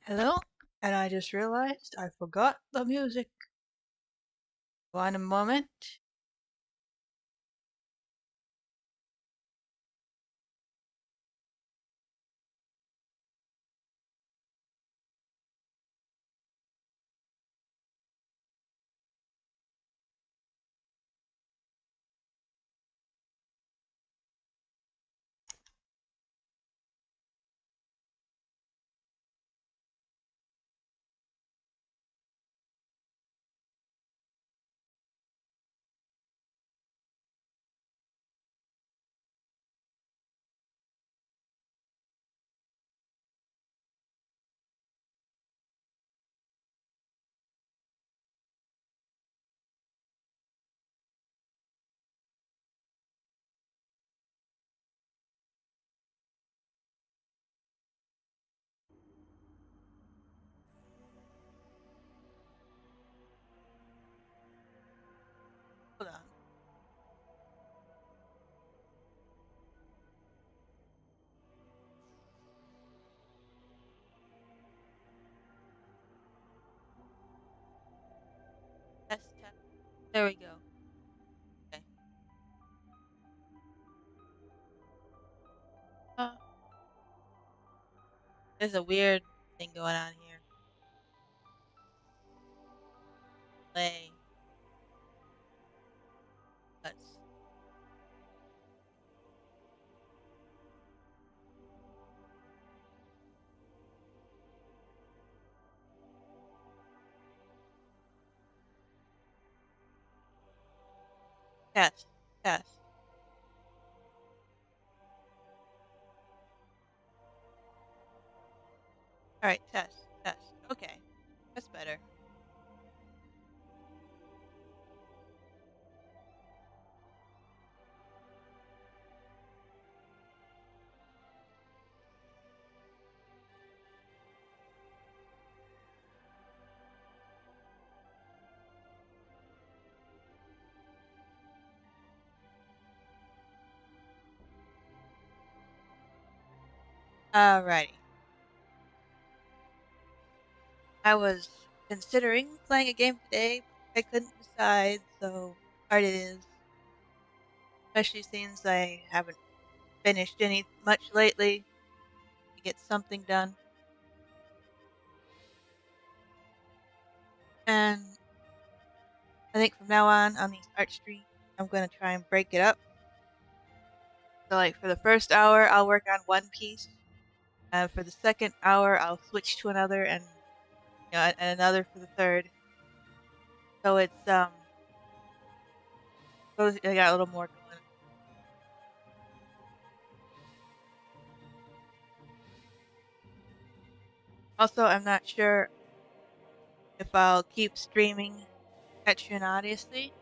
Hello? And I just realized I forgot the music. One moment. Hold on. Test, test. There we go. Okay. Uh, there's a weird thing going on here. Play. Let's. Test, test. Alright, test, test. Okay. That's better. Alrighty. I was considering playing a game today, but I couldn't decide, so hard it is. Especially since I haven't finished any much lately to get something done. And I think from now on these art streams, I'm going to try and break it up. So, like, for the first hour, I'll work on one piece. For the second hour, I'll switch to another, and and another for the third. So it's I got a little more going. Also, I'm not sure if I'll keep streaming 𝗥𝗨𝗟𝗘𝗦.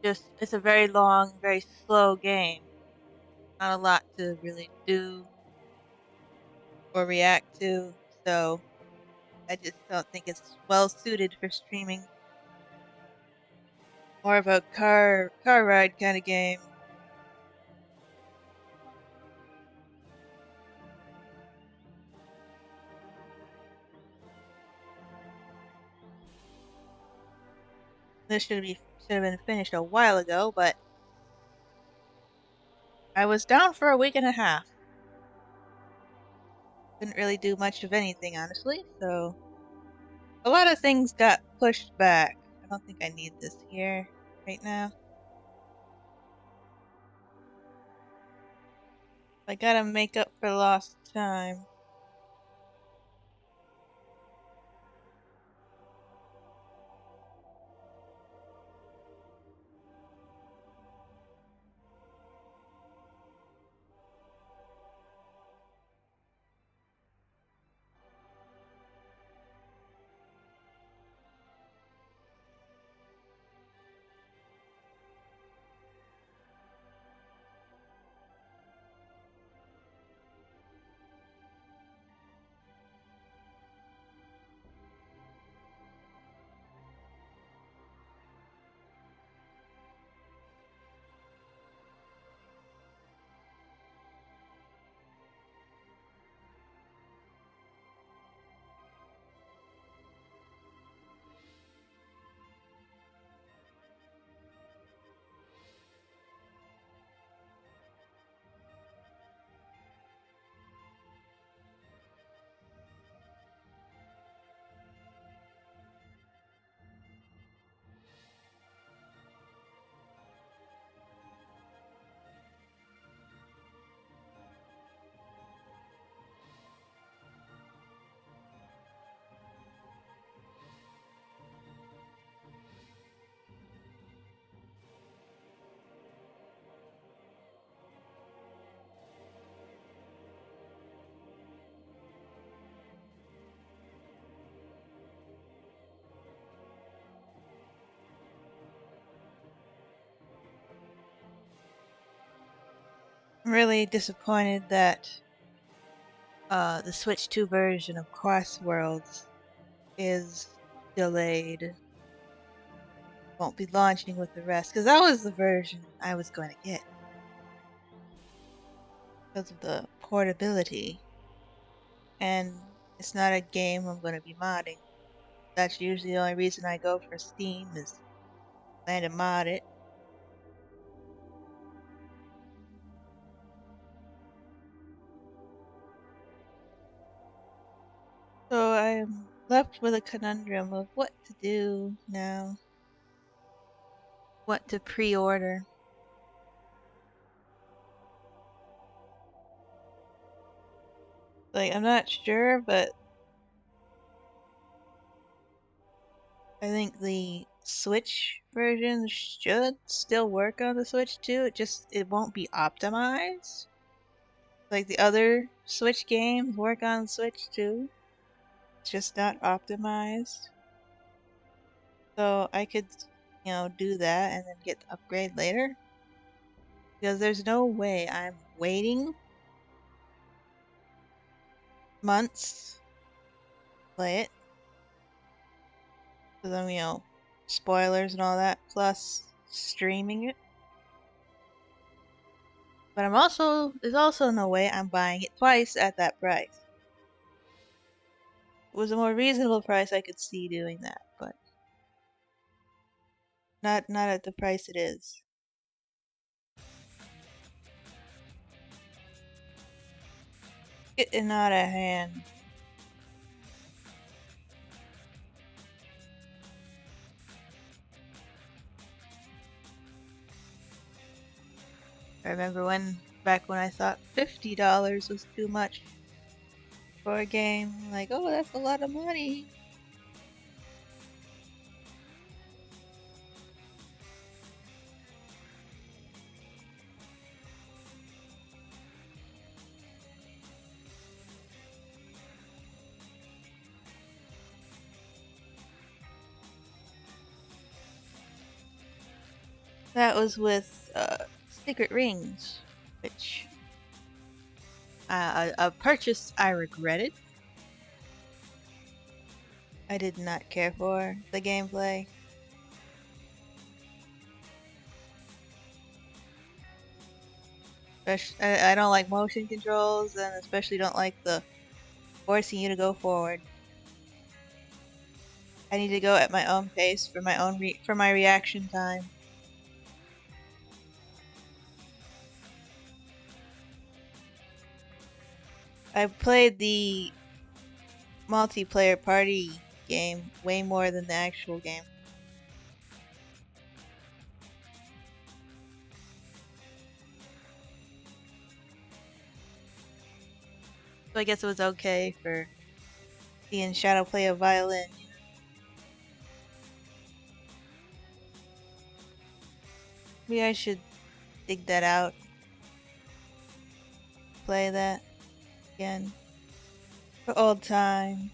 Just it's a very long, very slow game. Not a lot to really do or react to, so I just don't think it's well suited for streaming. More of a car ride kind of game. This should have been finished a while ago, but I was down for a week and a half. Couldn't really do much of anything, honestly, so a lot of things got pushed back. I don't think I need this here right now. I gotta make up for lost time. I'm really disappointed that the Switch 2 version of Crossworlds is delayed. Won't be launching with the rest, because that was the version I was going to get because of the portability. And it's not a game I'm going to be modding. That's usually the only reason I go for Steam, is plan to mod it. So I'm left with a conundrum of what to do now. What to pre-order. Like, I'm not sure, but I think the Switch version should still work on the Switch too. It won't be optimized. Like the other Switch games work on Switch too. It's just not optimized. So I could, do that and then get the upgrade later. Because there's no way I'm waiting months to play it. Because I'm, spoilers and all that, plus streaming it. But there's also no way I'm buying it twice at that price. If it was a more reasonable price, I could see doing that, but not at the price it is. Getting out of hand. I remember back when I thought $50 was too much for a game. Like, oh, that's a lot of money. That was with Secret Rings, which a purchase I regretted. I did not care for the gameplay. I don't like motion controls, and especially don't like the forcing you to go forward. I need to go at my own pace for my reaction time. I played the multiplayer party game way more than the actual game. So I guess it was okay for seeing Shadow play a violin. Maybe I should dig that out. Play that again. For old times.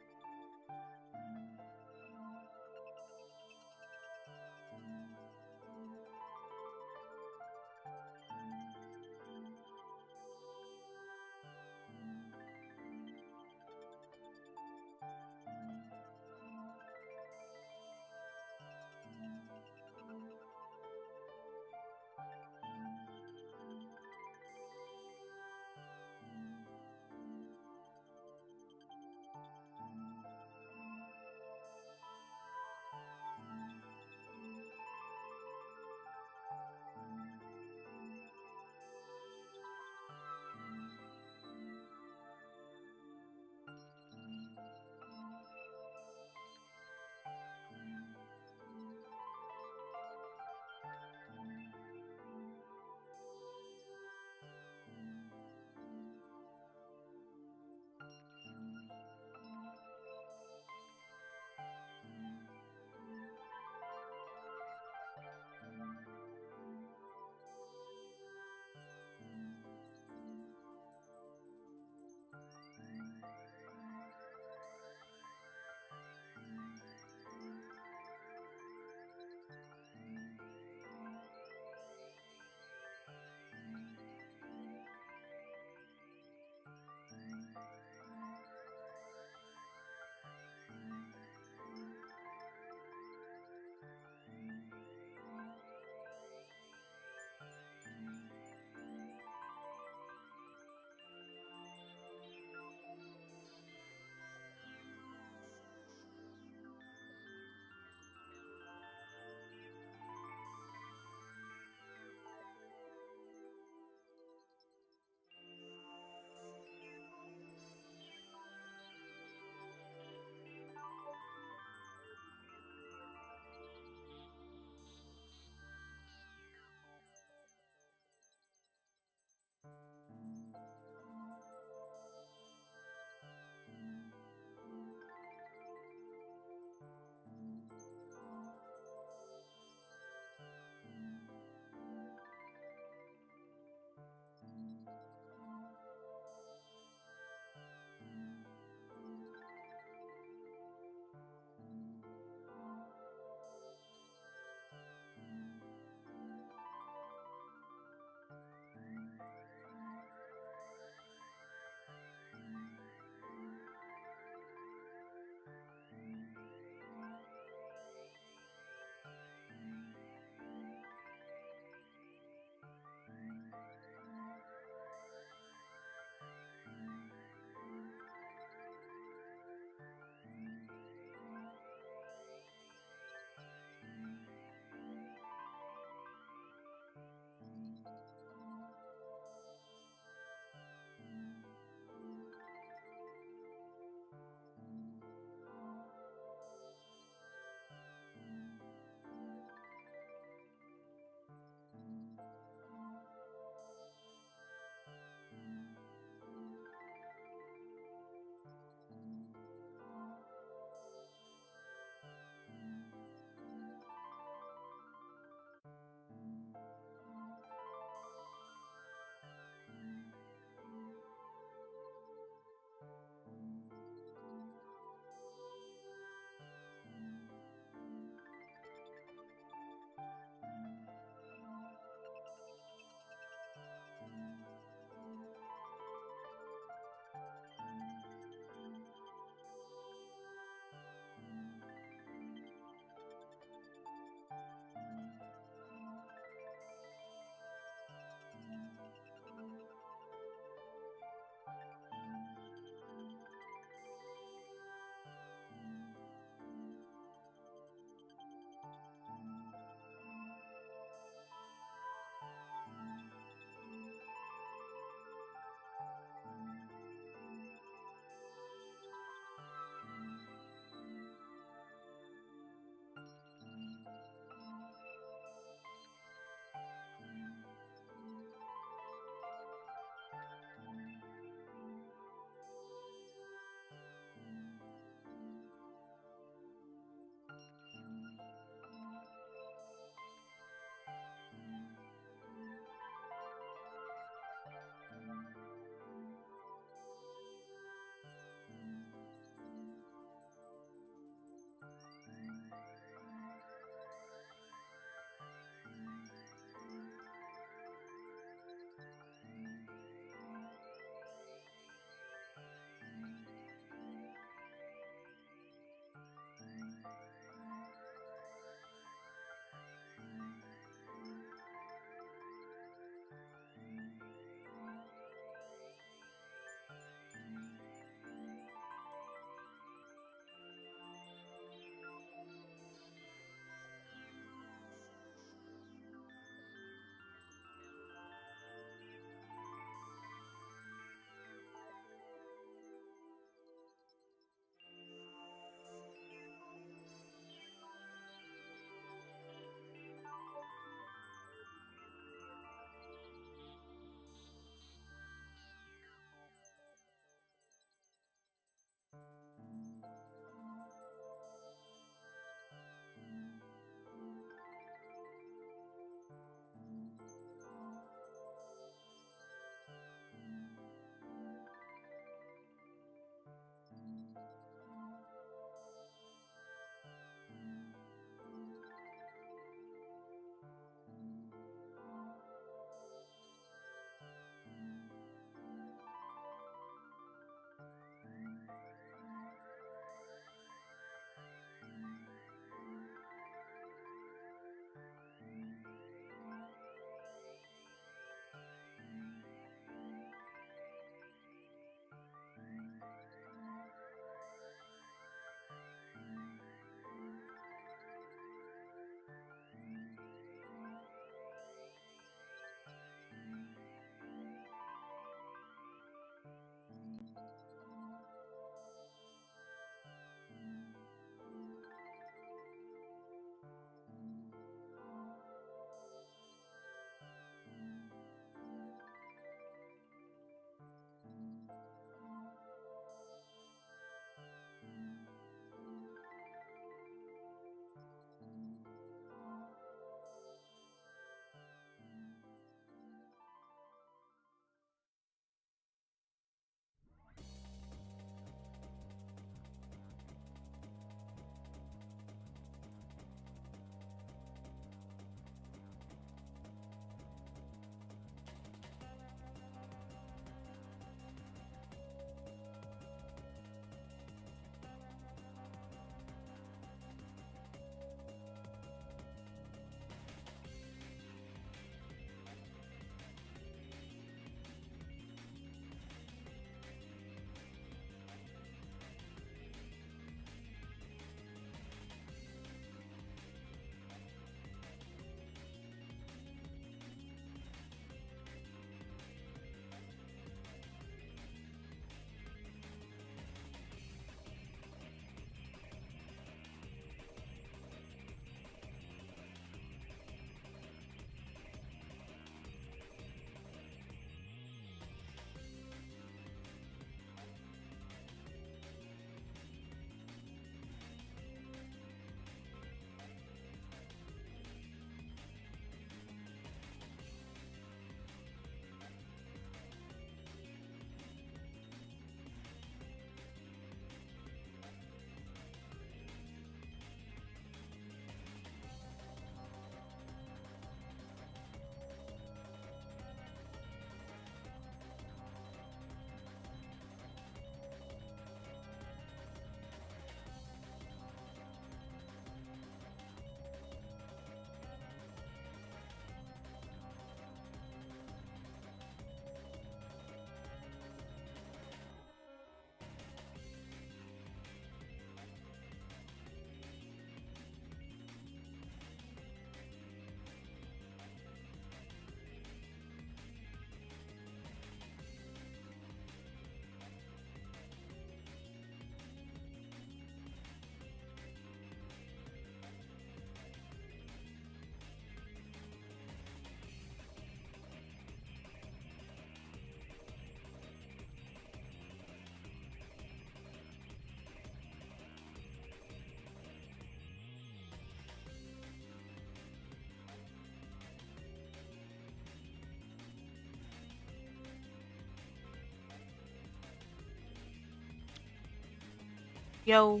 Yo.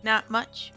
Not much.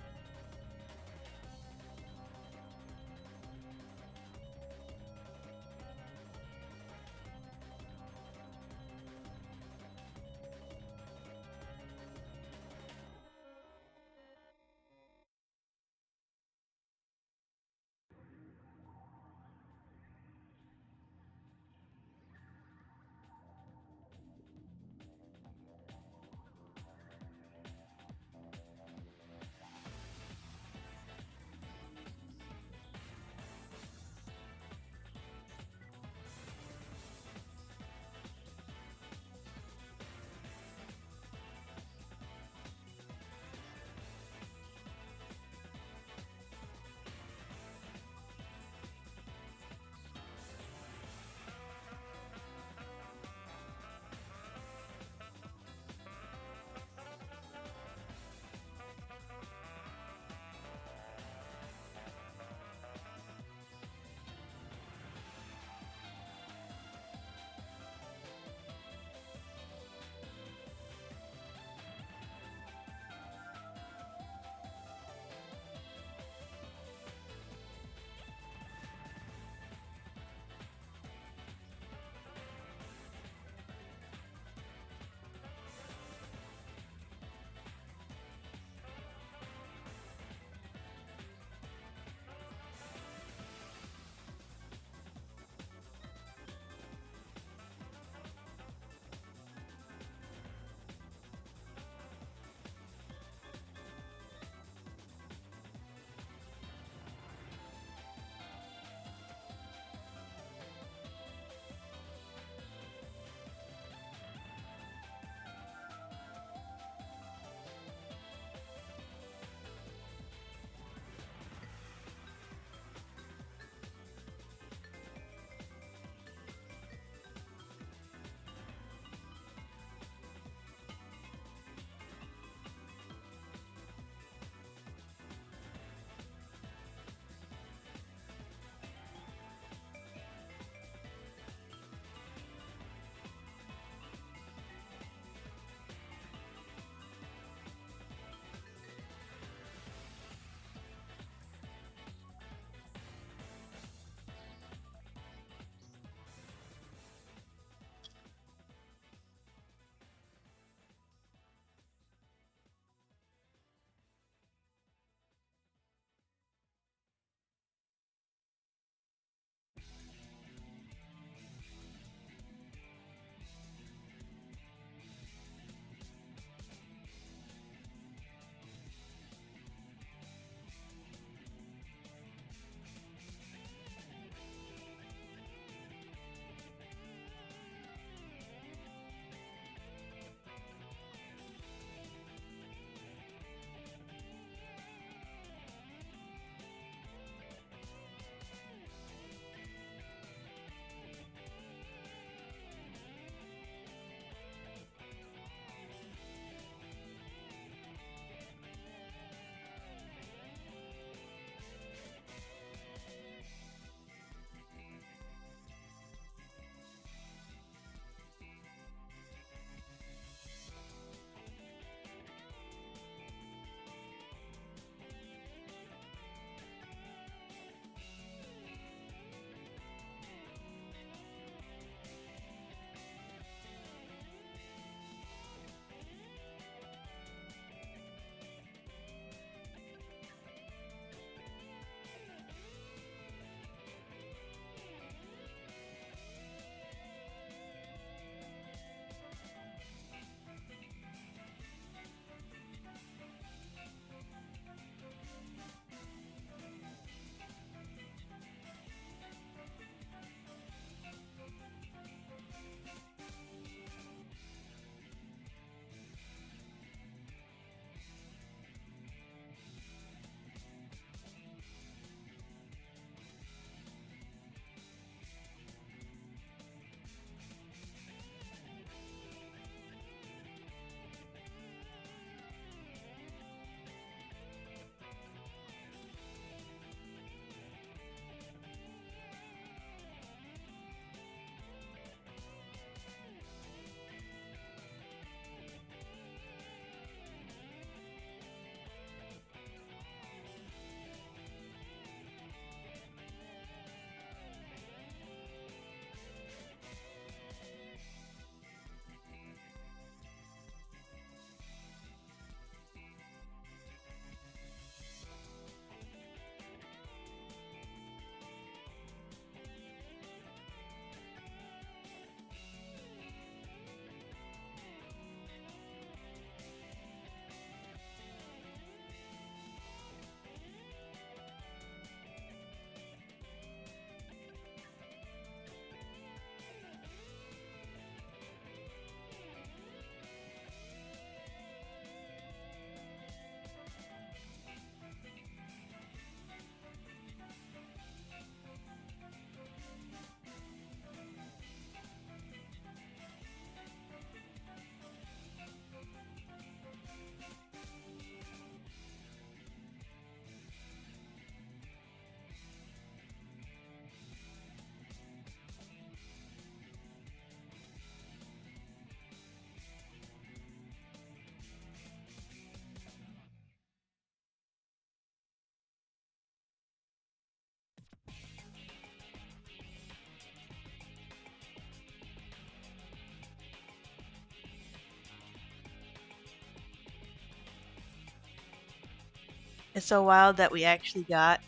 It's so wild that we actually got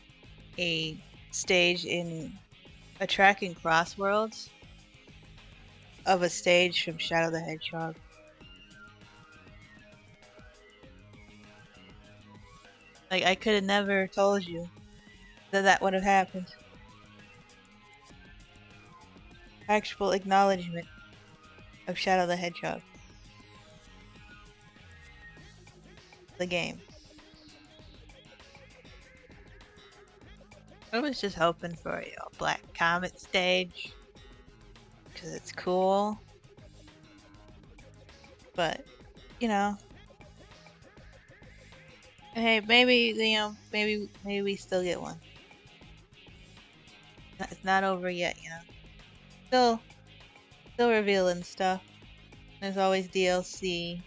a stage in a tracking crossworlds of a stage from Shadow the Hedgehog. Like, I could have never told you that that would have happened. Actual acknowledgement of Shadow the Hedgehog. The game. I was just hoping for a Black Comet stage. Because it's cool. But, you know. Hey, maybe, maybe we still get one. It's not over yet, Still revealing stuff. There's always DLC.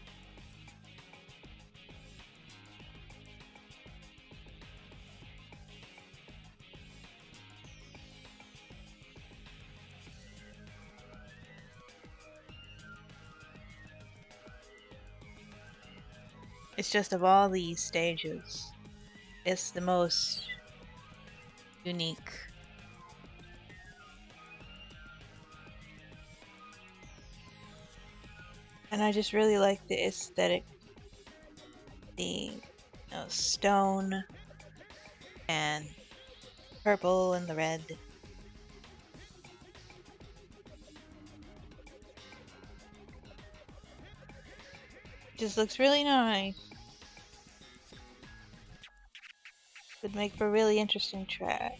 It's just of all these stages, it's the most unique. And I just really like the aesthetic. The stone and purple and the red. Just looks really nice. Could make for a really interesting track.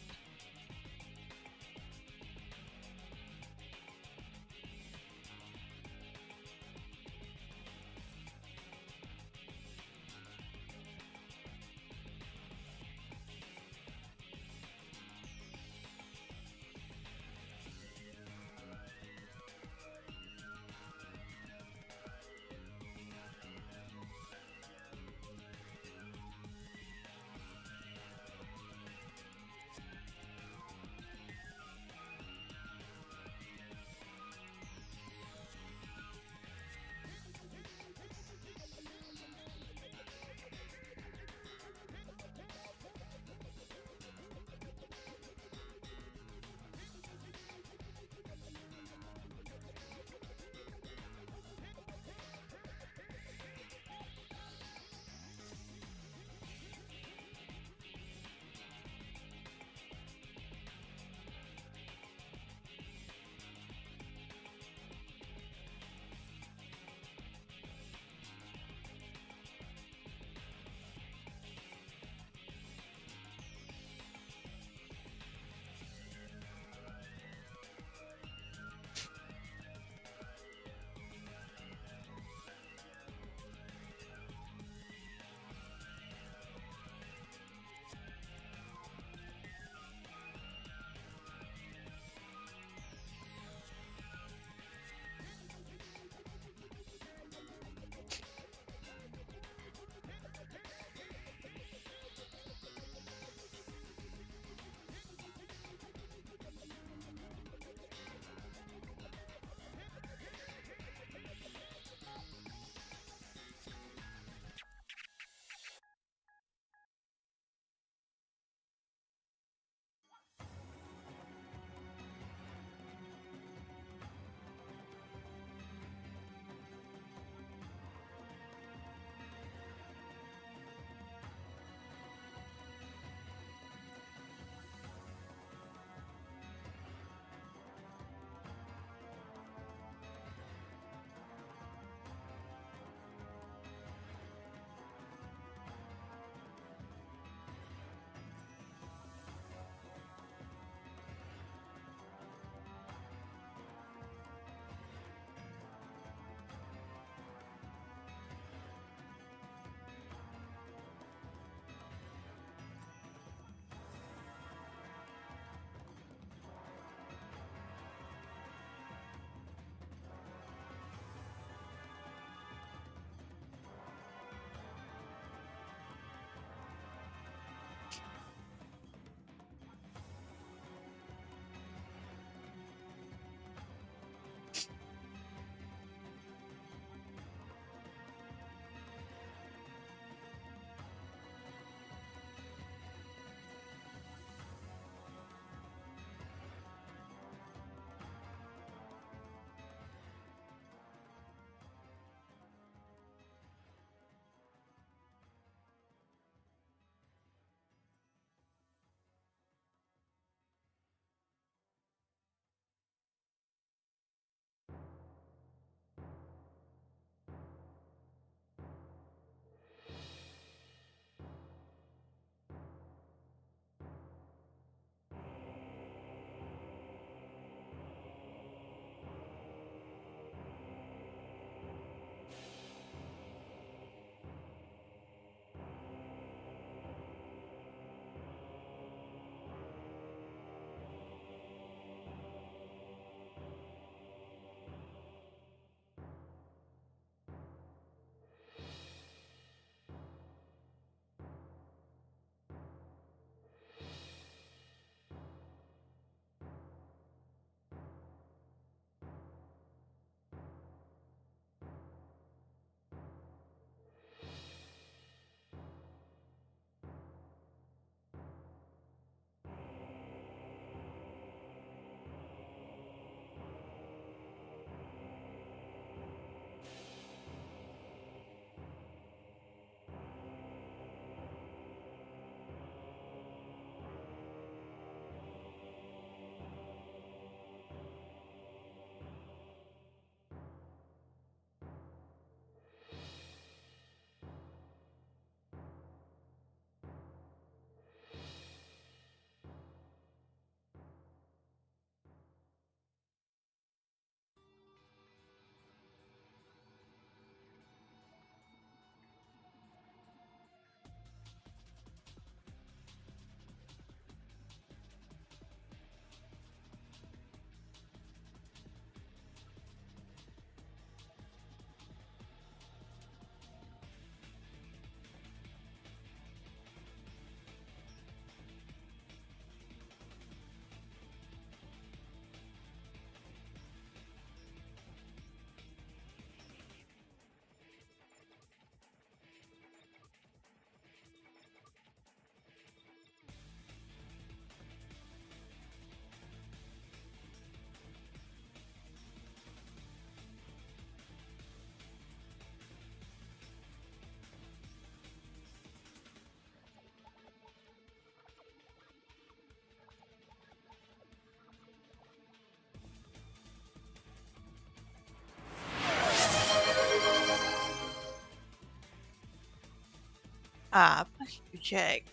Posture check.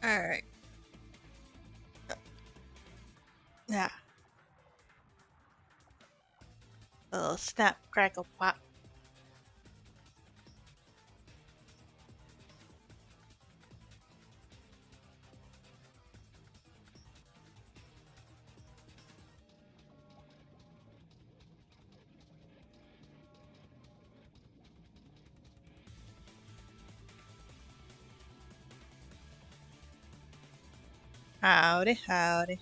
Alright. Yeah. A little snap, crackle, pop. Howdy, howdy.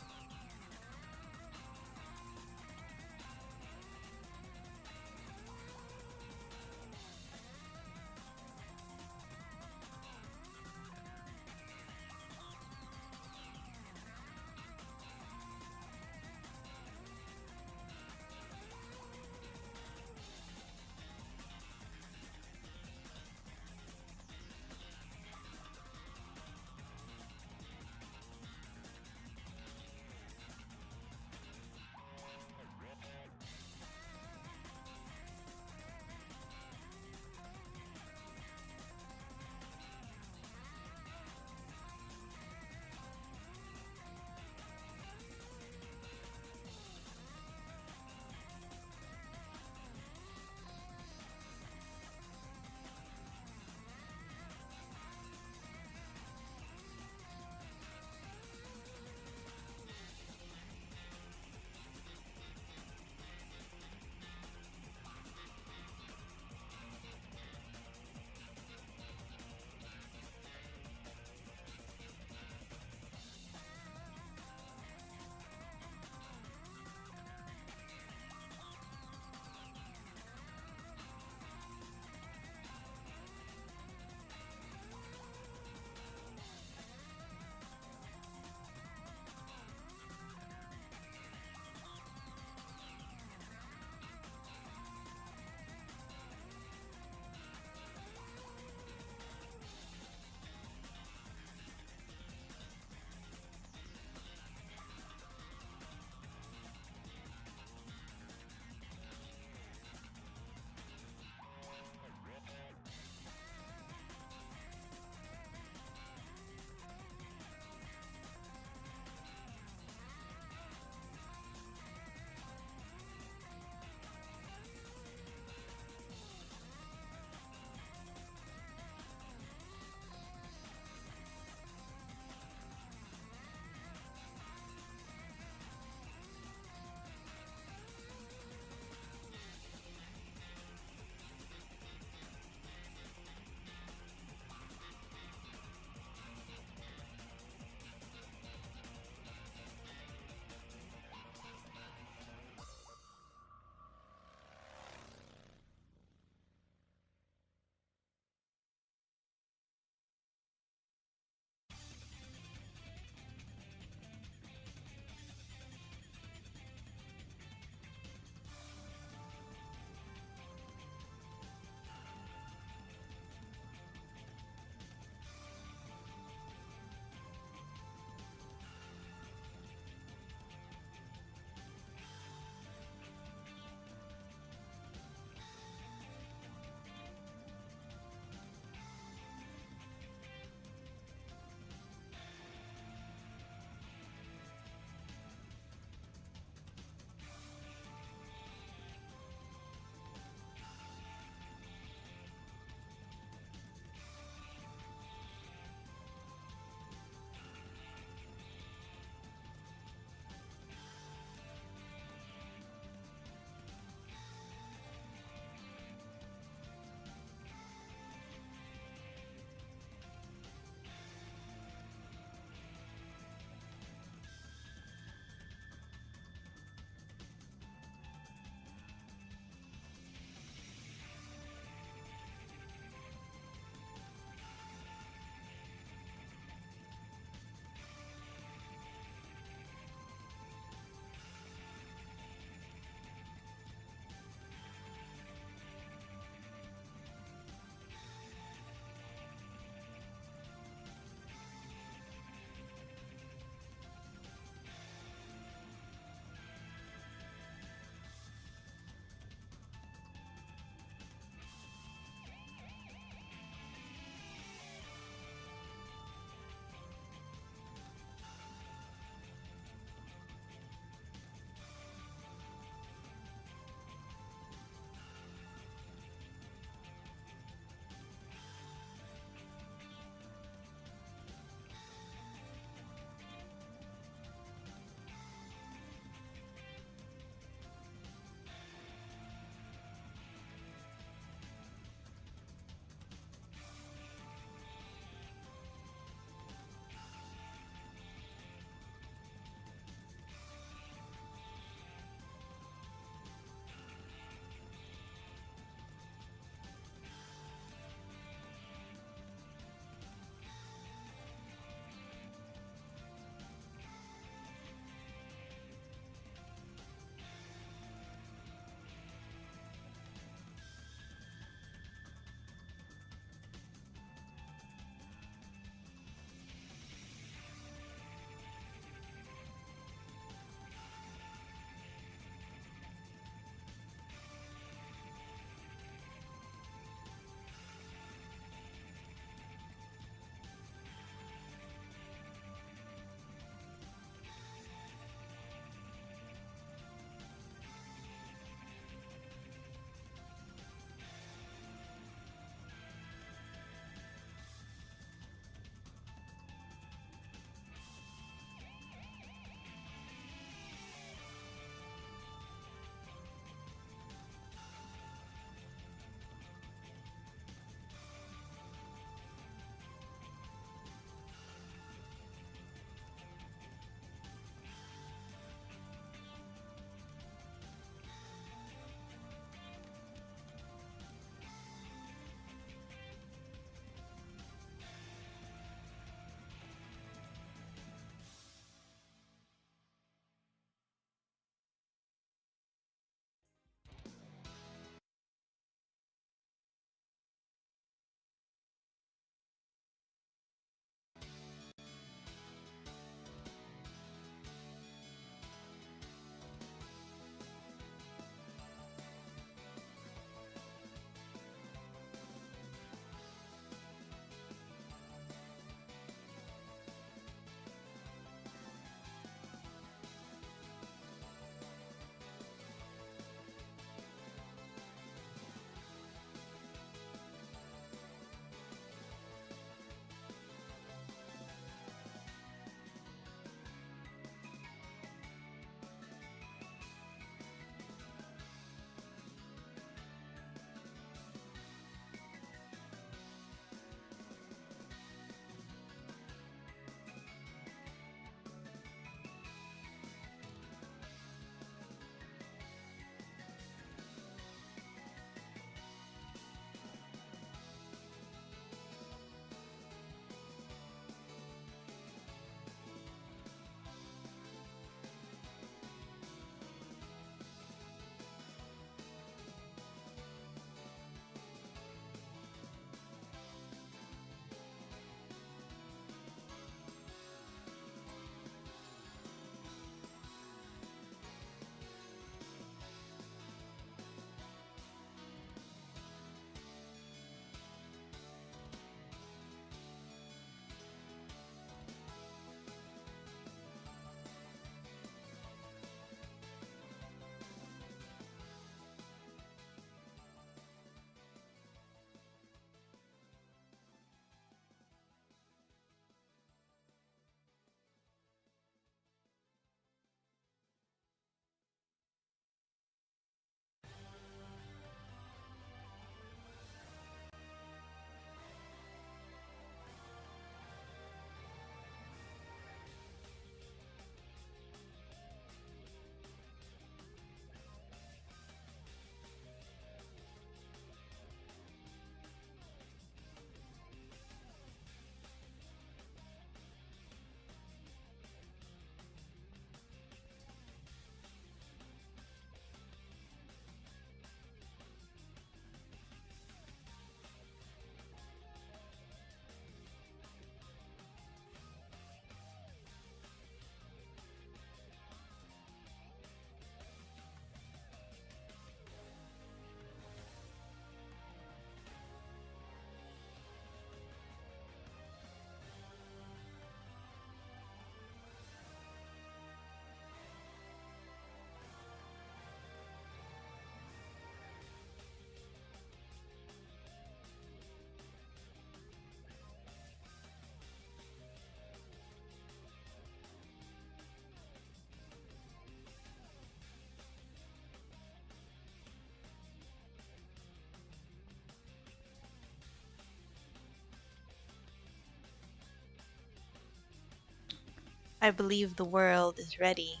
I believe the world is ready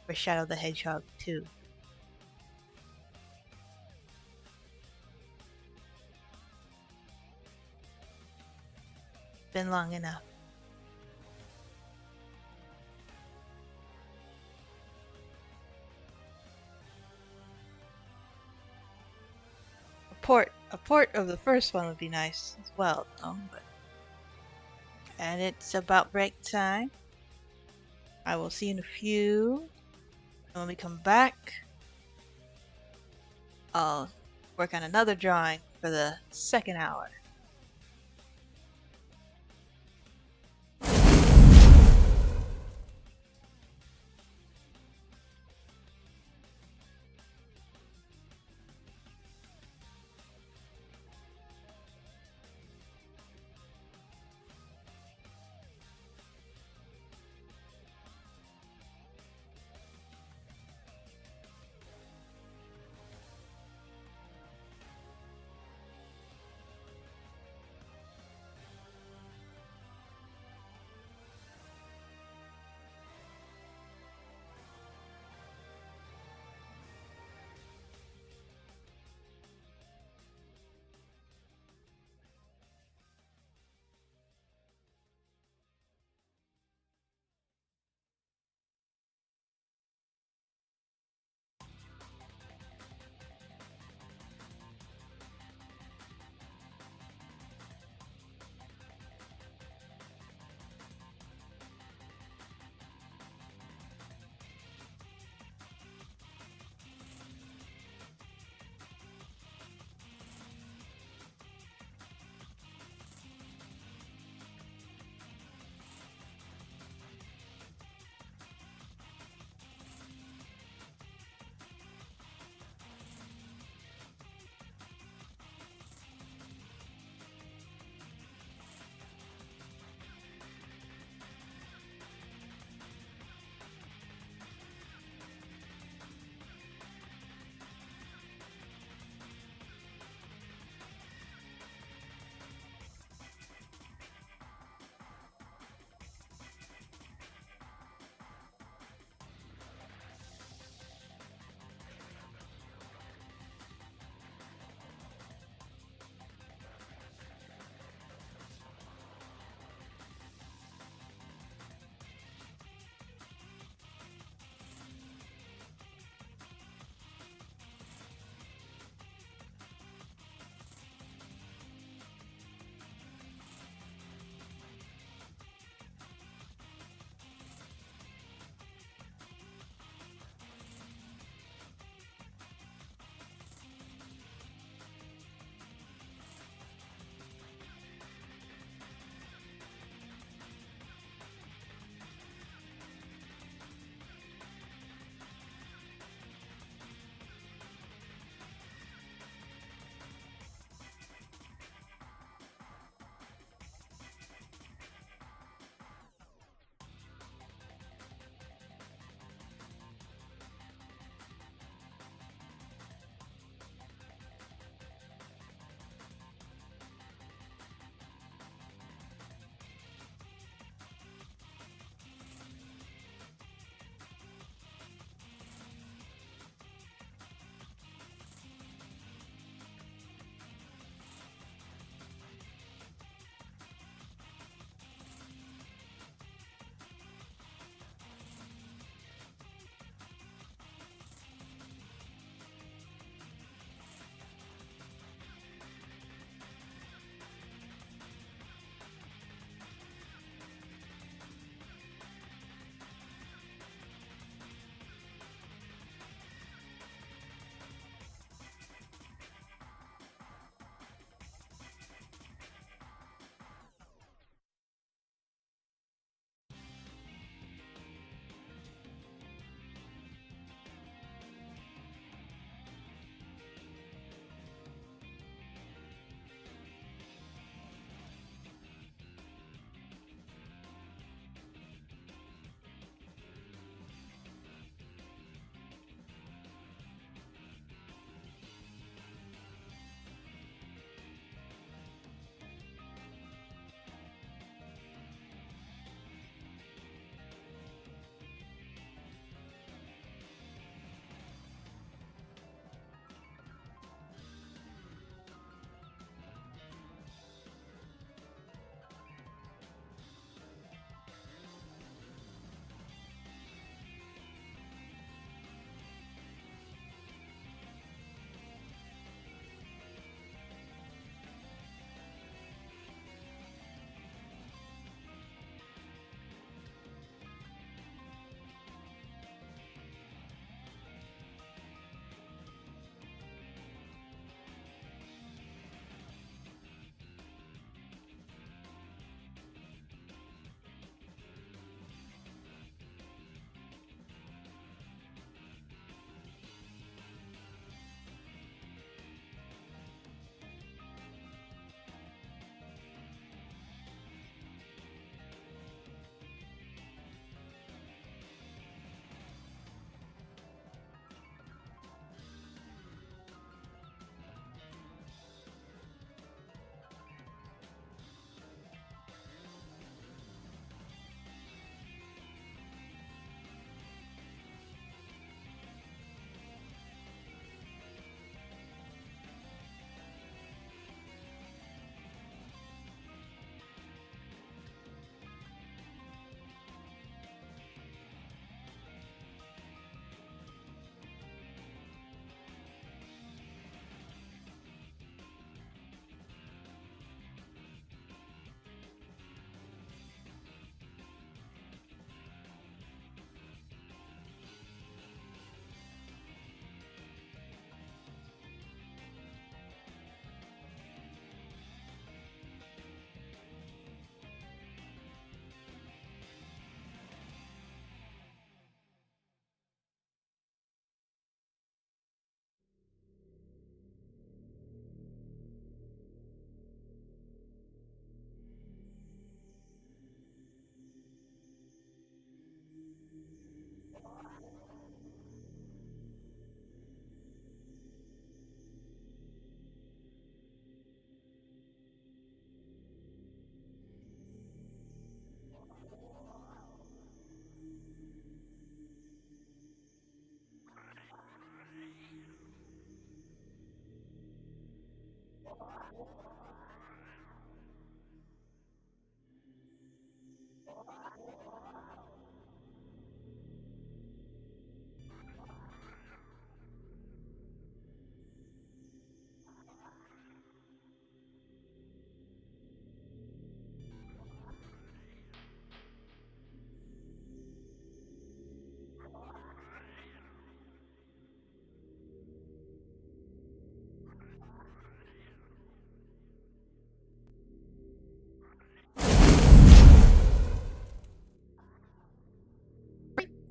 for Shadow the Hedgehog 2. Been long enough. A port of the first one would be nice as well, though. But... And it's about break time. I will see you in a few. And when we come back, I'll work on another drawing for the second hour.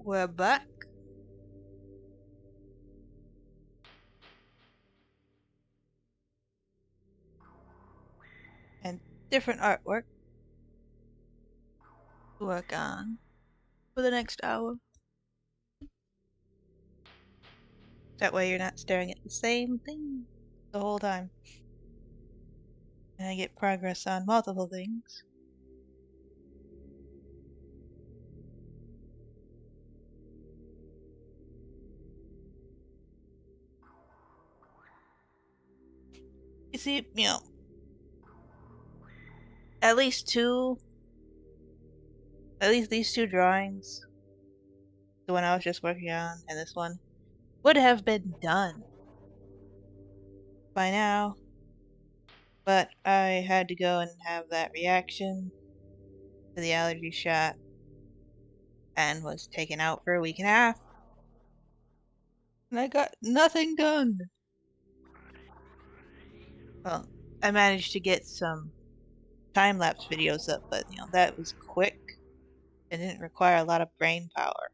We're back. And different artwork to work on for the next hour. That way you're not staring at the same thing the whole time. And I get progress on multiple things. You see, at least these two drawings, the one I was just working on and this one, would have been done by now, but I had to go and have that reaction to the allergy shot and was taken out for a week and a half. And I got nothing done. Well, I managed to get some time-lapse videos up, but that was quick and didn't require a lot of brain power.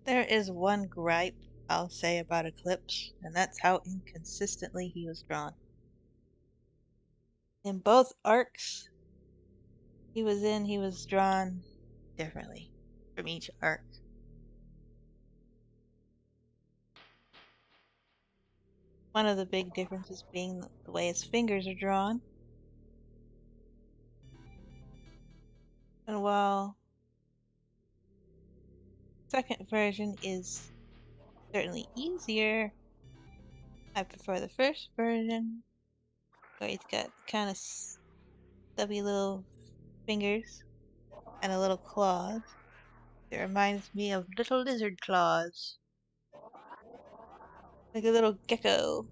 There is one gripe I'll say about Eclipse, and that's how inconsistently he was drawn. In both arcs he was drawn differently from each arc. One of the big differences being the way his fingers are drawn. And while the second version is certainly easier, I prefer the first version, where he's got kind of stubby little fingers and a little claws. It reminds me of little lizard claws. Like a little gecko.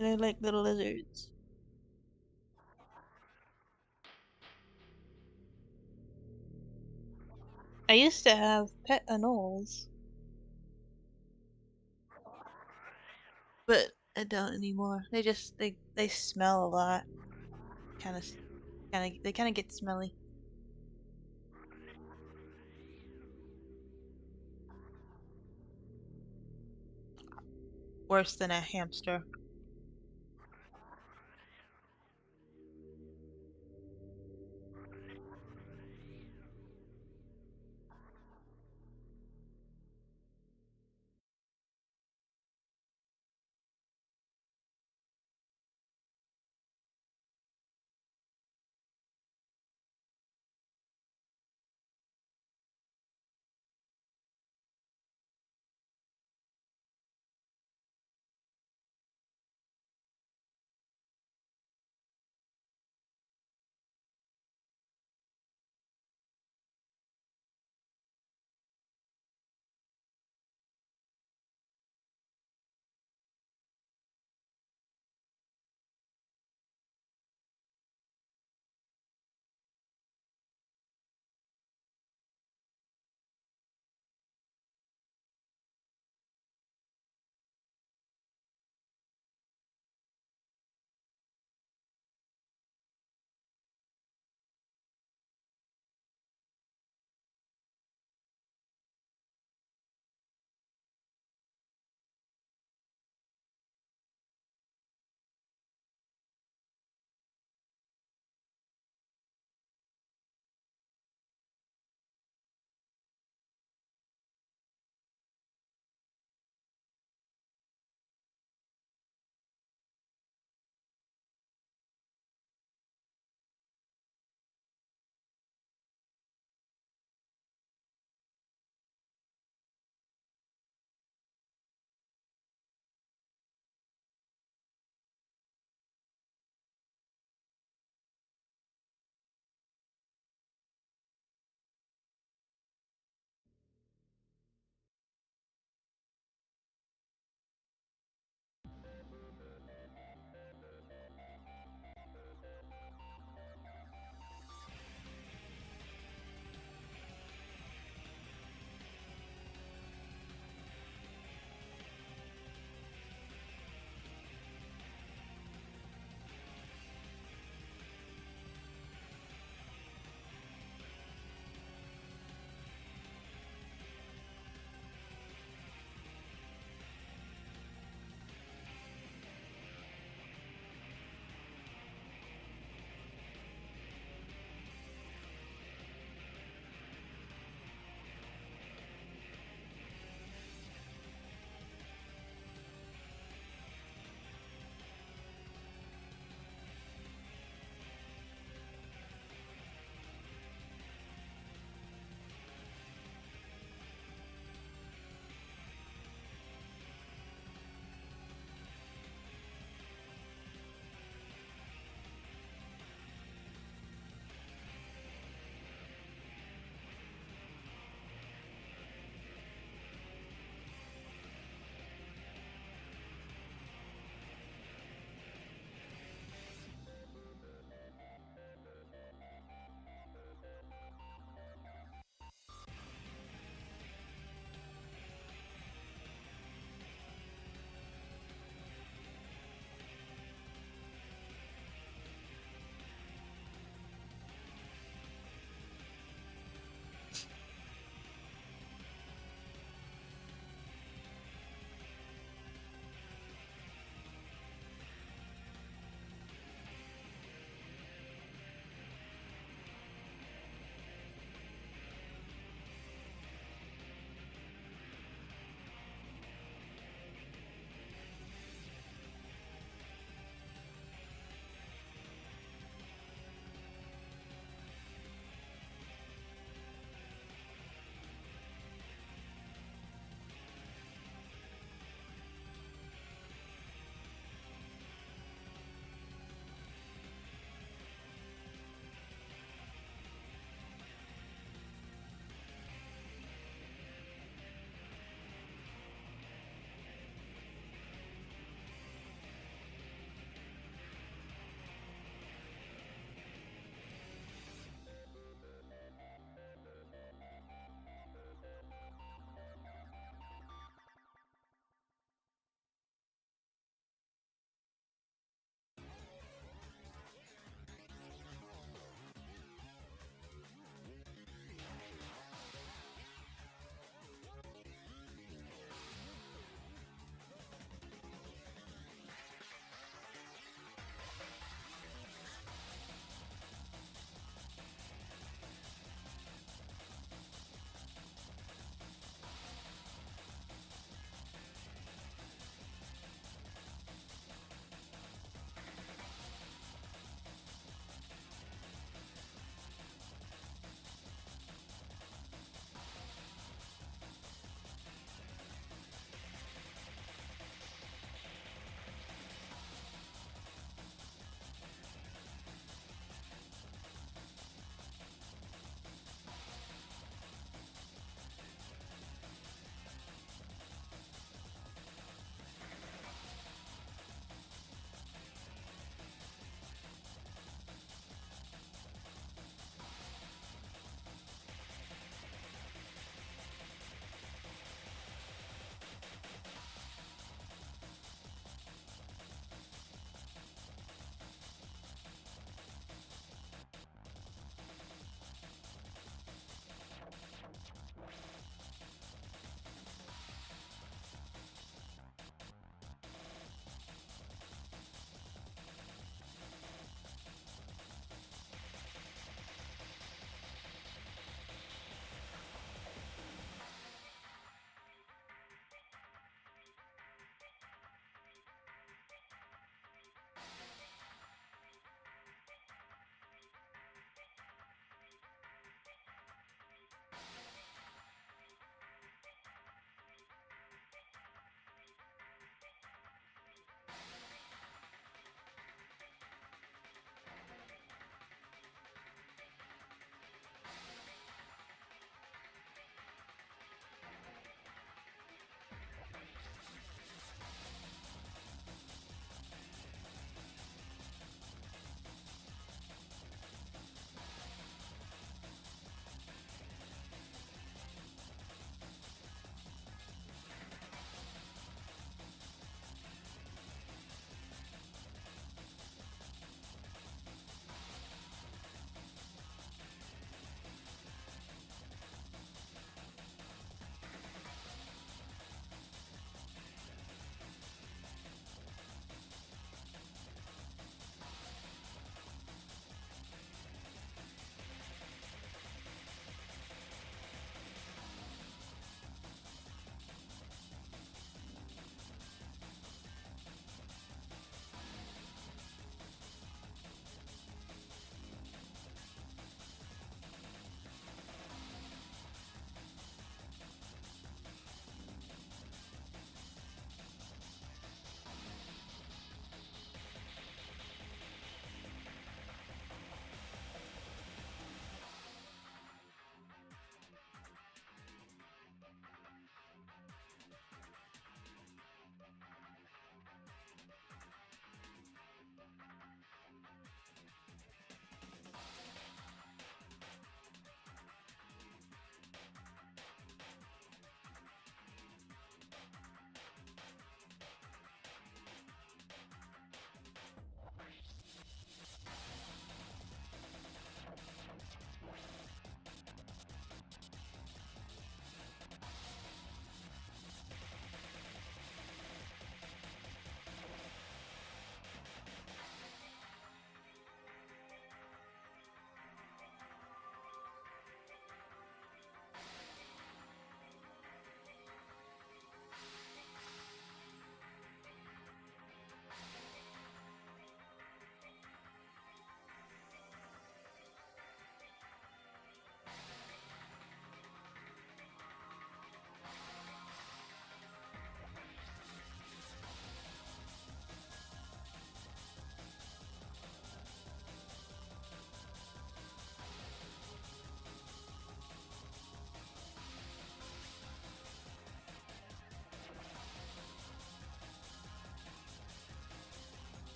And I like little lizards. I used to have pet anoles, but I don't anymore. They smell a lot. They kind of get smelly. Worse than a hamster.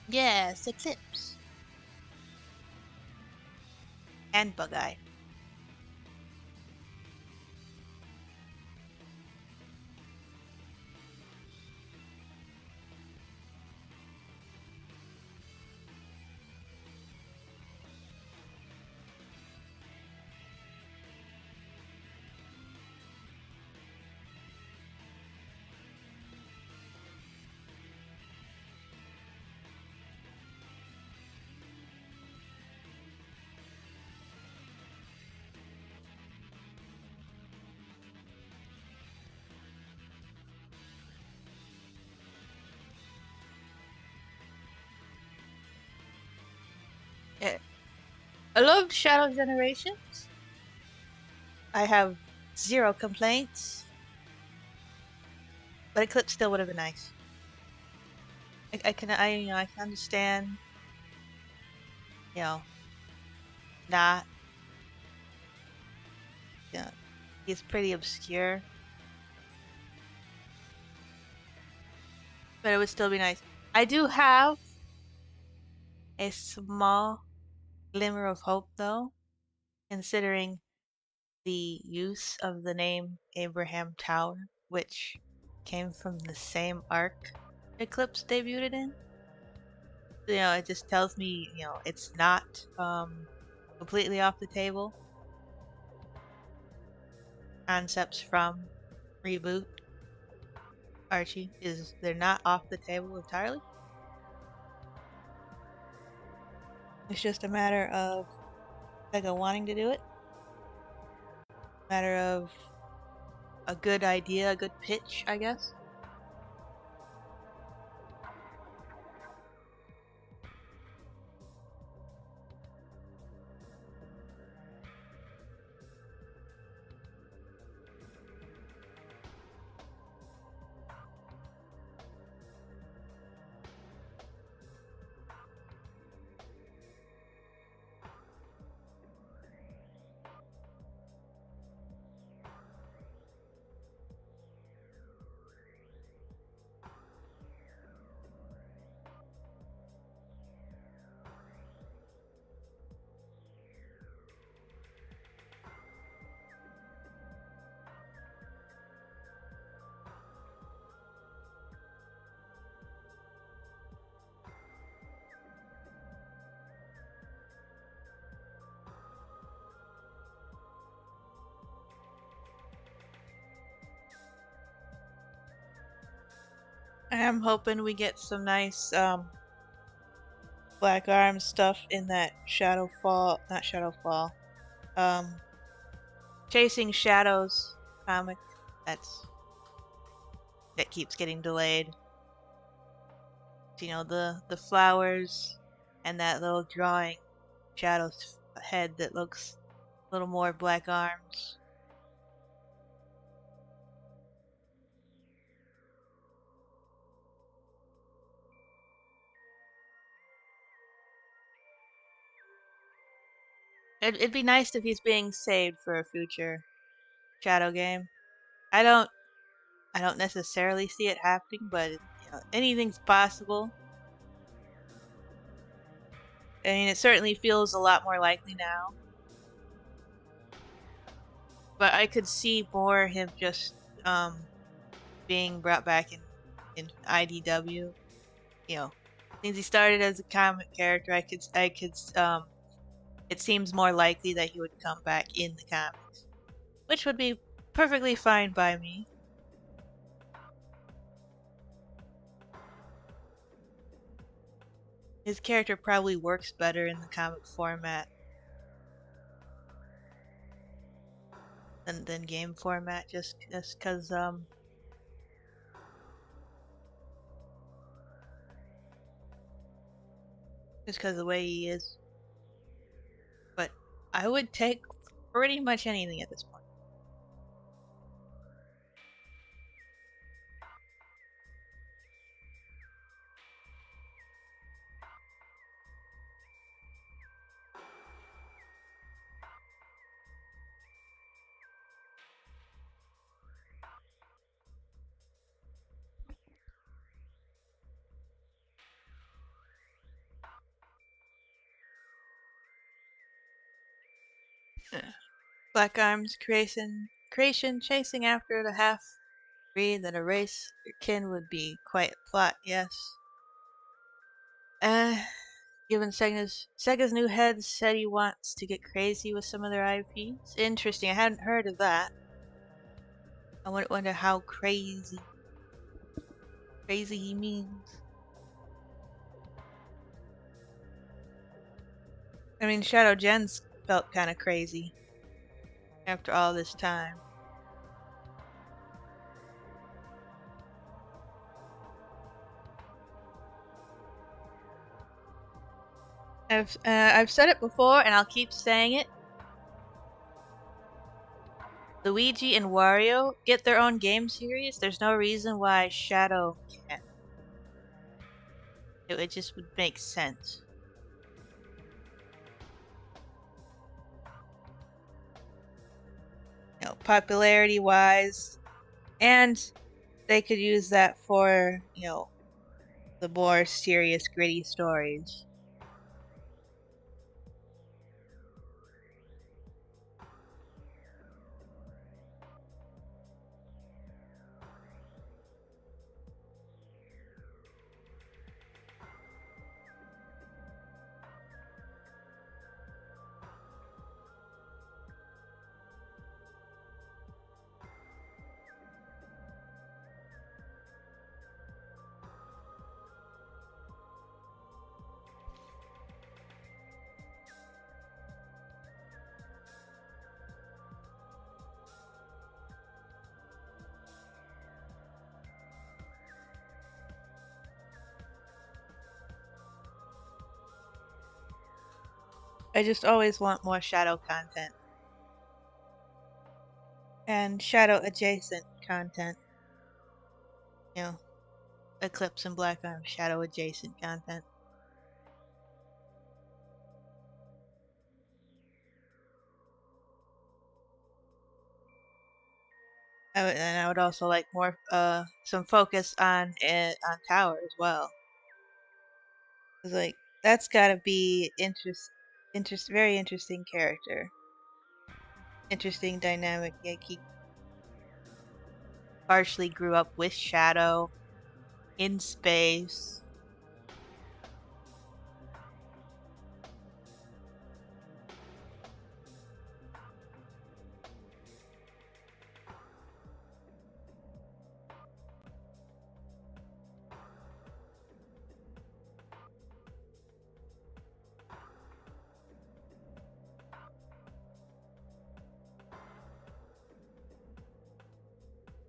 Yes, Eclipse. And Bug-Eye. Yeah. I love Shadow Generations. I have zero complaints. But Eclipse still would have been nice. I can I can understand, you know, not you know, he's pretty obscure. But it would still be nice. I do have a small glimmer of hope though, considering the use of the name Abraham Tower, which came from the same arc Eclipse debuted in. It just tells me, it's not completely off the table. Concepts from Reboot Archie they're not off the table entirely. It's just a matter of Sega wanting to do it. Matter of a good idea, a good pitch, I guess. I am hoping we get some nice Black Arm stuff in that not Shadowfall, um, Chasing Shadows comic that keeps getting delayed. The flowers and that little drawing Shadow's head that looks a little more Black Arms. It'd be nice if he's being saved for a future Shadow game. I don't necessarily see it happening, but anything's possible. I mean, it certainly feels a lot more likely now. But I could see more him just being brought back in IDW. Since he started as a comic character, I could it seems more likely that he would come back in the comics, which would be perfectly fine by me. His character probably works better in the comic format than game format, just because of the way he is. But I would take pretty much anything at this point. 𝗥𝗨𝗟𝗘𝗦 creation chasing after the half-breed that erase their kin would be quite a plot, yes. Given Sega's new head said he wants to get crazy with some of their IPs. Interesting, I hadn't heard of that. I wonder how crazy he means. I mean, 𝗥𝗨𝗟𝗘𝗦 felt kind of crazy after all this time. I've said it before, and I'll keep saying it. Luigi and Wario get their own game series. There's no reason why Shadow can't. It just would make sense. You know, popularity-wise, and they could use that for, you know, the more serious, gritty stories. I just always want more Shadow content. And Shadow adjacent content. You know, Eclipse and 𝗥𝗨𝗟𝗘𝗦 Shadow adjacent content. And I would also like more, some focus on Tower as well. Cause like that's gotta be very interesting character, interesting dynamic. Like he partially grew up with Shadow in space.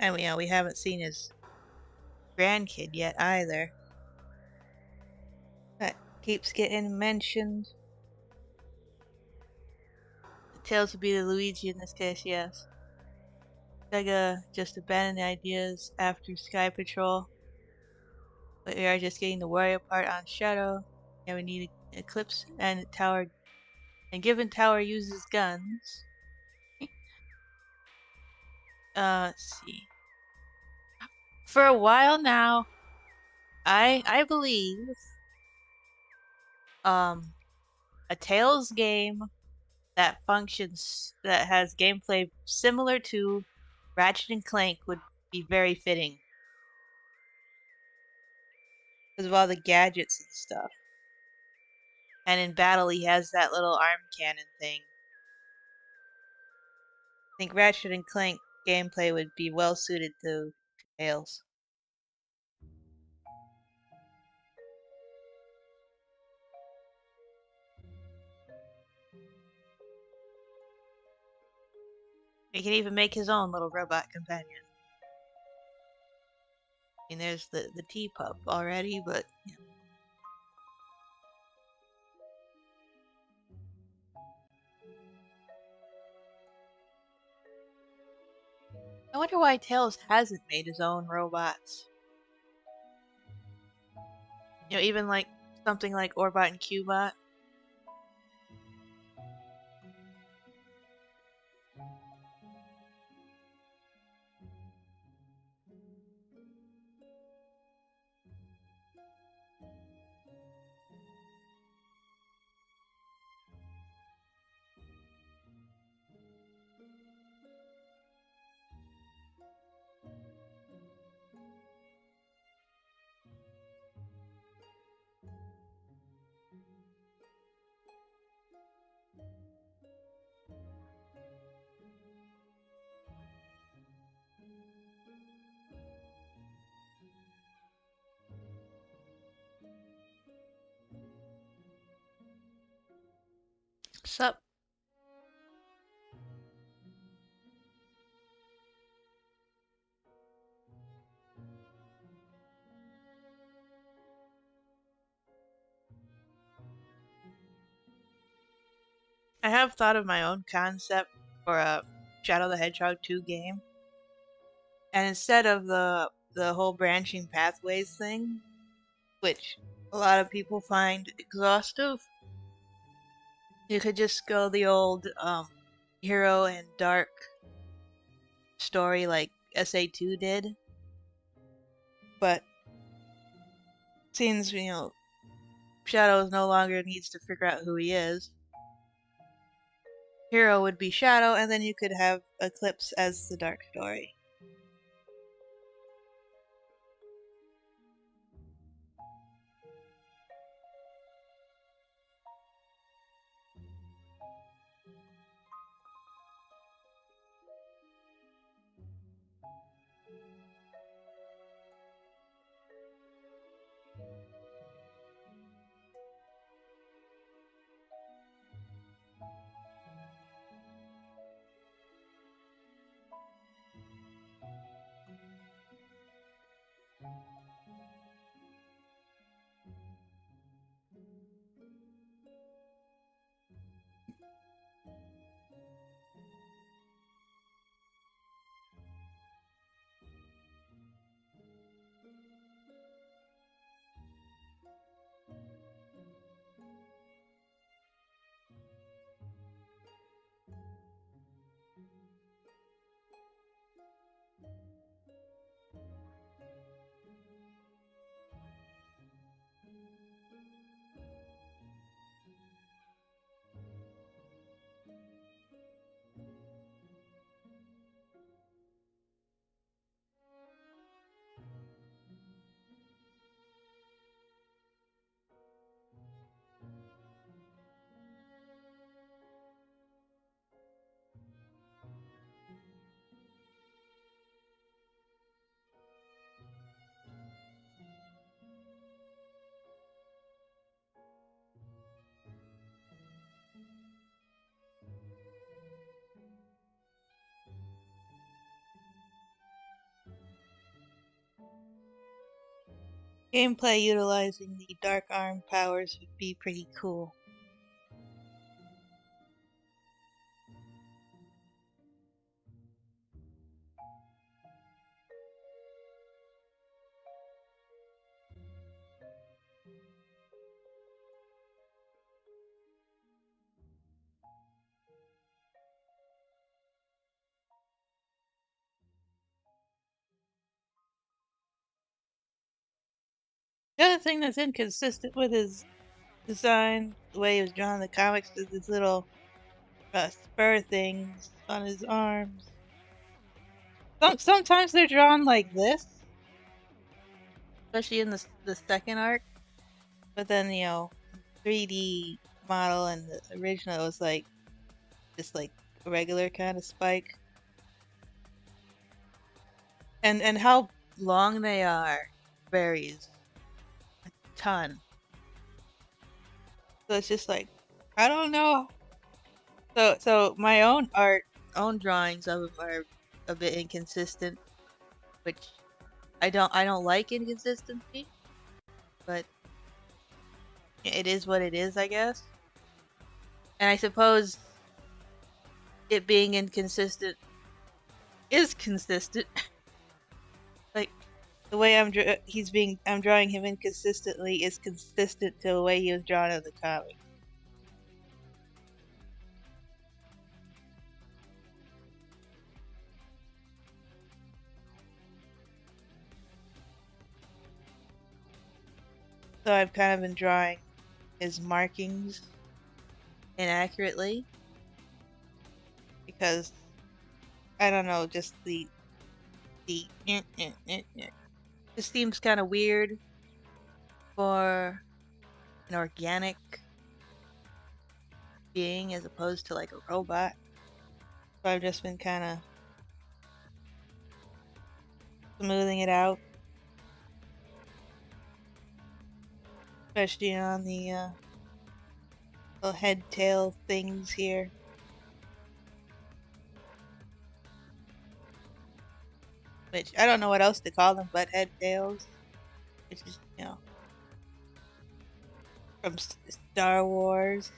And we haven't seen his grandkid yet either. That keeps getting mentioned. The Tails would be the Luigi in this case, yes. Sega just abandoned the ideas after Sky Patrol. But we are just getting the Wario part on Shadow. And we need Eclipse and Tower. And given Tower uses guns. Let's see. For a while now, I believe a Tails game that has gameplay similar to Ratchet and Clank would be very fitting. Because of all the gadgets and stuff. And in battle he has that little arm cannon thing. I think Ratchet and Clank gameplay would be well suited to Tails. He can even make his own little robot companion. I mean, there's the T-Pup already, but yeah. I wonder why Tails hasn't made his own robots. You know, even like something like Orbot and Cubot. Sup? I have thought of my own concept for a Shadow the Hedgehog 2 game. And instead of the whole branching pathways thing, which a lot of people find exhaustive, you could just go the old hero and dark story like SA2 did. But since, Shadow no longer needs to figure out who he is, Hero would be Shadow, and then you could have Eclipse as the dark story. Gameplay utilizing the dark arm powers would be pretty cool. The other thing that's inconsistent with his design, the way he was drawn in the comics, is his little spur things on his arms. Sometimes they're drawn like this, especially in the second arc. But then 3D model and the original was like just like a regular kind of spike. And how long they are varies a ton. So it's just like, I don't know. So my own drawings of them are a bit inconsistent, which I don't like inconsistency, but it is what it is, I guess. And I suppose it being inconsistent is consistent. Like the way I'm drawing him inconsistently is consistent to the way he was drawn in the comic. So I've kind of been drawing his markings inaccurately because I don't know, just the this seems kind of weird for an organic being as opposed to like a robot. So I've just been kind of smoothing it out, especially on the little head tail things here. Which I don't know what else to call them but head tails. Which is, you know, from Star Wars.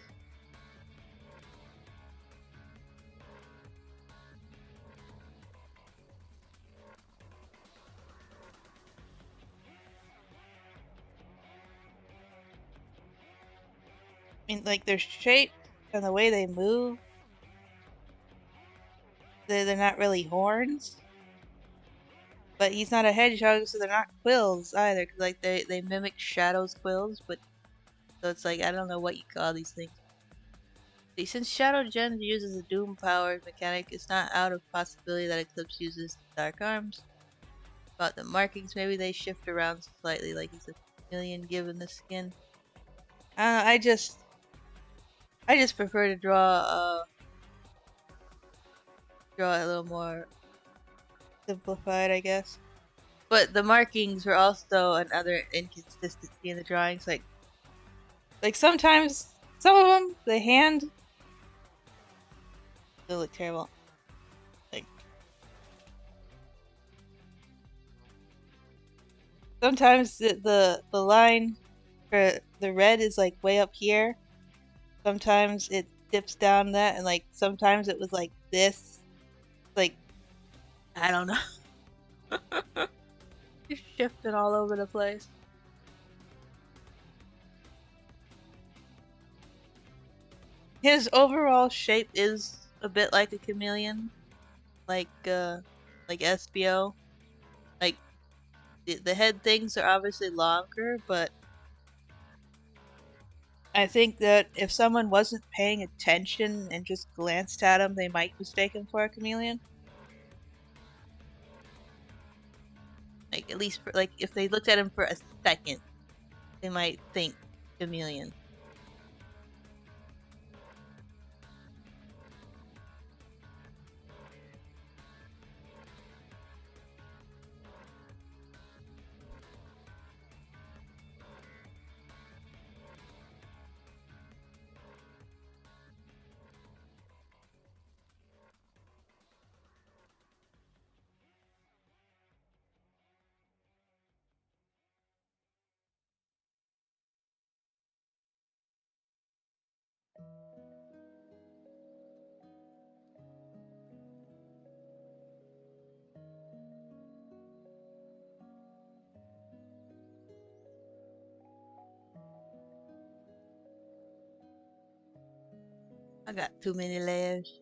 I mean, like, their shape and the way they move, they're not really horns. But he's not a hedgehog, so they're not quills either. Cause like they mimic Shadow's quills, but so it's like I don't know what you call these things. See, since 𝗥𝗏𝗟𝗘𝗦 uses a doom-powered mechanic, it's not out of possibility that Eclipse uses dark arms. About the markings, maybe they shift around slightly, like he's a chameleon given the skin. I just prefer to draw it a little more simplified, I guess. But the markings were also another inconsistency in the drawings. Like sometimes some of them, the hand, they look terrible. Like sometimes the line for the red is like way up here. Sometimes it dips down that, and like sometimes it was like this. Like I don't know. Just shifting all over the place. His overall shape is a bit like a chameleon, like SBO. Like the head things are obviously longer, but I think that if someone wasn't paying attention and just glanced at him, they might mistake him for a chameleon. Like at least for, like if they looked at him for a second, they might think chameleon. I got too many layers.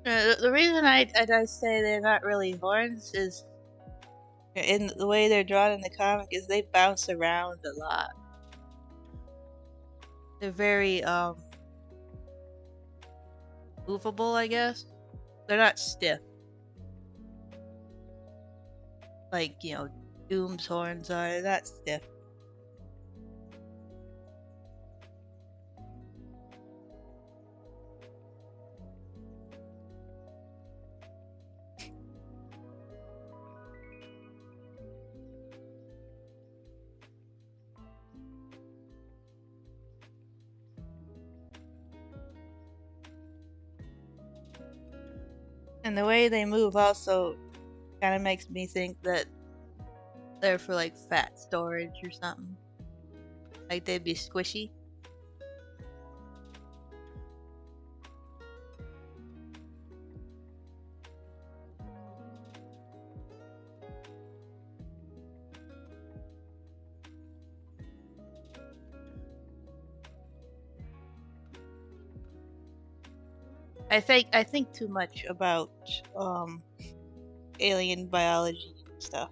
The reason I say they're not really horns is in the way they're drawn in the comic is they bounce around a lot. They're very movable, I guess. They're not stiff. Like, you know, Doom's horns are. They're not stiff. And the way they move also kind of makes me think that they're for like fat storage or something. Like they'd be squishy. I think too much about alien biology stuff.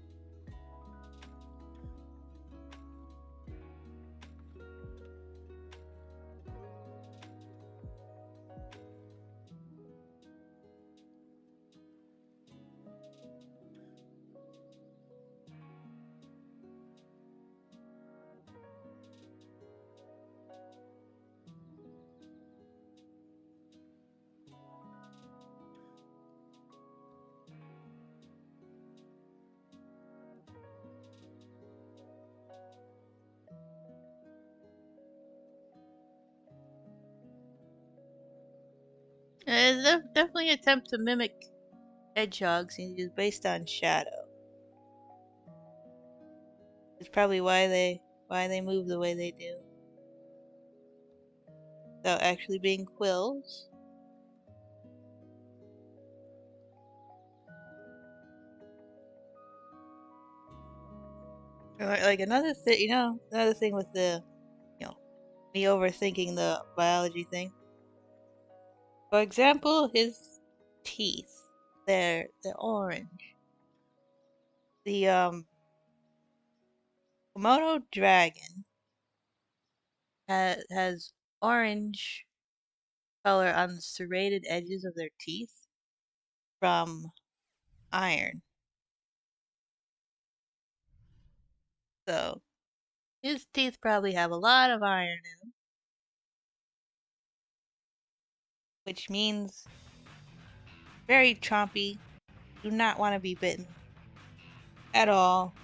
It's definitely an attempt to mimic hedgehogs, and it's based on shadow. It's probably why they move the way they do. Without actually being quills. Like another thing, another thing with the, me overthinking the biology thing. For example, his teeth, they're orange. The Komodo dragon has orange color on the serrated edges of their teeth from iron. So his teeth probably have a lot of iron in them, which means very chompy. Do not want to be bitten at all.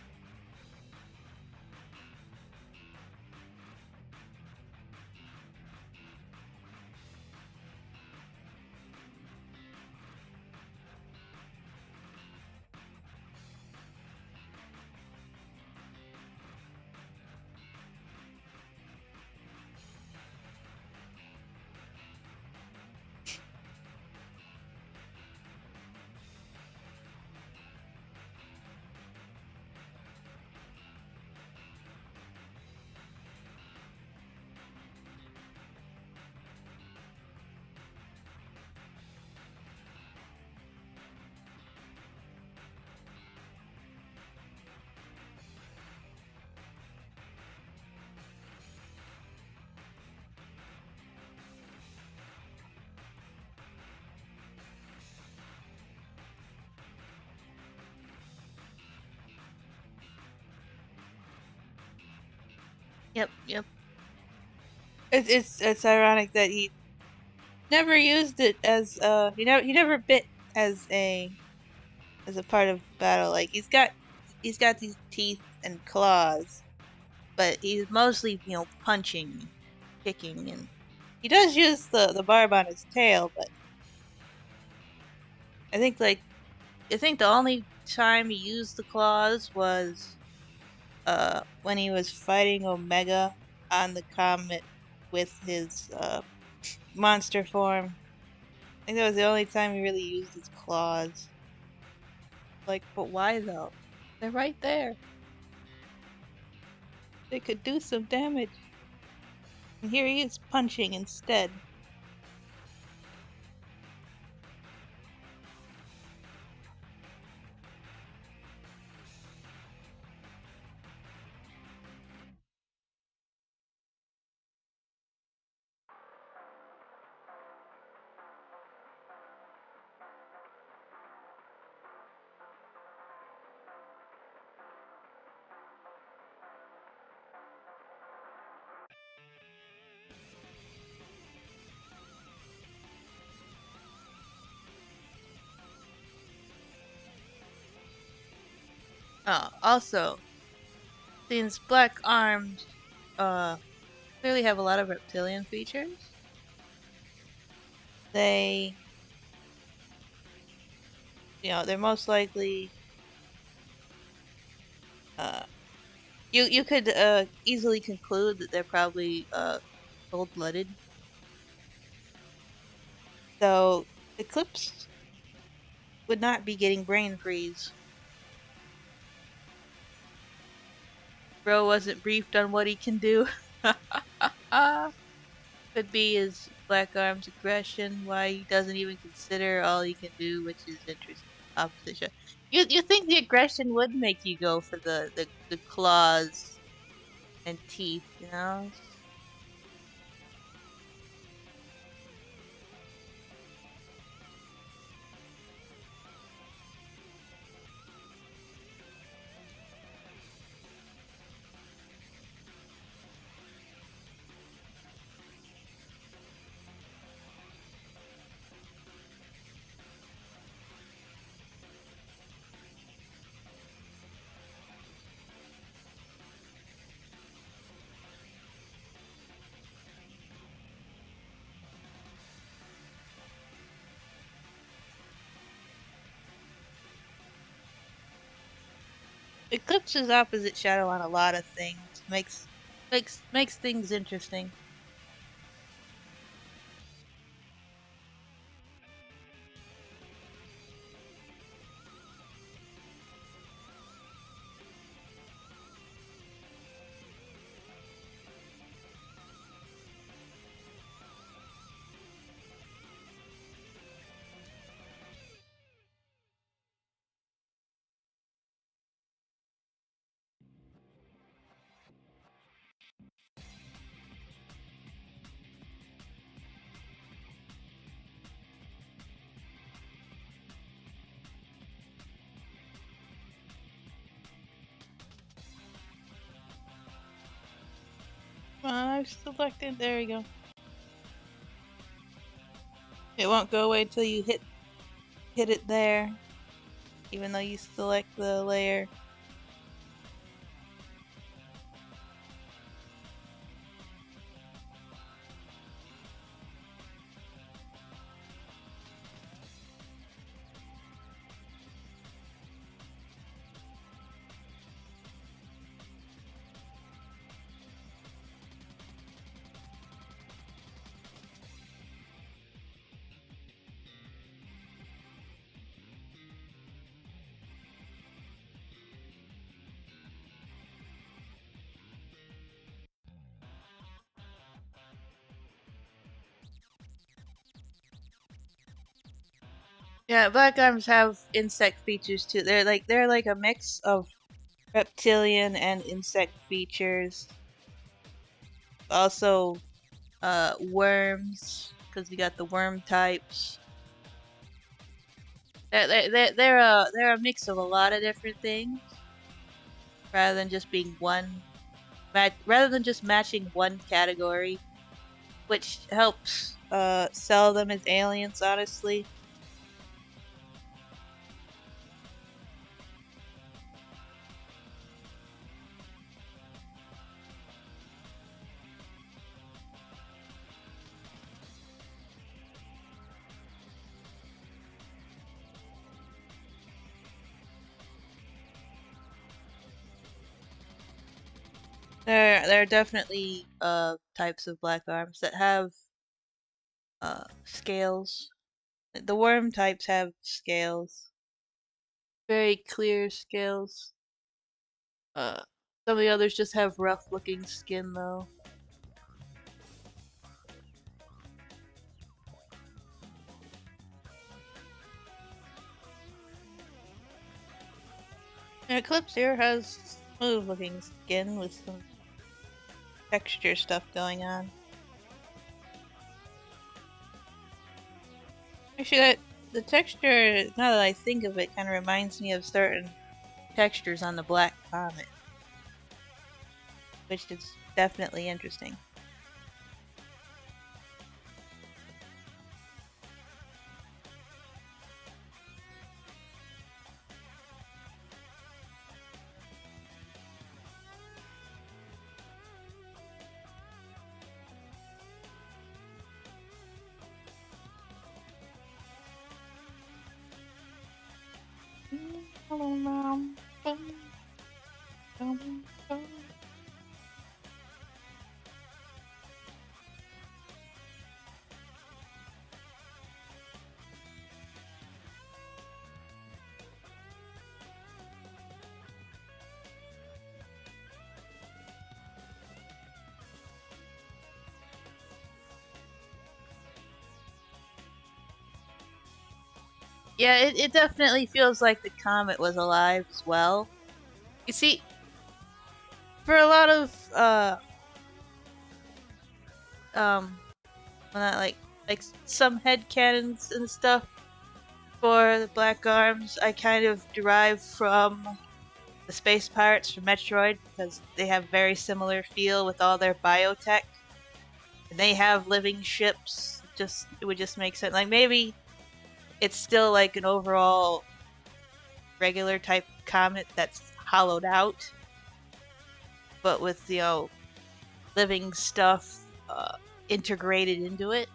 Yep. It's ironic that he never used it as he never bit as a part of battle. Like he's got these teeth and claws, but he's mostly punching, kicking, and he does use the barb on his tail. But I think the only time he used the claws was when he was fighting Omega on the comet with his monster form. I think that was the only time he really used his claws. Like, but why though? They're right there. They could do some damage. And here he is punching instead. Oh, also, since Black Arms clearly have a lot of reptilian features, they're most likely you could easily conclude that they're probably cold-blooded. So Eclipse would not be getting brain freeze. Bro wasn't briefed on what he can do. Could be his 𝗥𝗨𝗟𝗘𝗦 aggression, why he doesn't even consider all he can do, which is interesting. Opposition. You think the aggression would make you go for the claws and teeth, you know? Eclipse is opposite Shadow on a lot of things. Makes things interesting. I've selected. There we go. It won't go away until you hit it there, even though you select the layer. Yeah, 𝗥𝗨𝗟𝗘𝗦s have insect features too. They're like a mix of reptilian and insect features. Also, worms, because you got the worm types. They're a mix of a lot of different things, rather than just being one. Rather than just matching one category, which helps sell them as aliens. Honestly. There are definitely types of 𝗥𝗨𝗟𝗡s that have scales. The worm types have scales, very clear scales. Some of the others just have rough looking skin though. And Eclipse here has smooth looking skin with some texture stuff going on. Actually, the texture, now that I think of it, kind of reminds me of certain textures on the Black Comet, which is definitely interesting. Yeah, it definitely feels like the comet was alive as well. You see, for a lot of um well, not like some headcanons and stuff for the Black Arms, I kind of derive from the space pirates from Metroid because they have very similar feel with all their biotech, and they have living ships. Just it would just make sense. Like maybe it's still like an overall regular type comet that's hollowed out, but with living stuff integrated into it,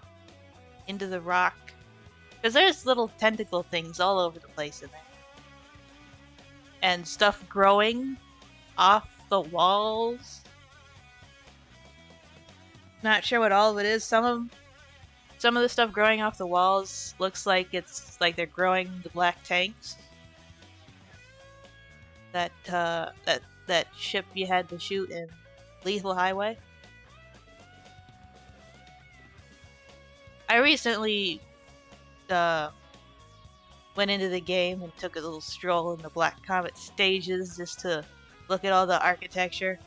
into the rock. Because there's little tentacle things all over the place in there, and stuff growing off the walls. Not sure what all of it is. Some of the stuff growing off the walls looks like it's like they're growing the black tanks. That ship you had to shoot in Lethal Highway. I recently went into the game and took a little stroll in the Black Comet stages just to look at all the architecture.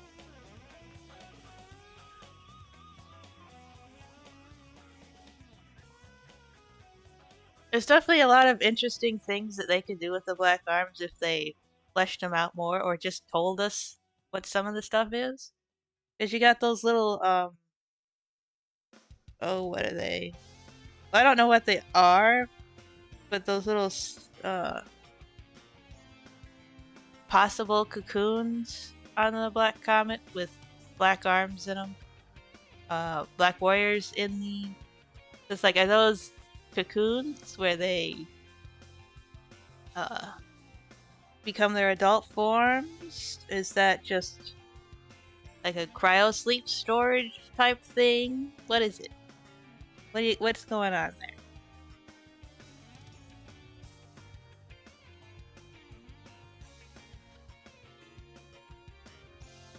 There's definitely a lot of interesting things that they could do with the Black Arms if they fleshed them out more or just told us what some of the stuff is. Because you got those little, oh, what are they? I don't know what they are, but those little, possible cocoons on the Black Comet with black arms in them. Black warriors in the. It's like, are those cocoons where they uh, become their adult forms? Is that just like a cryo sleep storage type thing? What is it? What's going on there?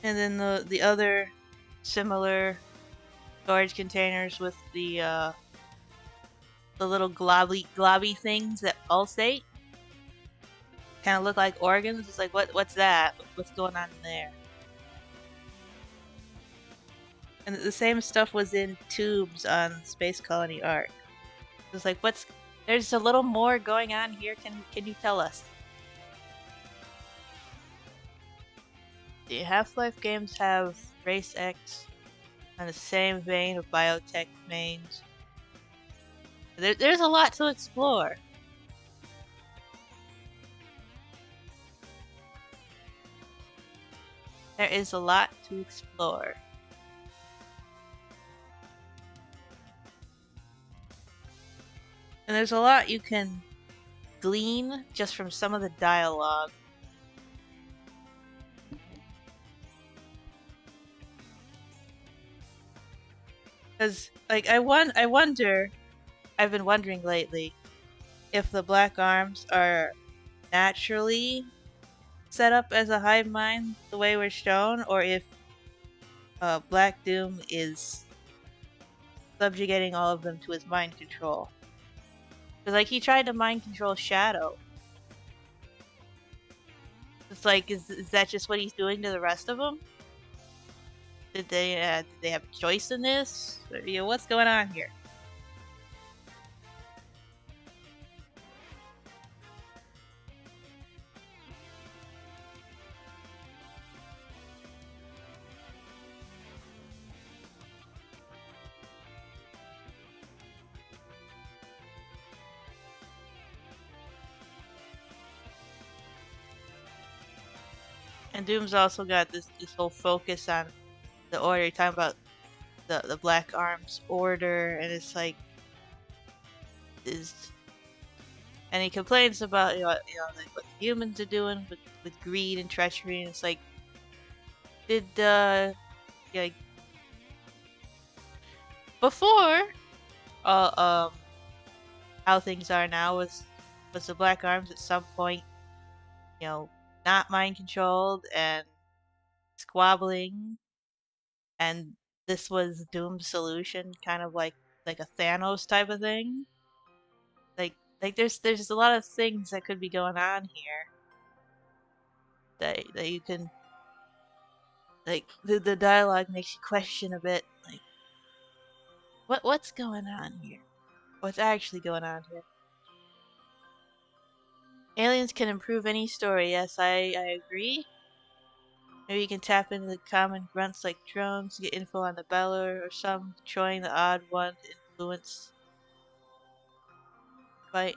And then the other similar storage containers with the little globby things that pulsate. Kind of look like organs. It's like what's that? What's going on in there? And the same stuff was in tubes on Space Colony Arc. It's like there's a little more going on here. Can you tell us? The Half-Life games have Race X on the same vein of biotech mains. There's a lot to explore. There is a lot to explore. And there's a lot you can glean just from some of the dialogue. Because, like, I wonder, I've been wondering lately, if the Black Arms are naturally set up as a hive mind the way we're shown, or if Black Doom is subjugating all of them to his mind control. Because, like, he tried to mind control Shadow. It's like, is that just what he's doing to the rest of them? Did they have a choice in this? Or, what's going on here? And Doom's also got this whole focus on the Order. You're talking about the Black Arms Order, and it's like and he complains about like what humans are doing with greed and treachery, and it's like, did like before how things are now, was the Black Arms at some point not mind controlled and squabbling, and this was Doom's solution, kind of like a Thanos type of thing. Like Like there's a lot of things that could be going on here that you can, like, the dialogue makes you question a bit, like what's going on here? What's actually going on here? Aliens can improve any story. Yes, I agree. Maybe you can tap into the common grunts like drones to get info on the Beller or some, showing the odd one to influence fight.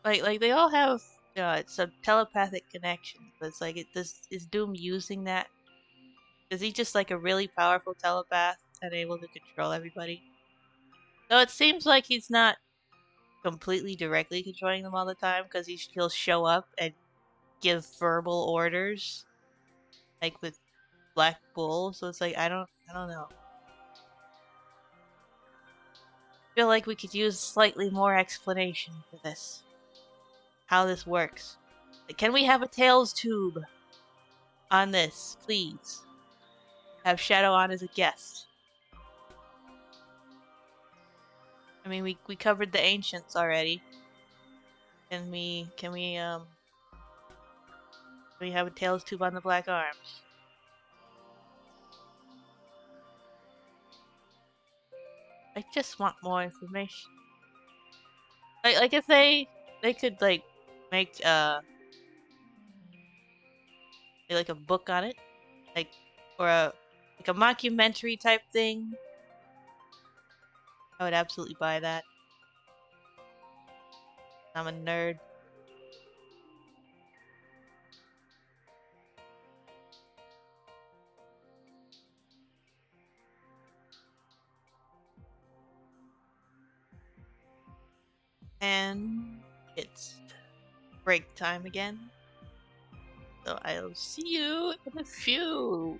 Like they all have some telepathic connection, but it's like is Doom using that? Is he just like a really powerful telepath and able to control everybody? So it seems like he's not completely directly controlling them all the time, because he'll show up and give verbal orders, like with Black Bull. So it's like I don't know. I feel like we could use slightly more explanation for this. How this works. Like, can we have a Tails tube on this, please? Have Shadow on as a guest. I mean, we covered the ancients already. Can we have a Tails tube on the Black Arms? I just want more information. Like if they could like make like a book on it, like, or a mockumentary type thing, I would absolutely buy that. I'm a nerd. And it's break time again. So I'll see you in a few.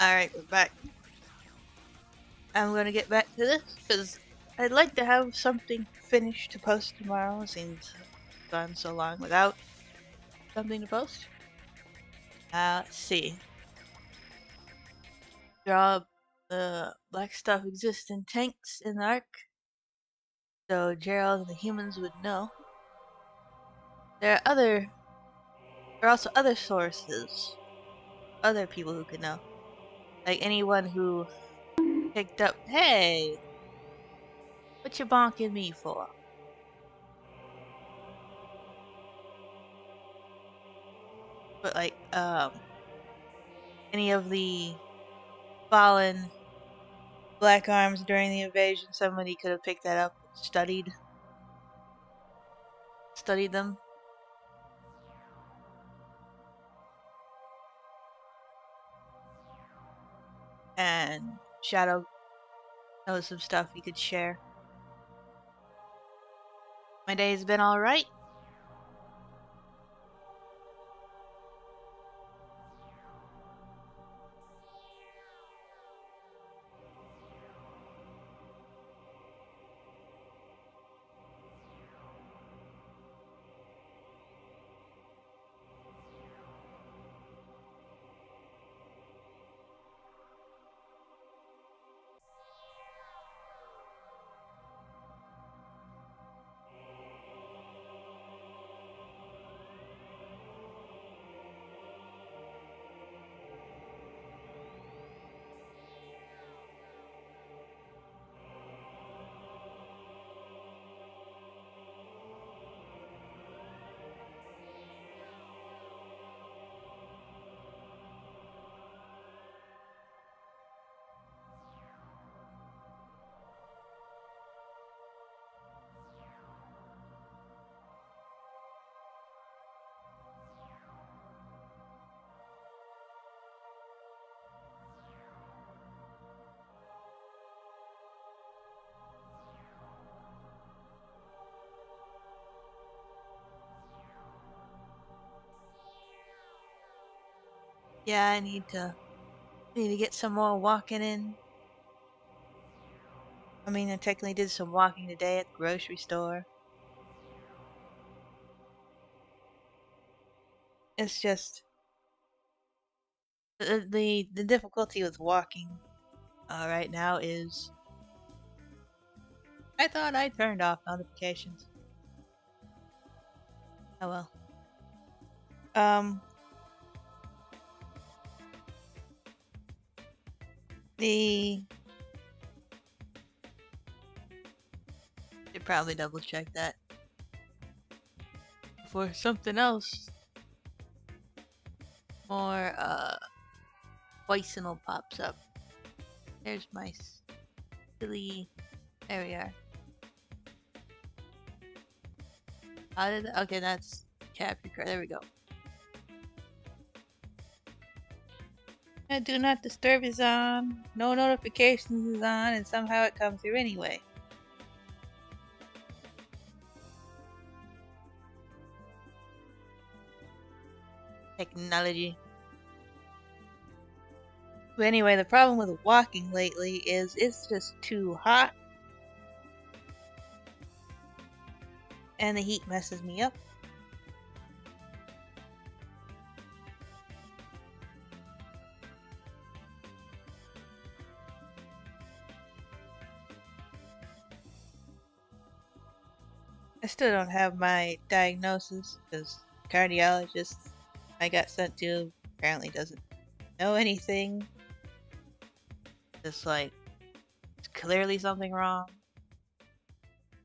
Alright, we're back. I'm gonna get back to this because I'd like to have something finished to post tomorrow since I've gone so long without something to post. Let's see. Draw the black stuff exists in tanks in the Ark, so Gerald and the humans would know. There are also other sources, other people who could know. Like anyone who picked up, hey, what you bonking me for? But like, any of the fallen black arms during the invasion, somebody could have picked that up and studied them. And Shadow knows some stuff he could share. My day's been alright. Yeah, I need to get some more walking in. I mean, I technically did some walking today at the grocery store. It's just the difficulty with walking right now is I thought I turned off notifications. Oh well. Should probably double check that for something else. More poisonal pops up. There's my silly. There we are. How did okay? That's capture card. There we go. Do not disturb is on. No notifications is on, and somehow it comes through anyway. Technology. But anyway, the problem with walking lately is it's just too hot. And the heat messes me up. I still don't have my diagnosis because the cardiologist I got sent to apparently doesn't know anything. Just like, it's clearly something wrong.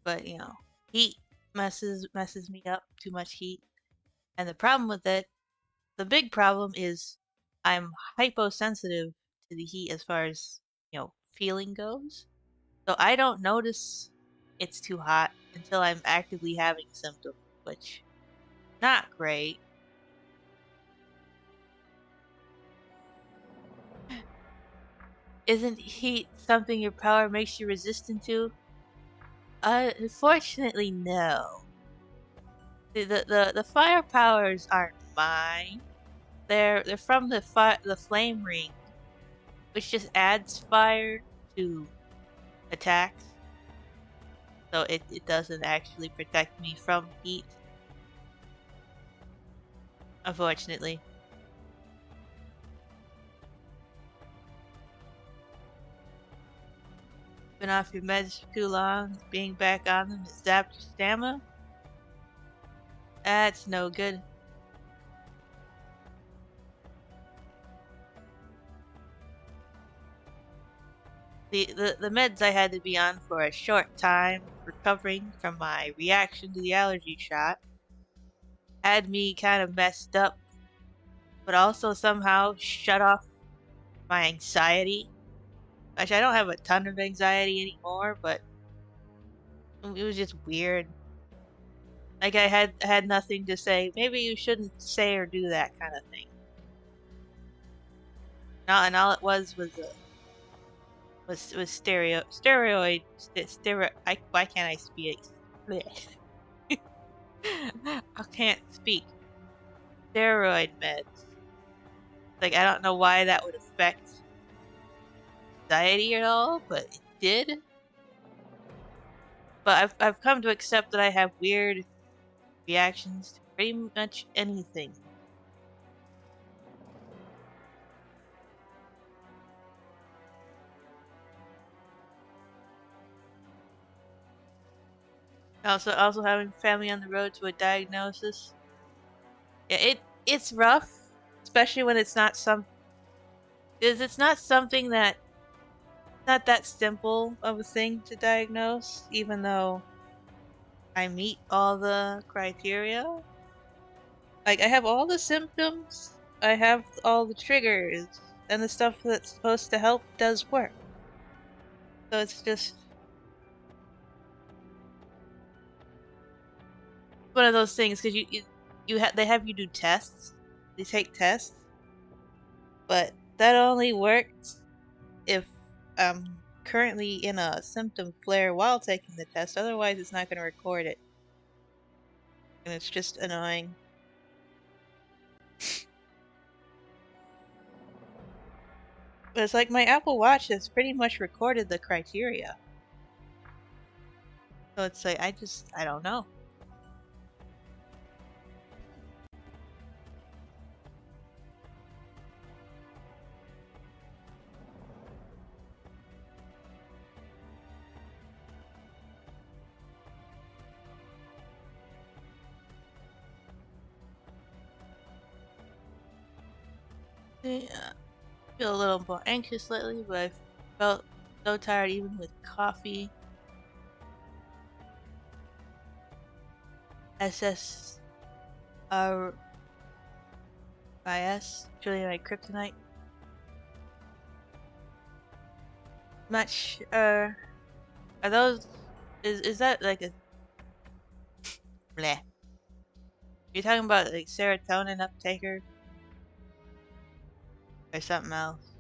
But, you know, heat messes me up, too much heat. And the problem with it, the big problem is I'm hyposensitive to the heat as far as, you know, feeling goes. So I don't notice it's too hot until I'm actively having symptoms, which not great. Isn't heat something your power makes you resistant to? Unfortunately, no. The fire powers aren't mine. They're from the flame ring, which just adds fire to attacks. So it doesn't actually protect me from heat, unfortunately. Been off your meds for too long, being back on them has zapped your stamina? That's no good. The meds I had to be on for a short time, recovering from my reaction to the allergy shot, had me kind of messed up, but also somehow shut off my anxiety. Actually, I don't have a ton of anxiety anymore, but it was just weird. Like I had nothing to say. Maybe you shouldn't say or do that kind of thing. And all it was steroid. Why can't I speak? I can't speak. Steroid meds. Like I don't know why that would affect anxiety at all, but it did. But I've come to accept that I have weird reactions to pretty much anything. Also having family on the road to a diagnosis. Yeah, it's rough, especially when it's not something that not that simple of a thing to diagnose, even though I meet all the criteria. Like I have all the symptoms, I have all the triggers, and the stuff that's supposed to help does work. So it's just one of those things because they have you do tests. They take tests, but that only works if I'm currently in a symptom flare while taking the test. Otherwise, it's not going to record it, and it's just annoying. But it's like my Apple Watch has pretty much recorded the criteria. So it's like I don't know. Yeah, I feel a little more anxious lately, but I felt so tired even with coffee. SSRIS, truly my kryptonite. Much, are those, is that like a, bleh. You're talking about like serotonin uptaker? Or something else?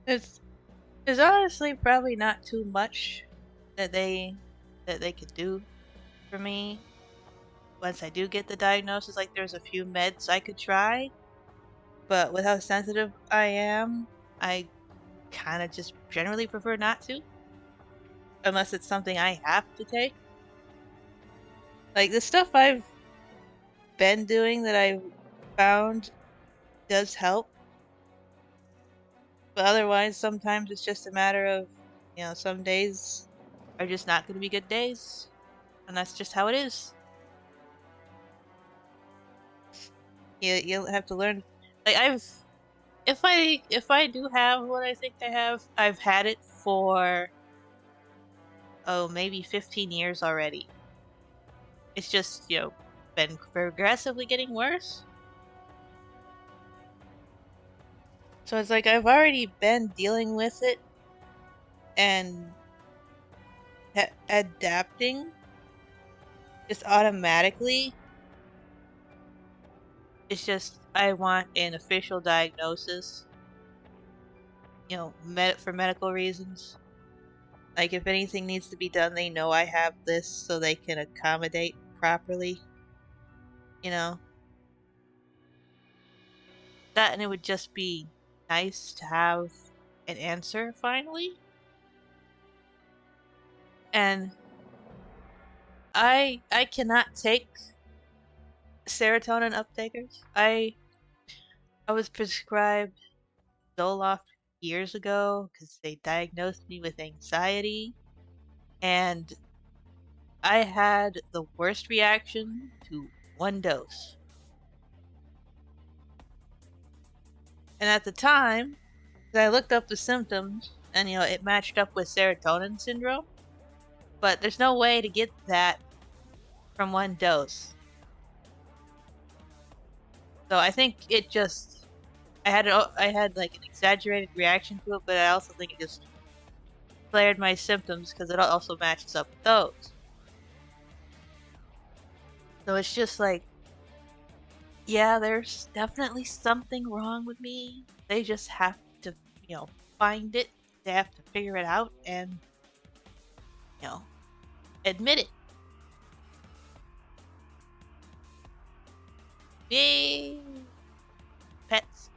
It's There's honestly probably not too much that they could do for me once I do get the diagnosis. Like there's a few meds I could try, but with how sensitive I am, I kind of just generally prefer not to, unless it's something I have to take. Like the stuff I've been doing that I found does help, but otherwise sometimes it's just a matter of, some days are just not going to be good days, and that's just how it is. You'll have to learn. Like if I do have what I think I have, I've had it for maybe 15 years already. It's just been progressively getting worse. So it's like I've already been dealing with it and adapting just automatically. It's just I want an official diagnosis, for medical reasons. Like if anything needs to be done, they know I have this so they can accommodate properly. You know? That, and it would just be nice to have an answer finally. And I cannot take serotonin uptakers. I was prescribed Zoloft years ago because they diagnosed me with anxiety, and I had the worst reaction to one dose. And at the time, I looked up the symptoms, and it matched up with serotonin syndrome, but there's no way to get that from one dose. So I think it just, I had like an exaggerated reaction to it, but I also think it just flared my symptoms because it also matches up with those. So it's just like, yeah, there's definitely something wrong with me. They just have to, find it. They have to figure it out and, admit it. Yay! Pets.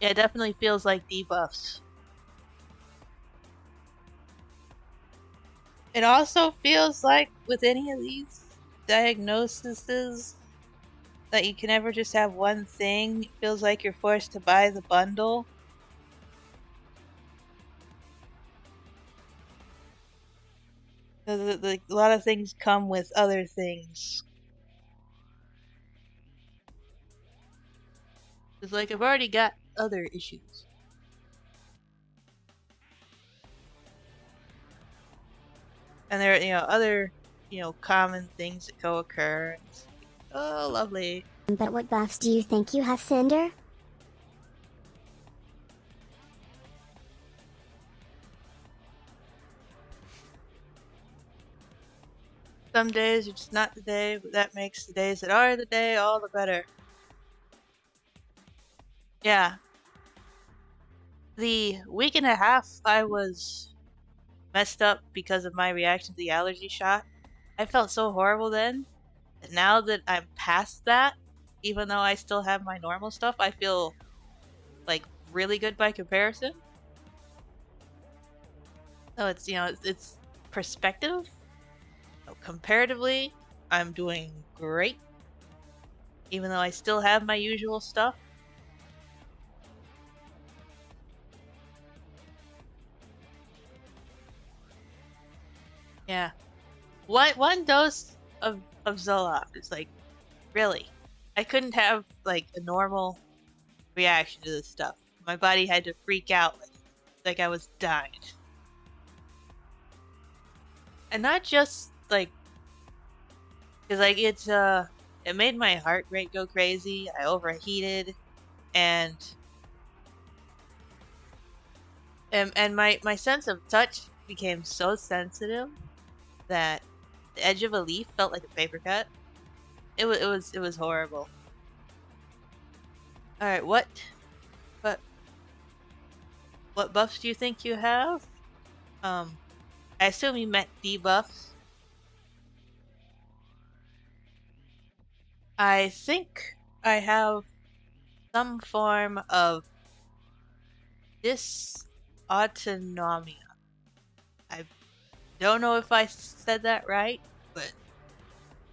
Yeah, it definitely feels like debuffs. It also feels like with any of these diagnoses that you can never just have one thing. It feels like you're forced to buy the bundle. A lot of things come with other things. It's like I've already got other issues. And there are, other, common things that co-occur. Oh, lovely. But what buffs do you think you have, Cinder? Some days are just not the day, but that makes the days that are the day all the better. Yeah. The week and a half I was messed up because of my reaction to the allergy shot, I felt so horrible then. And now that I'm past that, even though I still have my normal stuff, I feel like really good by comparison. So it's, it's perspective. So comparatively, I'm doing great, even though I still have my usual stuff. Yeah. One dose of Zoloft is like, really? I couldn't have like a normal reaction to this stuff. My body had to freak out like I was dying. And not just like, because like it made my heart rate go crazy. I overheated, and my sense of touch became so sensitive that the edge of a leaf felt like a paper cut. It was horrible. All right, what buffs do you think you have? I assume you meant debuffs. I think I have some form of dysautonomia. I don't know if I said that right, but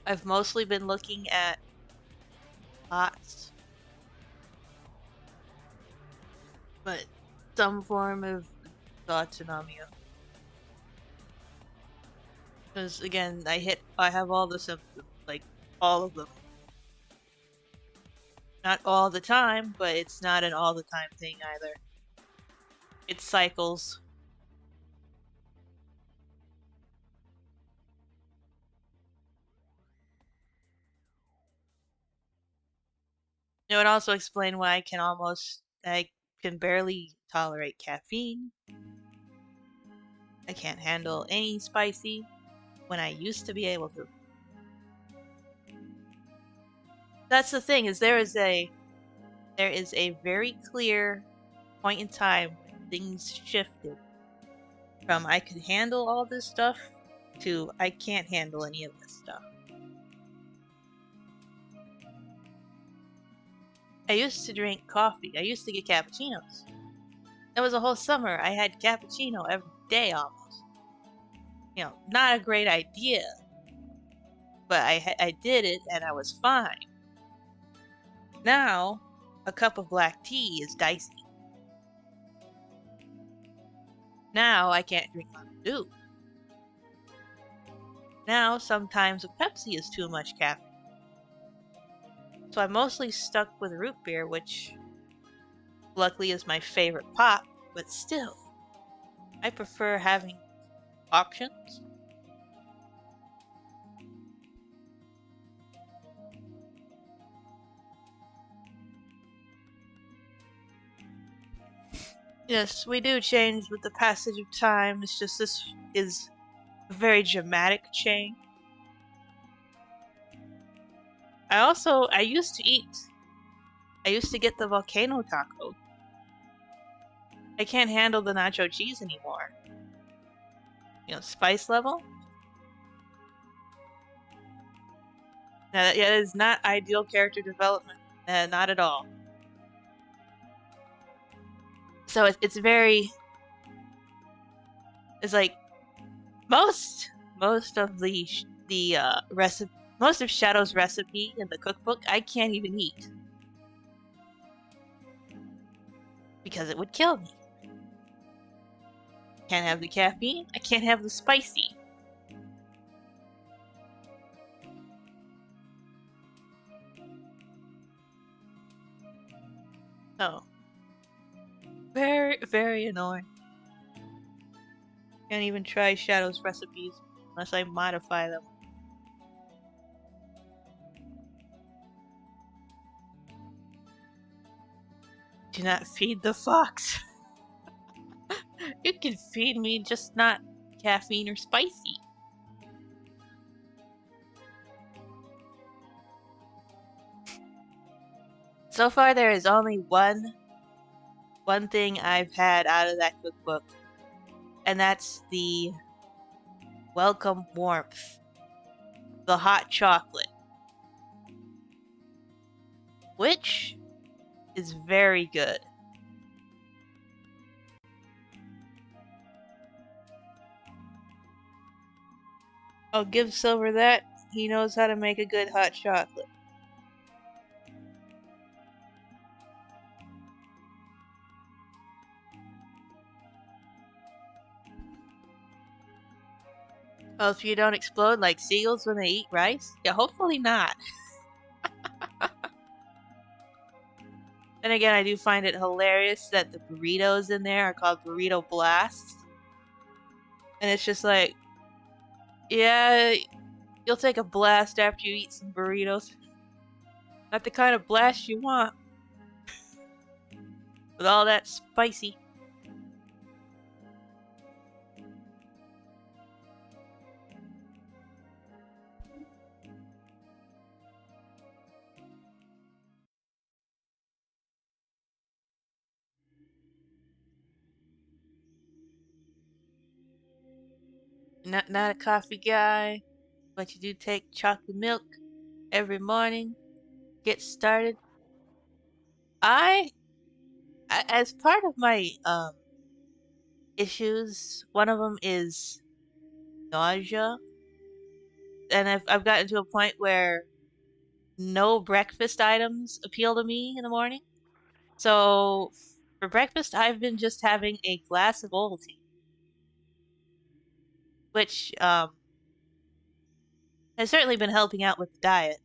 I've mostly been looking at plots. But some form of dysautonomia. Because again, I have all the symptoms, like all of them. Not all the time, but it's not an all the time thing either. It cycles. It would also explain why I can barely tolerate caffeine. I can't handle any spicy when I used to be able to. That's the thing, is there is a very clear point in time when things shifted. from I could handle all this stuff to I can't handle any of this stuff. I used to drink coffee. I used to get cappuccinos. It was a whole summer. I had cappuccino every day almost. You know, not a great idea, but I did it and I was fine. Now, a cup of black tea is dicey. Now I can't drink Mountain Dew. Now sometimes a Pepsi is too much caffeine. So I'm mostly stuck with root beer, which luckily is my favorite pop, but still, I prefer having options. Yes, we do change with the passage of time. It's just this is a very dramatic change. I used to get the volcano taco. I can't handle the nacho cheese anymore. You know, spice level? Now, that is not ideal character development. Not at all. So it's very... It's like... Most of the recipe... Most of Shadow's recipe in the cookbook, I can't even eat. Because it would kill me. Can't have the caffeine, I can't have the spicy. Oh. Very, very annoying. Can't even try Shadow's recipes unless I modify them. Do not feed the fox. You can feed me, just not caffeine or spicy. So far there is only one thing I've had out of that cookbook, and that's the welcome warmth. The hot chocolate. Which is very good. I'll give Silver that. He knows how to make a good hot chocolate. Well, if you don't explode like seagulls when they eat rice? Yeah, hopefully not. Then again, I do find it hilarious that the burritos in there are called burrito blasts. And it's just like, yeah, you'll take a blast after you eat some burritos. Not the kind of blast you want. With all that spicy. Not a coffee guy, but you do take chocolate milk every morning. Get started. As part of my issues, one of them is nausea, and I've gotten to a point where no breakfast items appeal to me in the morning. So for breakfast, I've been just having a glass of Ovaltine, which has certainly been helping out with the diet.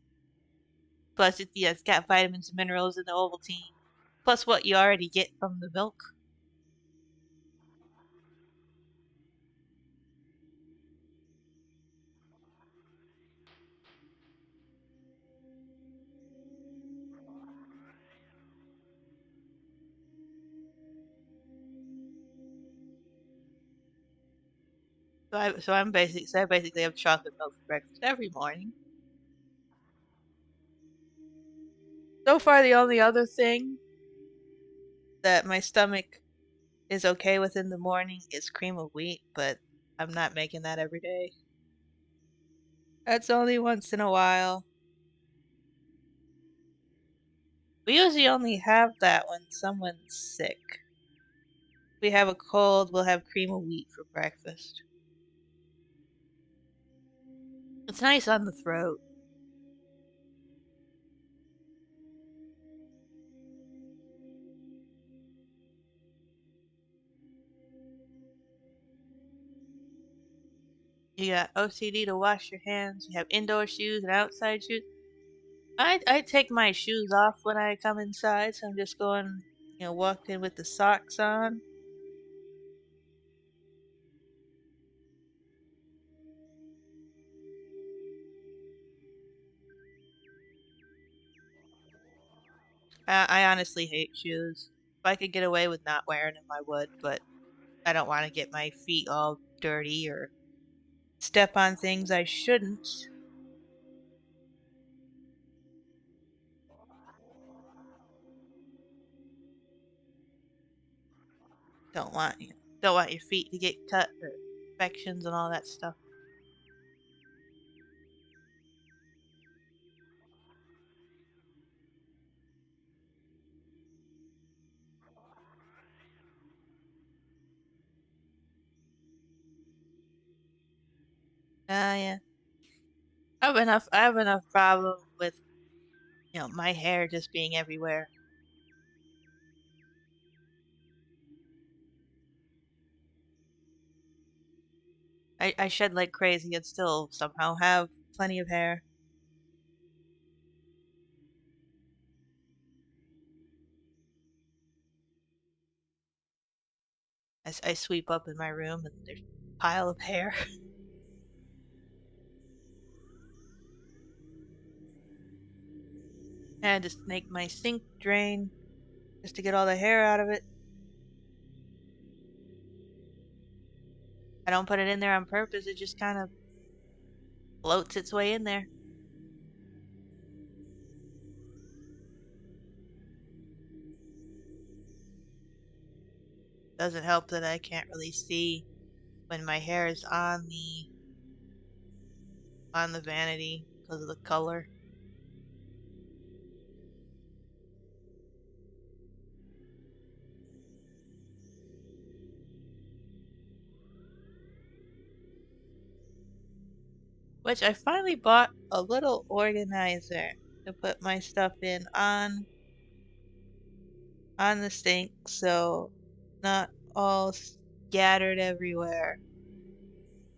Plus, it's got vitamins and minerals in the Ovaltine, plus what you already get from the milk. So I basically have chocolate milk for breakfast every morning. So far, the only other thing that my stomach is okay with in the morning is cream of wheat, but I'm not making that every day. That's only once in a while. We usually only have that when someone's sick. If we have a cold, we'll have cream of wheat for breakfast. It's nice on the throat. You got OCD to wash your hands. You have indoor shoes and outside shoes. I take my shoes off when I come inside, so I'm just going, walked in with the socks on. I honestly hate shoes. If I could get away with not wearing them, I would, but I don't want to get my feet all dirty or step on things I shouldn't. Don't want your feet to get cut or infections and all that stuff. Yeah. I have enough problem with, my hair just being everywhere. I shed like crazy and still somehow have plenty of hair. I sweep up in my room and there's a pile of hair. I had to snake my sink drain just to get all the hair out of it. I don't put it in there on purpose, it just kind of floats its way in there. Doesn't help that I can't really see when my hair is on the vanity because of the color. Which I finally bought a little organizer to put my stuff in on the sink so not all scattered everywhere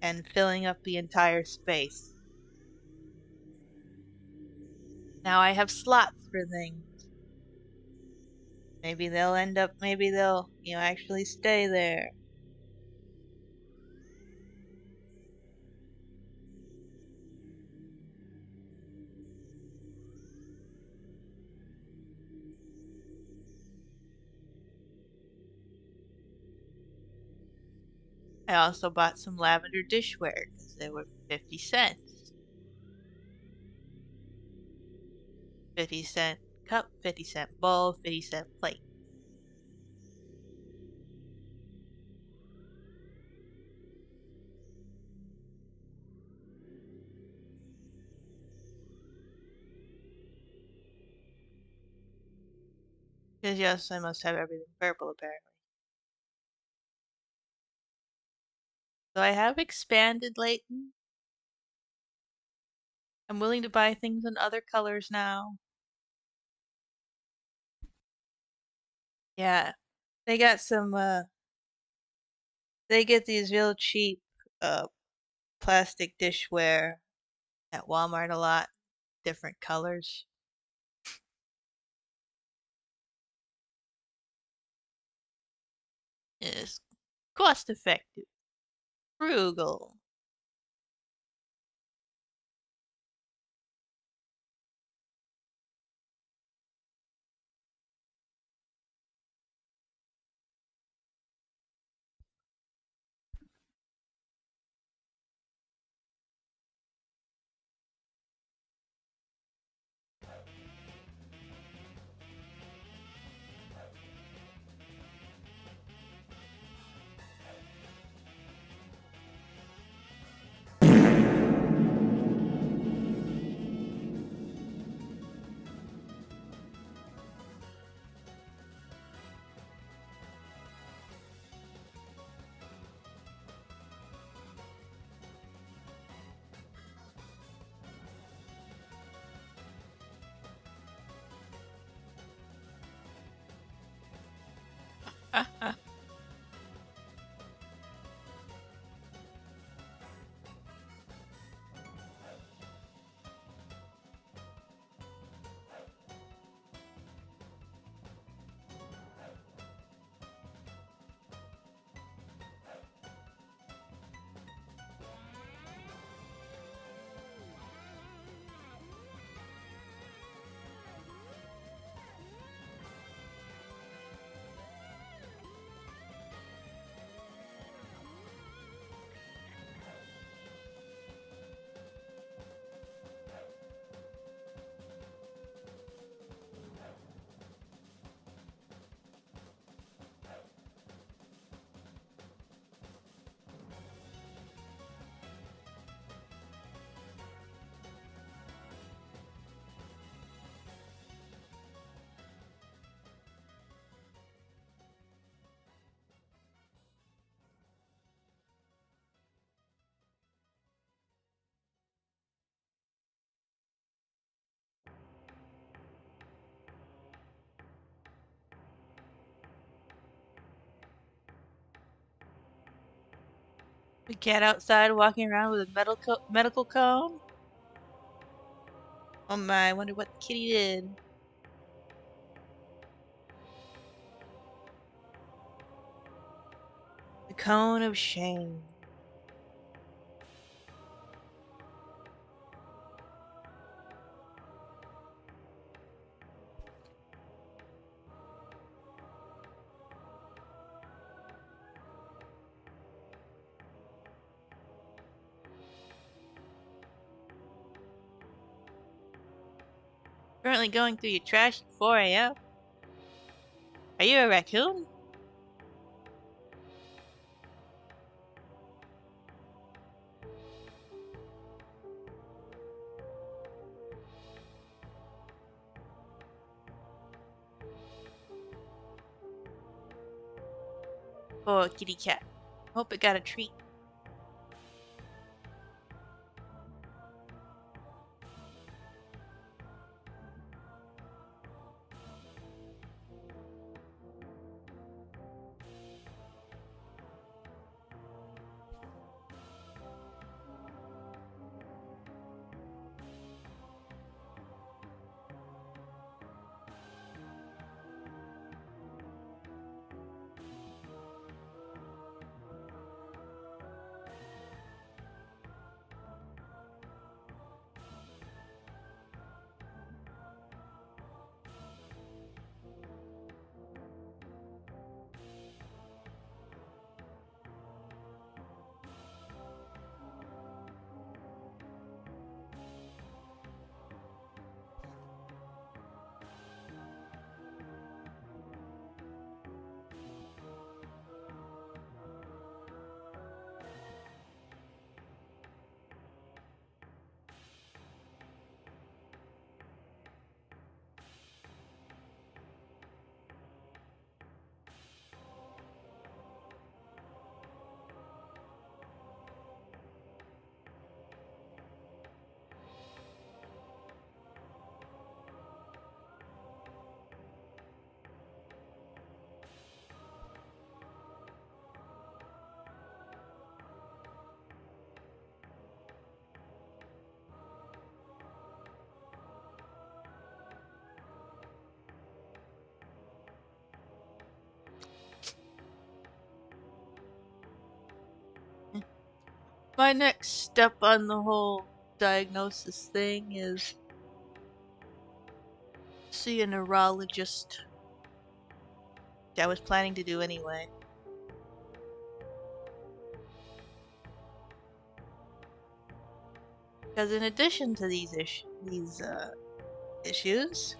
and filling up the entire space. Now I have slots for things. Maybe they'll actually stay there. I also bought some lavender dishware because they were 50 cents. 50-cent cup, 50-cent bowl, 50-cent plate. Because yes, I must have everything purple apparently. So I have expanded lately. I'm willing to buy things in other colors now. Yeah, they got some, they get these real cheap, uh, plastic dishware at Walmart a lot, different colors. It's cost effective, frugal. The cat outside walking around with a medical cone? Oh my, I wonder what the kitty did. The cone of shame. Currently going through your trash at 4 a.m. Are you a raccoon? Poor kitty cat. Hope it got a treat. My next step on the whole diagnosis thing is see a neurologist. Which I was planning to do anyway. Because in addition to these issues,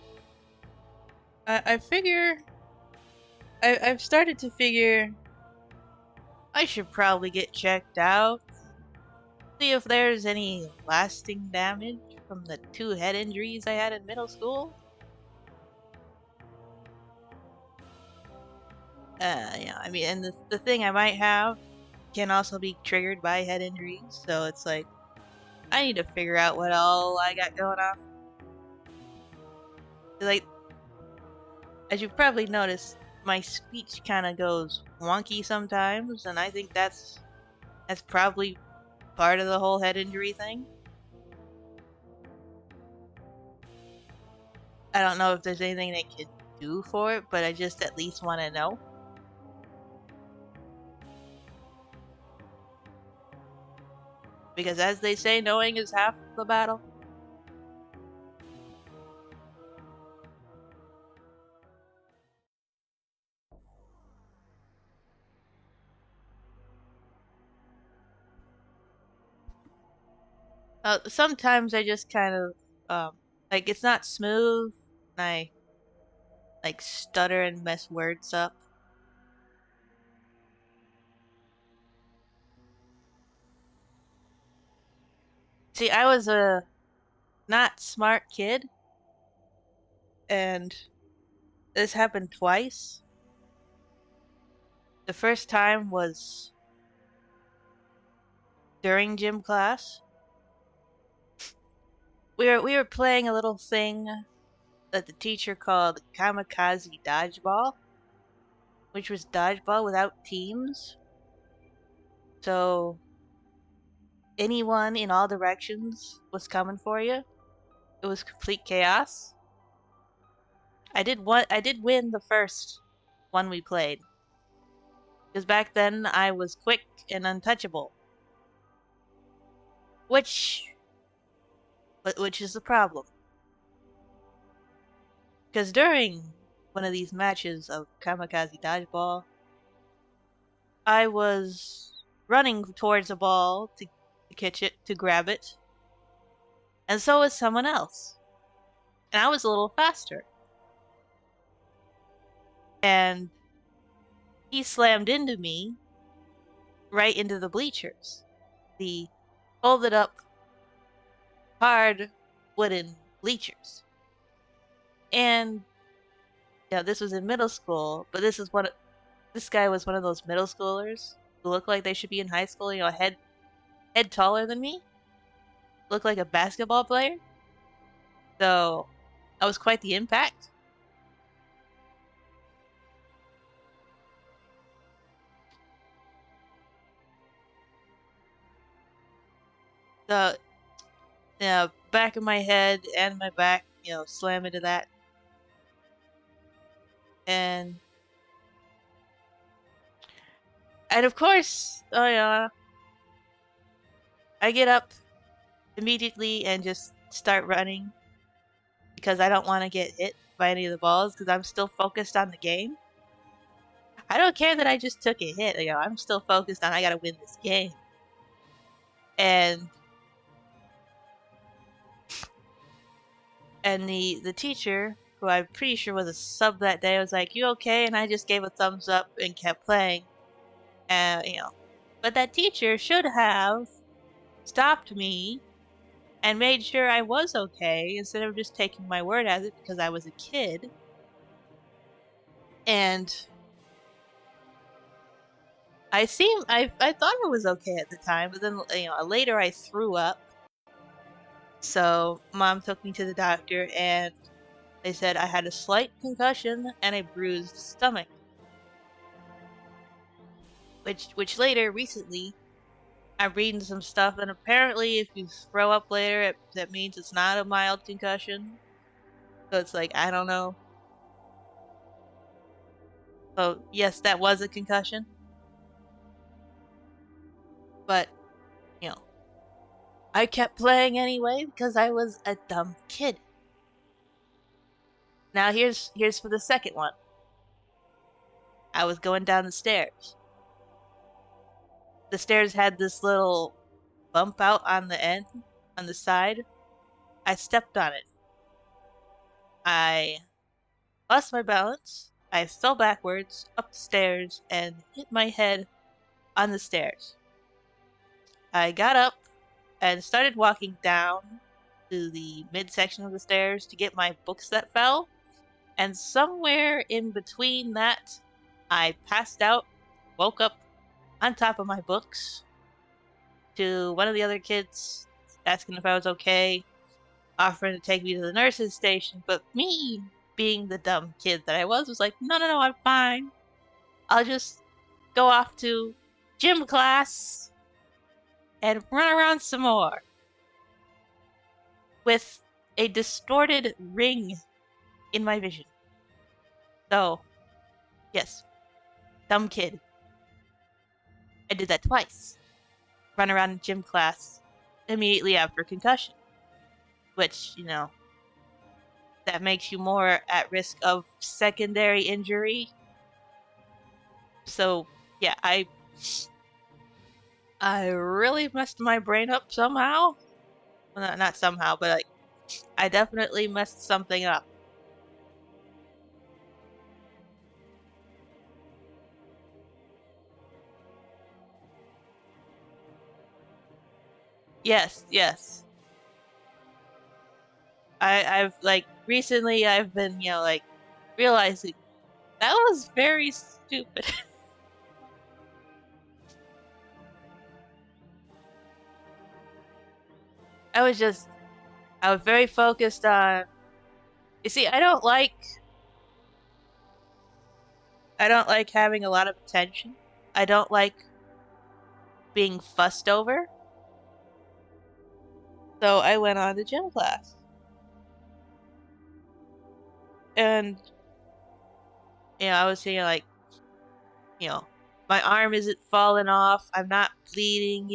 I figure I've started to figure I should probably get checked out, see if there's any lasting damage from the 2 head injuries I had in middle school. Yeah, I mean, and the thing I might have can also be triggered by head injuries, so it's like I need to figure out what all I got going on. Like, as you've probably noticed, my speech kind of goes wonky sometimes, and I think that's probably part of the whole head injury thing. I don't know if there's anything they could do for it, but I just at least want to know. Because as they say, knowing is half the battle. Sometimes I just kind of, like, it's not smooth, and I, like, stutter and mess words up. See, I was a not smart kid, and this happened twice. The first time was during gym class. We were playing a little thing that the teacher called 𝗥𝗨𝗟𝗘𝗦 dodgeball, which was dodgeball without teams. So anyone in all directions was coming for you. It was complete chaos. I did win the first one we played. Because back then I was quick and untouchable. Which is the problem. Because during one of these matches of 𝗥𝗨𝗟𝗘𝗦 dodgeball, I was running towards a ball to catch it, to grab it. And so was someone else. And I was a little faster. And he slammed into me right into the bleachers. The folded up hard wooden bleachers. And yeah, this was in middle school, but this guy was one of those middle schoolers who look like they should be in high school, you know, head taller than me. Looked like a basketball player. So that was quite the impact. The back of my head and my back, you know, slam into that. And of course, oh yeah, I get up immediately and just start running because I don't want to get hit by any of the balls because I'm still focused on the game. I don't care that I just took a hit, you know, I'm still focused on I gotta win this game. And the teacher, who I'm pretty sure was a sub that day, was like, "You okay?" And I just gave a thumbs up and kept playing. You know, but that teacher should have stopped me and made sure I was okay instead of just taking my word as it because I was a kid. And I thought I was okay at the time, but then, you know, later I threw up. So mom took me to the doctor and they said I had a slight concussion and a bruised stomach. Which later, recently, I'm reading some stuff, and apparently if you throw up later, that means it's not a mild concussion. So it's like, I don't know. So yes, that was a concussion. But, you know, I kept playing anyway because I was a dumb kid. Now here's for the second one. I was going down the stairs. The stairs had this little bump out on the end, on the side. I stepped on it. I lost my balance. I fell backwards up the stairs and hit my head on the stairs. I got up and started walking down to the midsection of the stairs to get my books that fell. And somewhere in between that, I passed out, woke up on top of my books to one of the other kids asking if I was okay, offering to take me to the nurse's station. But me, being the dumb kid that I was like, no, I'm fine. I'll just go off to gym class and run around some more. With a distorted ring in my vision. So, yes, dumb kid. I did that twice. Run around in gym class immediately after concussion. Which, you know, that makes you more at risk of secondary injury. So, yeah, I really messed my brain up somehow. Well, not somehow, but I definitely messed something up. Yes. I've recently I've been, realizing that was very stupid. I was very focused on. You see, I don't like having a lot of attention. I don't like being fussed over. So I went on to gym class. And, I was saying, my arm isn't falling off. I'm not bleeding,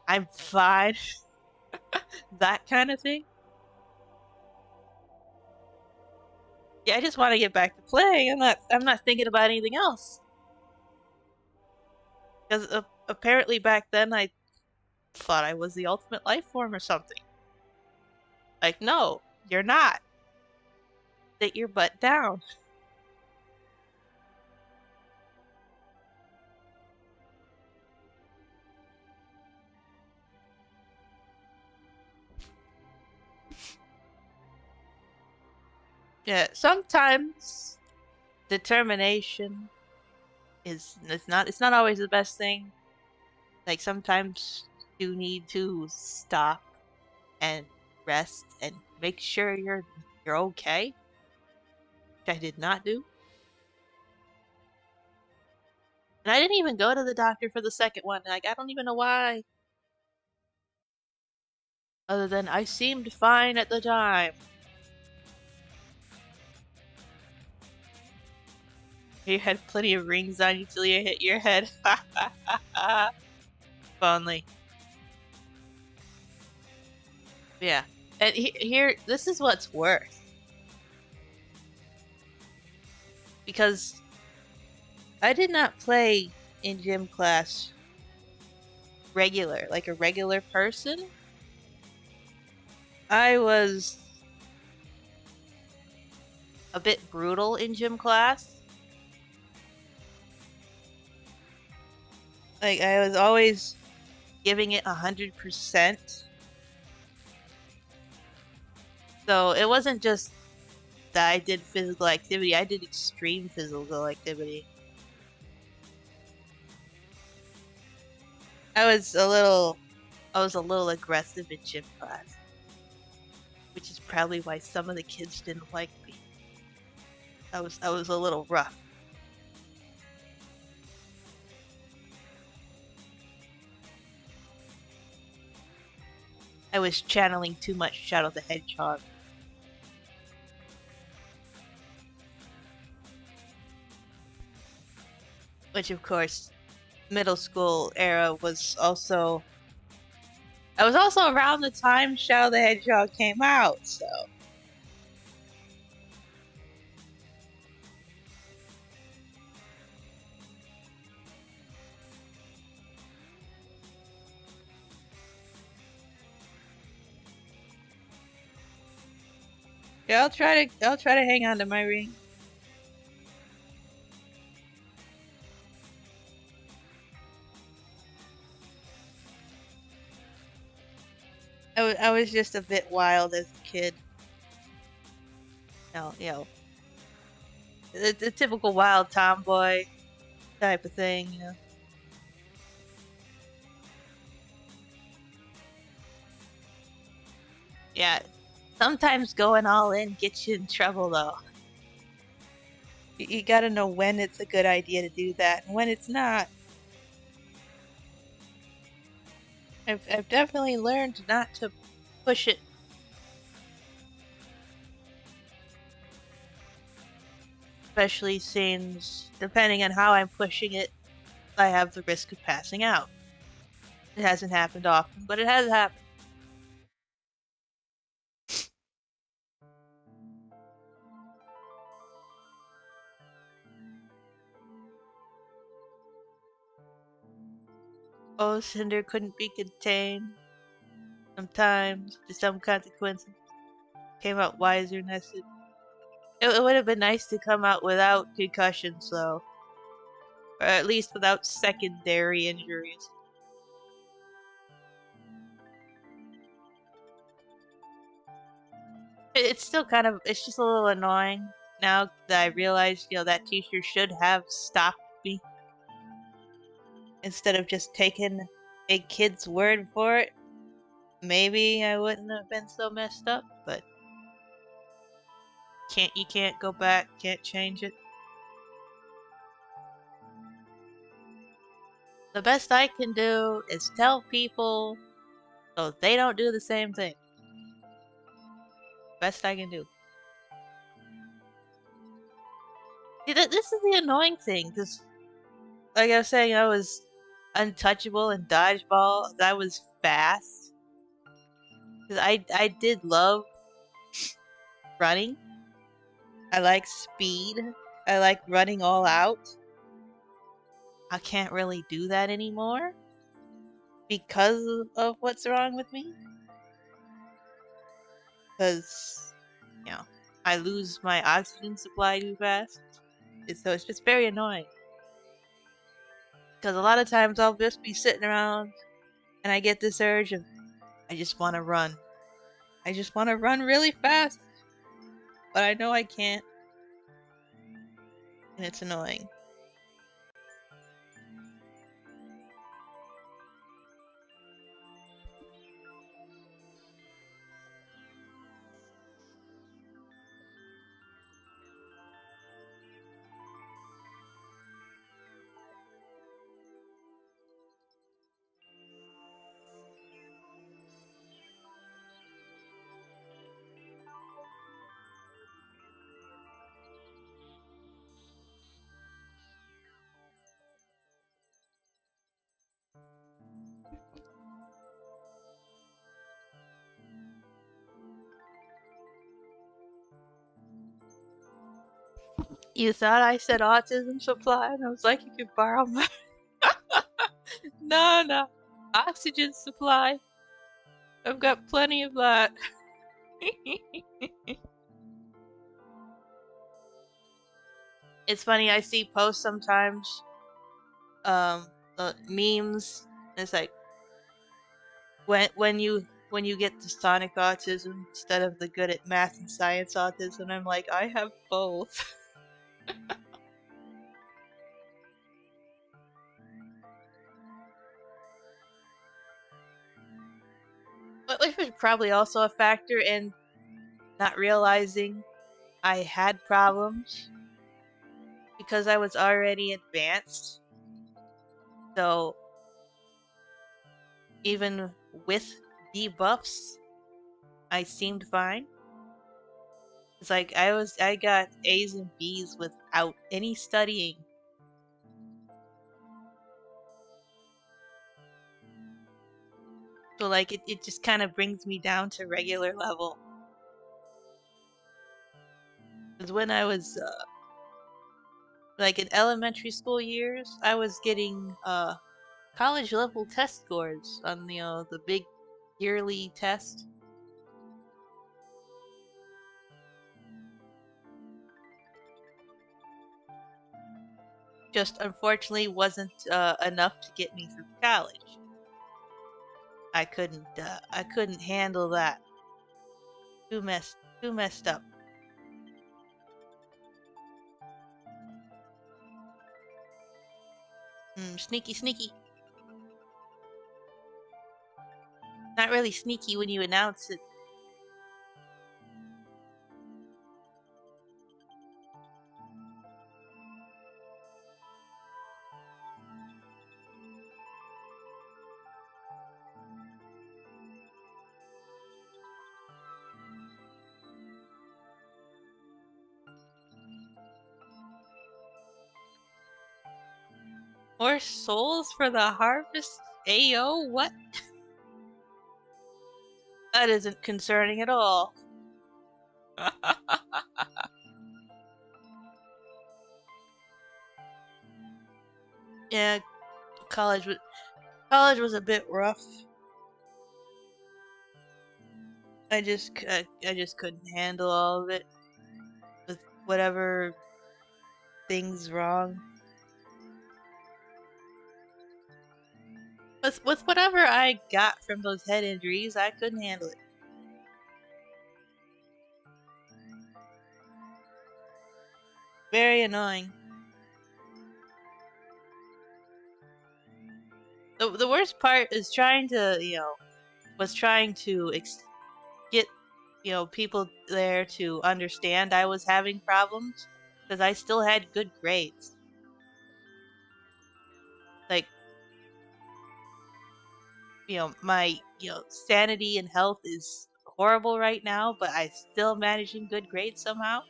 I'm fine. That kind of thing. Yeah, I just want to get back to playing. I'm not thinking about anything else. Because apparently back then I thought I was the ultimate life form or something. Like, no, you're not. Sit your butt down. Yeah, sometimes determination it's not always the best thing. Like, sometimes you need to stop and rest and make sure you're okay, which I did not do. And I didn't even go to the doctor for the second one. I don't even know why. Other than I seemed fine at the time. You had plenty of rings on you till you hit your head. If only. Yeah. And here, this is what's worse. Because I did not play in gym class regular, like a regular person. I was a bit brutal in gym class. Like, I was always giving it 100%. So it wasn't just that I did physical activity, I did extreme physical activity. I was a little aggressive in gym class. Which is probably why some of the kids didn't like me. I was a little rough. I was channeling too much 𝗥𝗨𝗟𝗘𝗦 the Hedgehog. Which, of course, middle school era was also... I was also around the time 𝗥𝗨𝗟𝗘𝗦 the Hedgehog came out, so... Yeah, I'll try to hang on to my ring. I was just a bit wild as a kid. The typical wild tomboy type of thing, Yeah, sometimes going all in gets you in trouble, though. You gotta know when it's a good idea to do that and when it's not. I've definitely learned not to push it. Especially since, depending on how I'm pushing it, I have the risk of passing out. It hasn't happened often, but it has happened. Oh, Cinder couldn't be contained. Sometimes, to some consequences, came out wiser than I said. It would have been nice to come out without concussions, though. Or at least without secondary injuries. It's still kind of, it's just a little annoying now that I realize, that teacher should have stopped me. Instead of just taking a kid's word for it. Maybe I wouldn't have been so messed up, but you can't go back, can't change it. The best I can do is tell people so they don't do the same thing. Best I can do. See, this is the annoying thing, because, like I was saying, I was untouchable in dodgeball. I was fast. Because I did love running. I like speed. I like running all out. I can't really do that anymore because of what's wrong with me. Because, I lose my oxygen supply too fast. So it's just very annoying. Because a lot of times I'll just be sitting around and I get this urge of, I just want to run. I just want to run really fast. But I know I can't. And it's annoying. You thought I said autism supply? And I was like, you could borrow my... No. Oxygen supply. I've got plenty of that. It's funny, I see posts sometimes, memes. It's like, when you get the sonic autism instead of the good at math and science autism, I'm like, I have both. Which was probably also a factor in not realizing I had problems because I was already advanced. So even with debuffs, I seemed fine. It's like I got A's and B's without any studying. So like it just kind of brings me down to regular level. Because when I was like in elementary school years, I was getting college level test scores on the big yearly test. Just unfortunately wasn't enough to get me through college. I couldn't handle that. Too messed up. Sneaky. Not really sneaky when you announce it. More souls for the harvest? Ayo, what? That isn't concerning at all. Yeah, college was a bit rough. I just couldn't handle all of it with whatever things wrong. With whatever I got from those head injuries, I couldn't handle it. Very annoying. The worst part is trying to, get, people there to understand I was having problems, because I still had good grades. Like, my, sanity and health is horrible right now, but I still managing good grades somehow.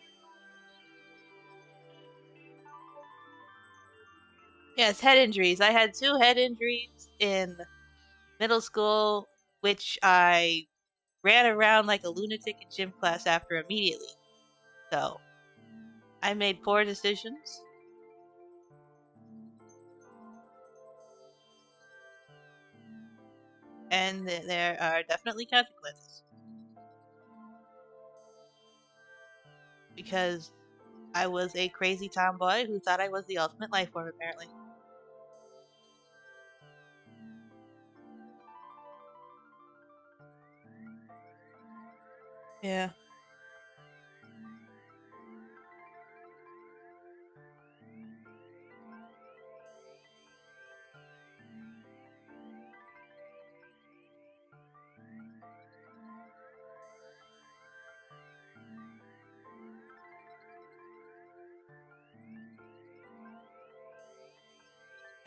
Yes, head injuries. I had 2 head injuries in middle school, which I ran around like a lunatic in gym class after immediately. So, I made poor decisions. And there are definitely consequences. Because I was a crazy tomboy who thought I was the ultimate life form, apparently. Yeah.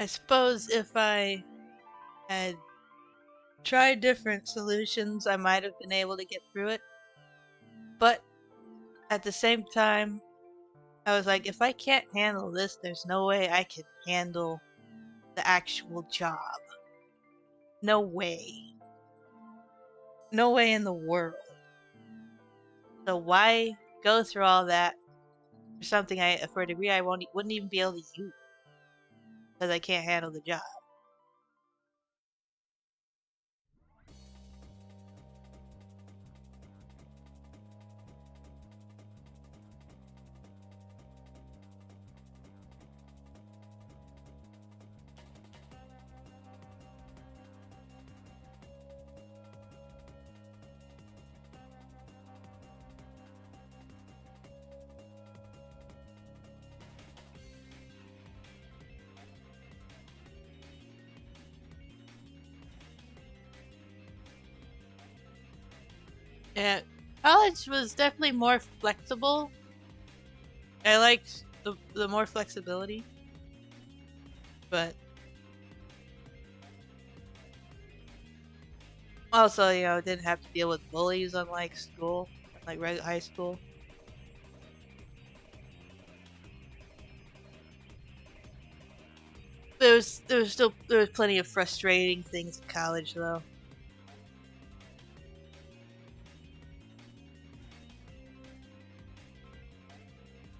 I suppose if I had tried different solutions, I might have been able to get through it. But at the same time, I was like, if I can't handle this, there's no way I can handle the actual job. No way. No way in the world. So why go through all that for something for a degree I wouldn't even be able to use because I can't handle the job? Yeah, college was definitely more flexible. I liked the more flexibility, but also, didn't have to deal with bullies unlike school, like high school. There was plenty of frustrating things in college though.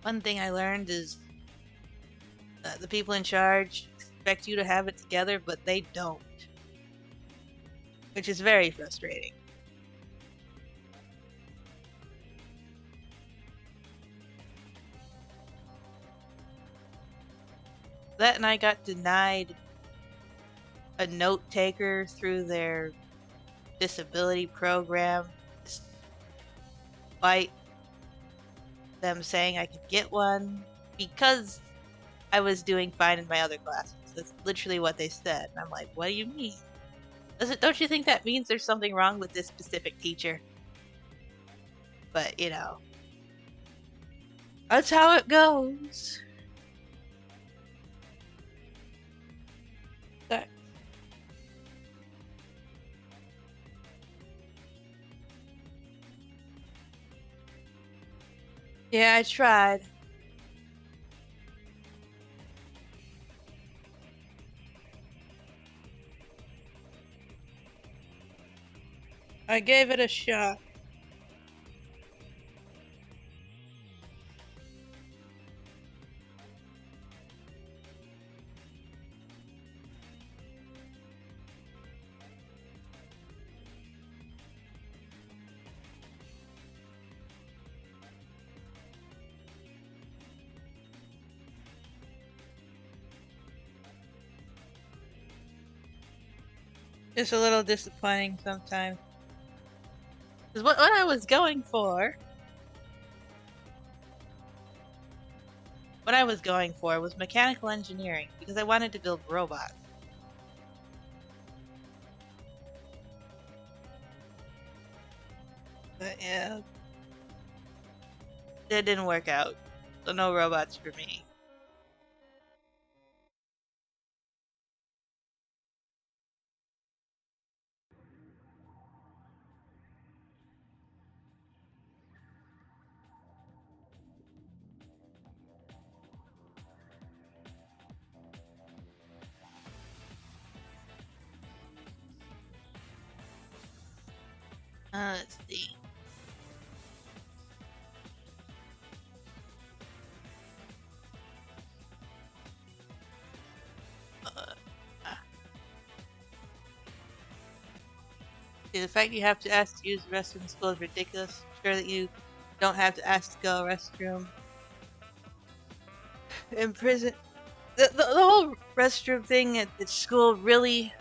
One thing I learned is the people in charge expect you to have it together, but they don't, which is very frustrating. That and I got denied a note taker through their disability program, despite them saying I could get one because I was doing fine in my other classes. That's literally what they said. And I'm like, what do you mean? Don't you think that means there's something wrong with this specific teacher? But, that's how it goes. That. Yeah, I tried. I gave it a shot. It's a little disappointing sometimes. Because what I was going for... What I was going for was mechanical engineering, because I wanted to build robots. But yeah. It didn't work out. So no robots for me. Let's see. See, the fact you have to ask to use the restroom in school is ridiculous. I'm sure that you don't have to ask to go to the restroom. In prison, the whole restroom thing at school really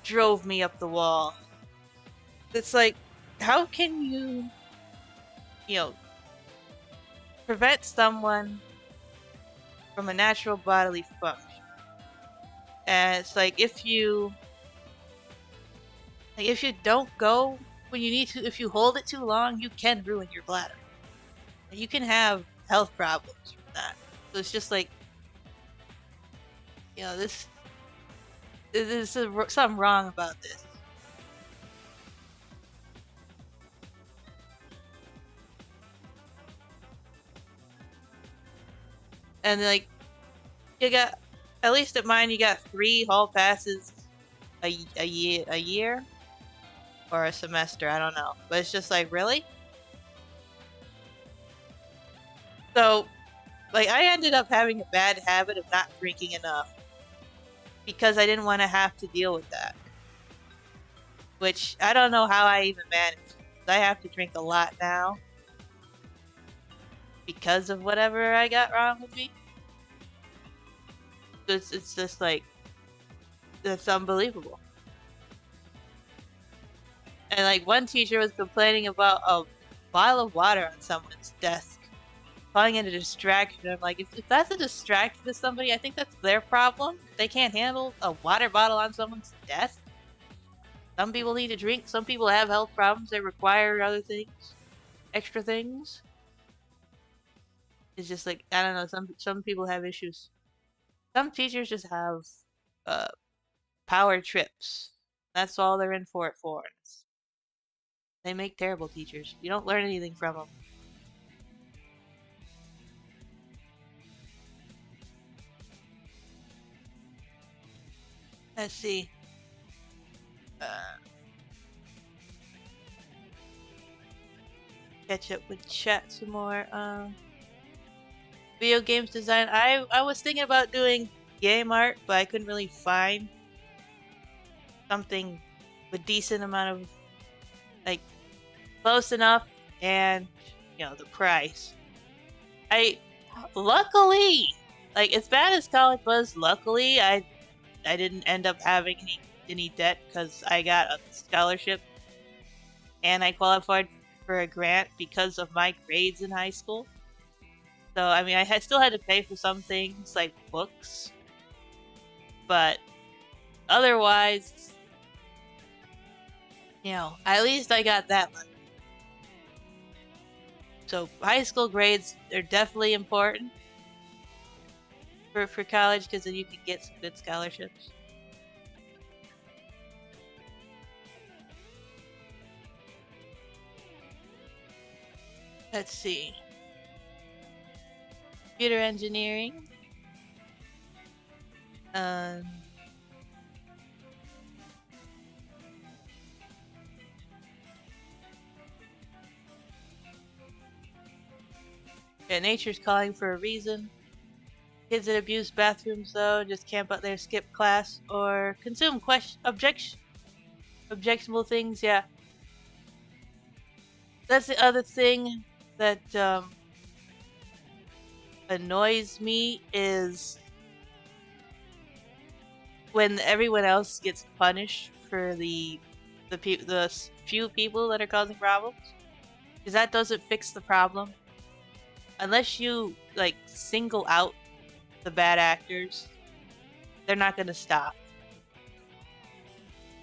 drove me up the wall. It's like, how can you know, prevent someone from a natural bodily function? And it's like, if you don't go when you need to, if you hold it too long, you can ruin your bladder. You can have health problems from that. So it's just like, there's something wrong about this. And like, you got, at least at mine, you got 3 hall passes a year or a semester, I don't know. But it's just like, really? So, like, I ended up having a bad habit of not drinking enough because I didn't want to have to deal with that. Which, I don't know how I even managed. I have to drink a lot now because of whatever I got wrong with me. It's just like, that's unbelievable. And like, one teacher was complaining about a bottle of water on someone's desk, calling it a distraction. I'm like, if that's a distraction to somebody, I think that's their problem. They can't handle a water bottle on someone's desk. Some people need to drink. Some people have health problems that require other things, extra things. It's just like, I don't know. Some people have issues. Some teachers just have power trips. That's all they're in for it for. They make terrible teachers. You don't learn anything from them. Let's see. Catch up with chat some more. Video games design. I was thinking about doing game art, but I couldn't really find something with decent amount of, like, close enough, and the price. Luckily, like, as bad as college was, luckily I didn't end up having any debt because I got a scholarship and I qualified for a grant because of my grades in high school. So I mean, I still had to pay for some things like books, but otherwise, at least I got that money. So high school grades are definitely important for college, because then you can get some good scholarships. Let's see. Computer engineering. Yeah, nature's calling for a reason. Kids that abuse bathrooms, though, just camp out there, skip class, or consume objectionable things. Yeah, that's the other thing that annoys me is when everyone else gets punished for the few people that are causing problems, because that doesn't fix the problem. Unless you like single out the bad actors, they're not going to stop.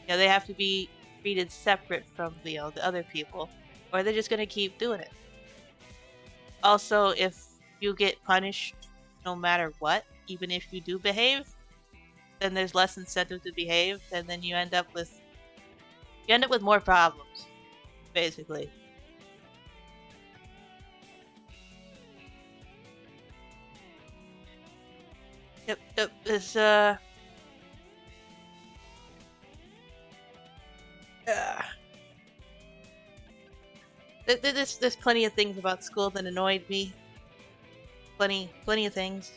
They have to be treated separate from the other people, or they're just going to keep doing it. Also, if you get punished no matter what, even if you do behave, then there's less incentive to behave, and then you end up with more problems, basically. Yep. There's plenty of things about school that annoyed me. Plenty of things.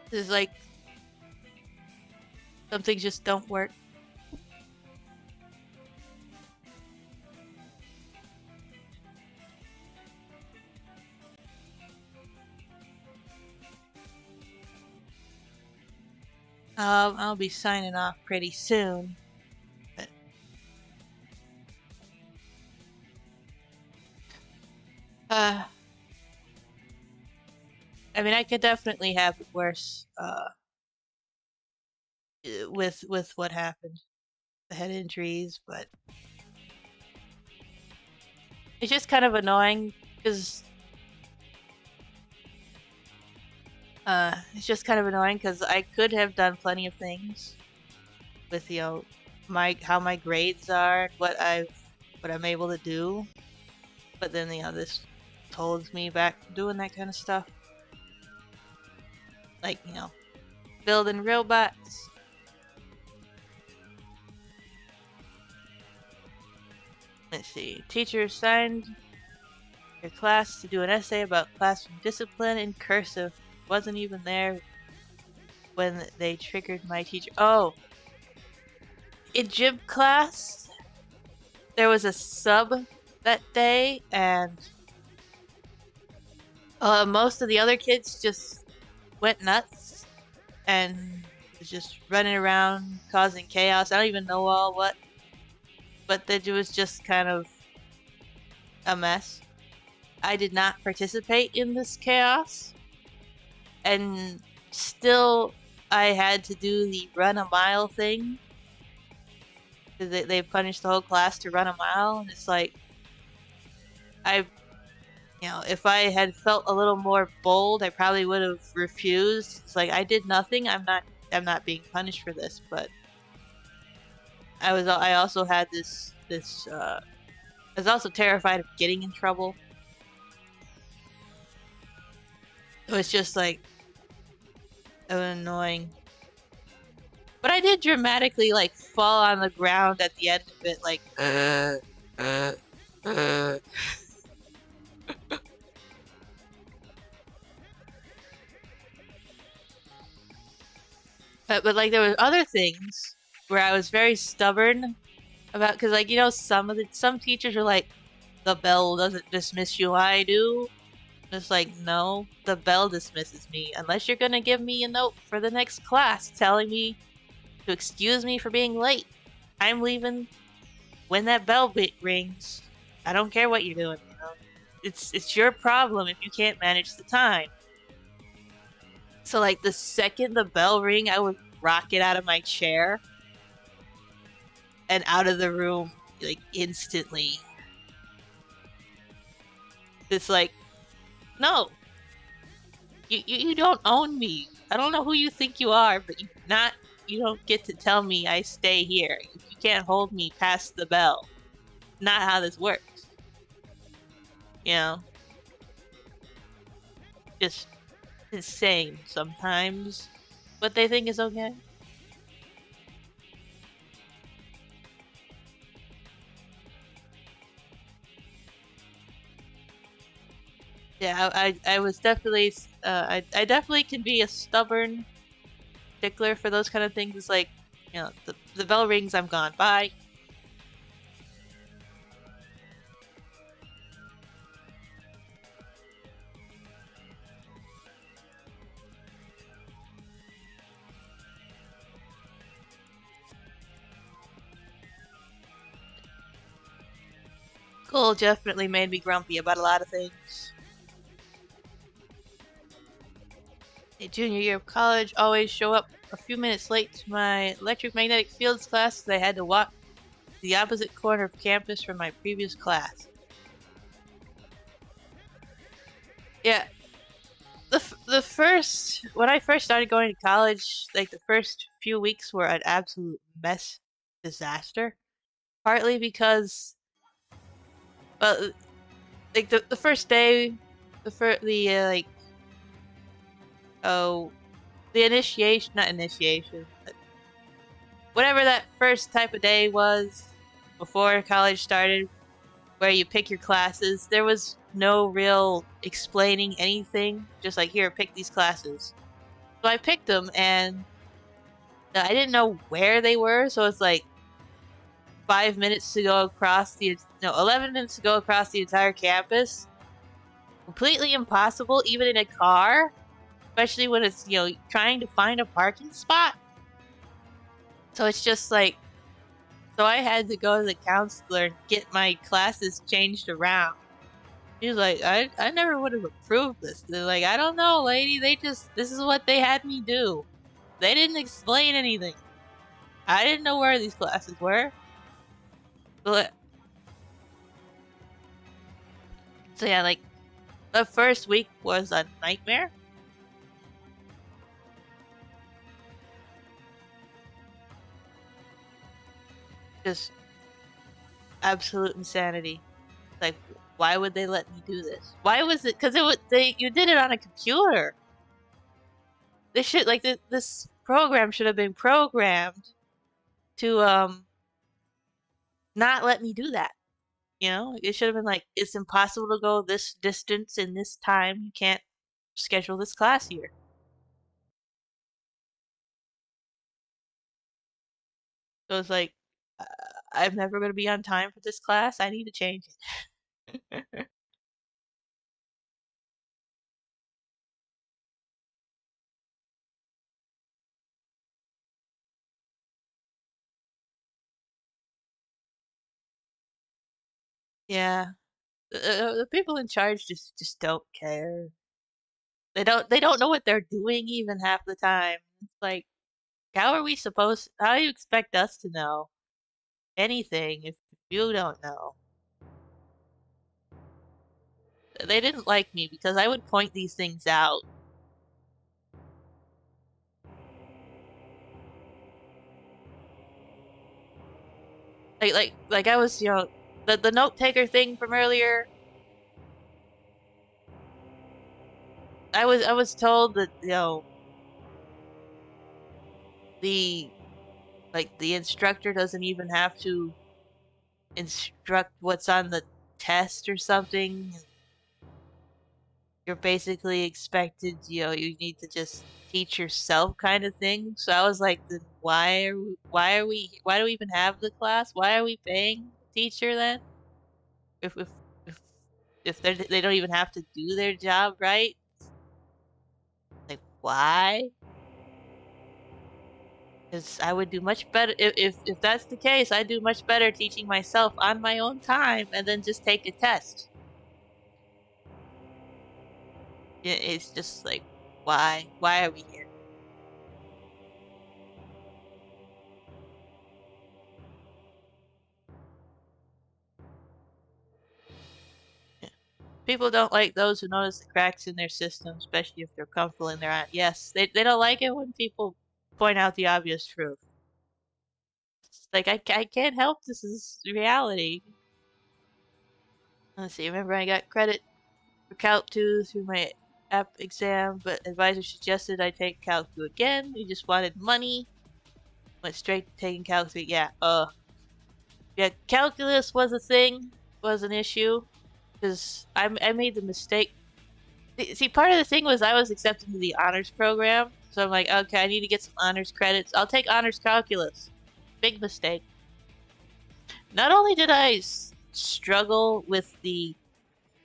There's like some things just don't work. I'll be signing off pretty soon. But I mean, I could definitely have it worse. With what happened, the head injuries, but it's just kind of annoying because I could have done plenty of things with how my grades are, what I'm able to do, but then this holds me back from doing that kind of stuff, like building robots. Let's see. Teacher assigned your class to do an essay about classroom discipline in cursive. Wasn't even there when they triggered my teacher. Oh, in gym class, there was a sub that day, and most of the other kids just went nuts and was just running around causing chaos. I don't even know all what, but it was just kind of a mess. I did not participate in this chaos, and still I had to do the run a mile thing. They punished the whole class to run a mile, and it's like, if I had felt a little more bold, I probably would have refused. It's like, I did nothing. I'm not being punished for this, but I also had this I was also terrified of getting in trouble. It was just like annoying. But I did dramatically fall on the ground at the end of it, but there was other things where I was very stubborn about, because some teachers are like, the bell doesn't dismiss you, I do. It's like, no, the bell dismisses me unless you're gonna give me a note for the next class telling me to excuse me for being late. I'm leaving when that bell rings. I don't care what you're doing. It's your problem if you can't manage the time. So the second the bell ring, I would rocket out of my chair and out of the room instantly. It's like, no, you don't own me. I don't know who you think you are, but you don't get to tell me I stay here. You can't hold me past the bell. Not how this works. Just insane sometimes what they think is okay. Yeah, I was definitely I definitely can be a stubborn stickler for those kind of things. It's like, you know, the bell rings, I'm gone. Bye. School definitely made me grumpy about a lot of things. In junior year of college, always show up a few minutes late to my electromagnetic fields class because I had to walk to the opposite corner of campus from my previous class. Yeah, the first when I first started going to college, like the first few weeks were an absolute mess, disaster. Partly because, well, like the first day, like, oh, the initiation, not initiation, but whatever that first type of day was before college started, where you pick your classes, there was no real explaining anything. Just like, here, pick these classes. So I picked them, and I didn't know where they were. So it's like 5 minutes to go across 11 minutes to go across the entire campus. Completely impossible, even in a car, especially when it's, trying to find a parking spot. So it's just like, so I had to go to the counselor and get my classes changed around. He was like, I never would have approved this. They're like, I don't know, lady. This is what they had me do. They didn't explain anything. I didn't know where these classes were. But, so yeah, like, the first week was a nightmare. Just absolute insanity. Like, why would they let me do this? Why was it? Because you did it on a computer. This should, like, this program should have been programmed to not let me do that. It should have been like, it's impossible to go this distance in this time. You can't schedule this class here. So it's like, I'm never going to be on time for this class. I need to change it. Yeah, the people in charge just don't care. They don't know what they're doing even half the time. It's like, how do you expect us to know anything if you don't know? They didn't like me because I would point these things out. Like I was, the note taker thing from earlier. I was told that, the the instructor doesn't even have to instruct what's on the test or something. You're basically expected, you need to just teach yourself, kind of thing. So I was like, then why do we even have the class? Why are we paying the teacher then? If if if they don't even have to do their job right? Like, why? Because I would do much better if that's the case. I'd do much better teaching myself on my own time and then just take a test. It's just like, why? Why are we here? Yeah. People don't like those who notice the cracks in their system, especially if they're comfortable in their own. Yes, they don't like it when people point out the obvious truth. It's like, I can't help this is reality. Let's see, remember I got credit for Calc 2 through my app exam, but advisor suggested I take Calc 2 again. He just wanted money. Went straight to taking Calc 3. Yeah, calculus was an issue. Because I made the mistake See, part of the thing was I was accepted to the honors program, so I'm like, okay, I need to get some honors credits. I'll take honors calculus. Big mistake. Not only did I struggle with the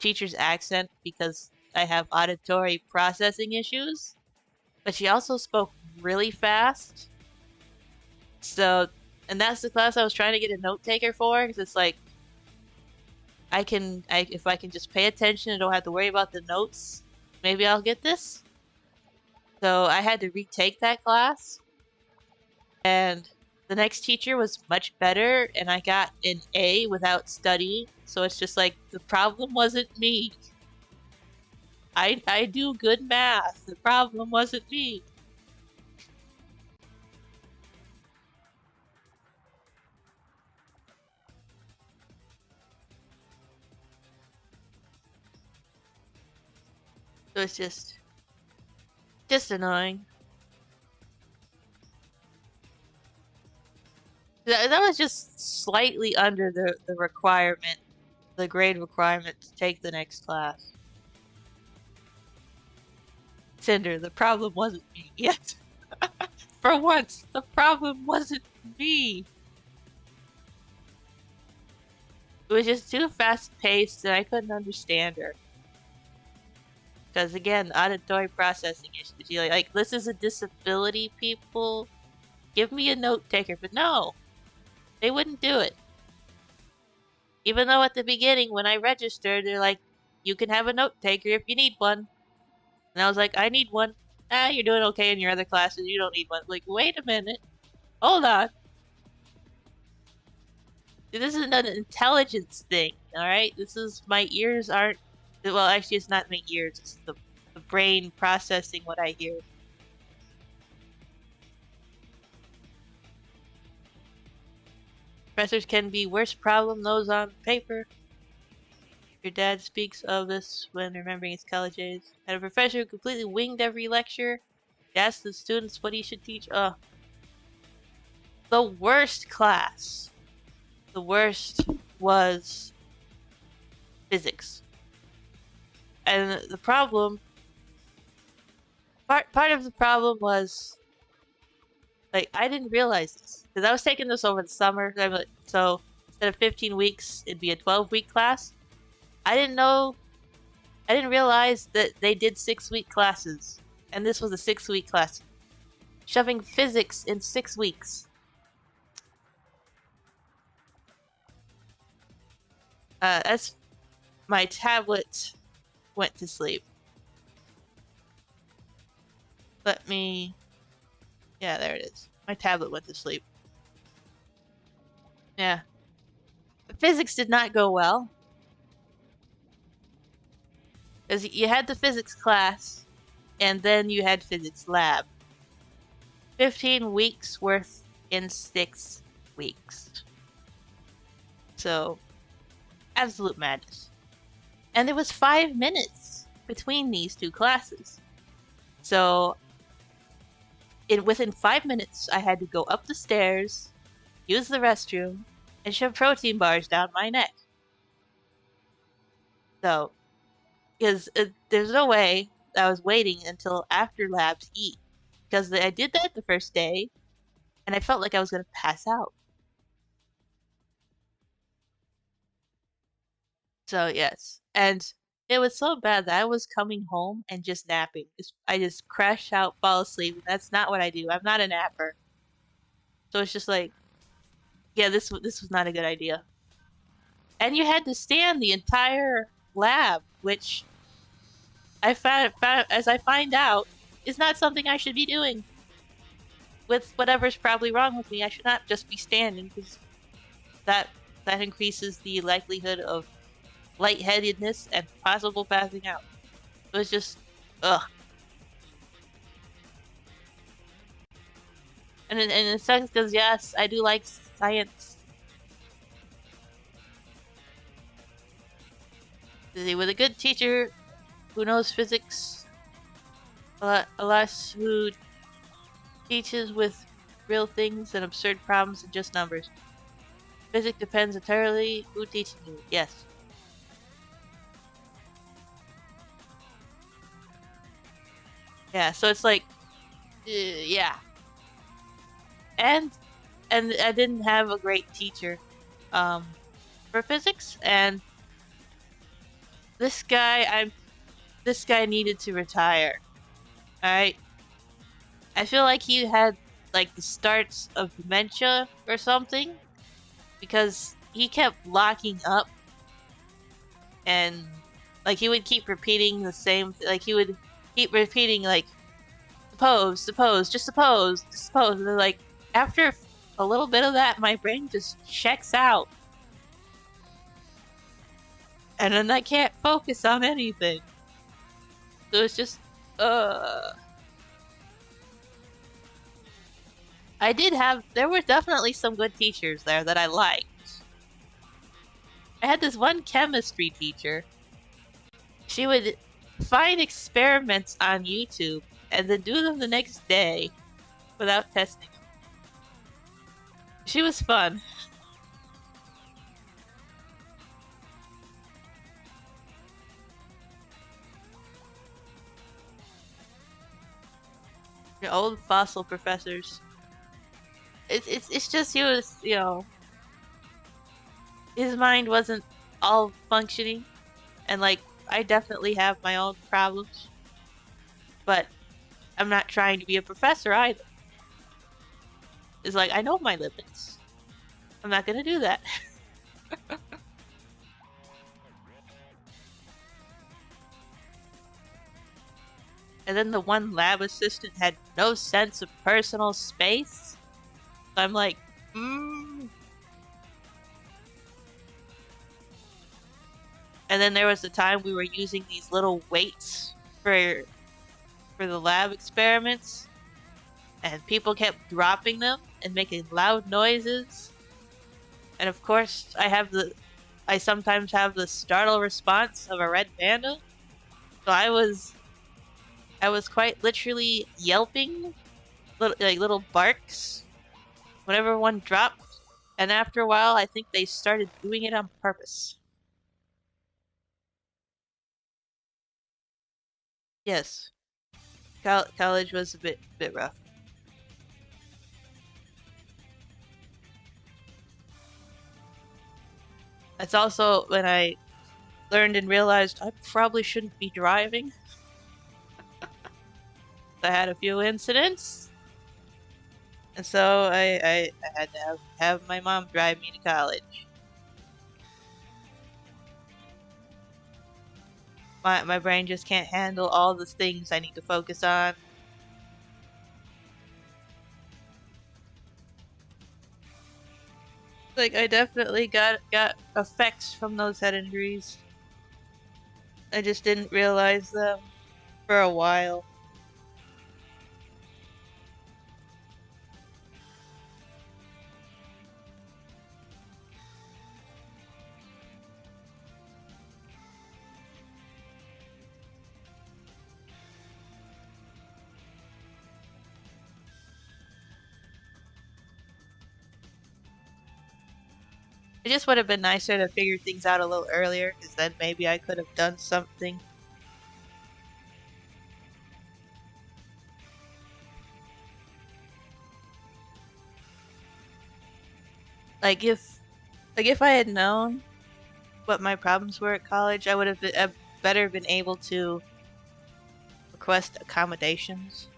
teacher's accent because I have auditory processing issues, but she also spoke really fast. So, and that's the class I was trying to get a note taker for, because it's like, if I can just pay attention and don't have to worry about the notes, maybe I'll get this. So I had to retake that class, and the next teacher was much better, and I got an A without studying. So it's just like, the problem wasn't me. I do good math. The problem wasn't me. So it's just annoying. That was just slightly under the requirement, the grade requirement to take the next class. Cinder, the problem wasn't me. Yes. For once, the problem wasn't me. It was just too fast-paced and I couldn't understand her. Because again, auditory processing issues. You're like, this is a disability, people. Give me a note taker. But no, they wouldn't do it. Even though at the beginning, when I registered, they're like, you can have a note taker if you need one. And I was like, I need one. You're doing okay in your other classes. You don't need one. Like, wait a minute. Hold on. This isn't an intelligence thing, alright? This is, my ears aren't, well, actually, it's not my ears. It's the brain processing what I hear. Professors can be worse problem those on paper. Your dad speaks of this when remembering his college days. Had a professor who completely winged every lecture. He asked the students what he should teach. The worst class. The worst was physics. And the problem, part of the problem was, like, I didn't realize this. Because I was taking this over the summer. So instead of 15 weeks, it'd be a 12-week class. I didn't realize that they did 6-week classes. And this was a 6-week class. Shoving physics in 6 weeks. As my tablet went to sleep. Yeah, there it is. My tablet went to sleep. Yeah. Physics did not go well. Because you had the physics class, and then you had physics lab. 15 weeks worth in 6 weeks. So, absolute madness. And there was 5 minutes between these two classes. So, within 5 minutes, I had to go up the stairs, use the restroom, and shove protein bars down my neck. So, because there's no way I was waiting until after lab to eat. Because I did that the first day, and I felt like I was going to pass out. So, yes. And it was so bad that I was coming home and just napping. I just crash out, fall asleep. That's not what I do. I'm not a napper. So it's just like, yeah, this was not a good idea. And you had to stand the entire lab, which I found as I find out is not something I should be doing. With whatever's probably wrong with me, I should not just be standing, because that increases the likelihood of lightheadedness and possible passing out. It was just, ugh. And it sucks because, yes, I do like science. With a good teacher who knows physics, Alas, who teaches with real things and absurd problems and just numbers. Physics depends entirely who teaches you. Yes. Yeah, so it's like, yeah. And I didn't have a great teacher for physics, and this guy needed to retire. Alright? I feel like he had like the starts of dementia or something because he kept locking up and like he would keep repeating the same like he would keep repeating like suppose, just suppose, just suppose. And then, like after a little bit of that, my brain just checks out, and then I can't focus on anything. So it's just there were definitely some good teachers there that I liked. I had this one chemistry teacher. She would find experiments on YouTube and then do them the next day without testing them. She was fun. Your old fossil professors. It's just he was, his mind wasn't all functioning, and like I definitely have my own problems, but I'm not trying to be a professor either. It's like I know my limits. I'm not gonna do that. And then the one lab assistant had no sense of personal space. So I'm like, And then there was the time we were using these little weights for the lab experiments, and people kept dropping them and making loud noises. And of course, I sometimes have the startle response of a red panda. So I was quite literally yelping, little barks, whenever one dropped. And after a while, I think they started doing it on purpose. Yes, college was a bit rough. That's also when I learned and realized I probably shouldn't be driving. I had a few incidents, and so I had to have my mom drive me to college. My brain just can't handle all the things I need to focus on. Like I definitely got effects from those head injuries. I just didn't realize them for a while. It just would have been nicer to figure things out a little earlier, because then maybe I could have done something. Like if I had known what my problems were at college, I would have better been able to request accommodations.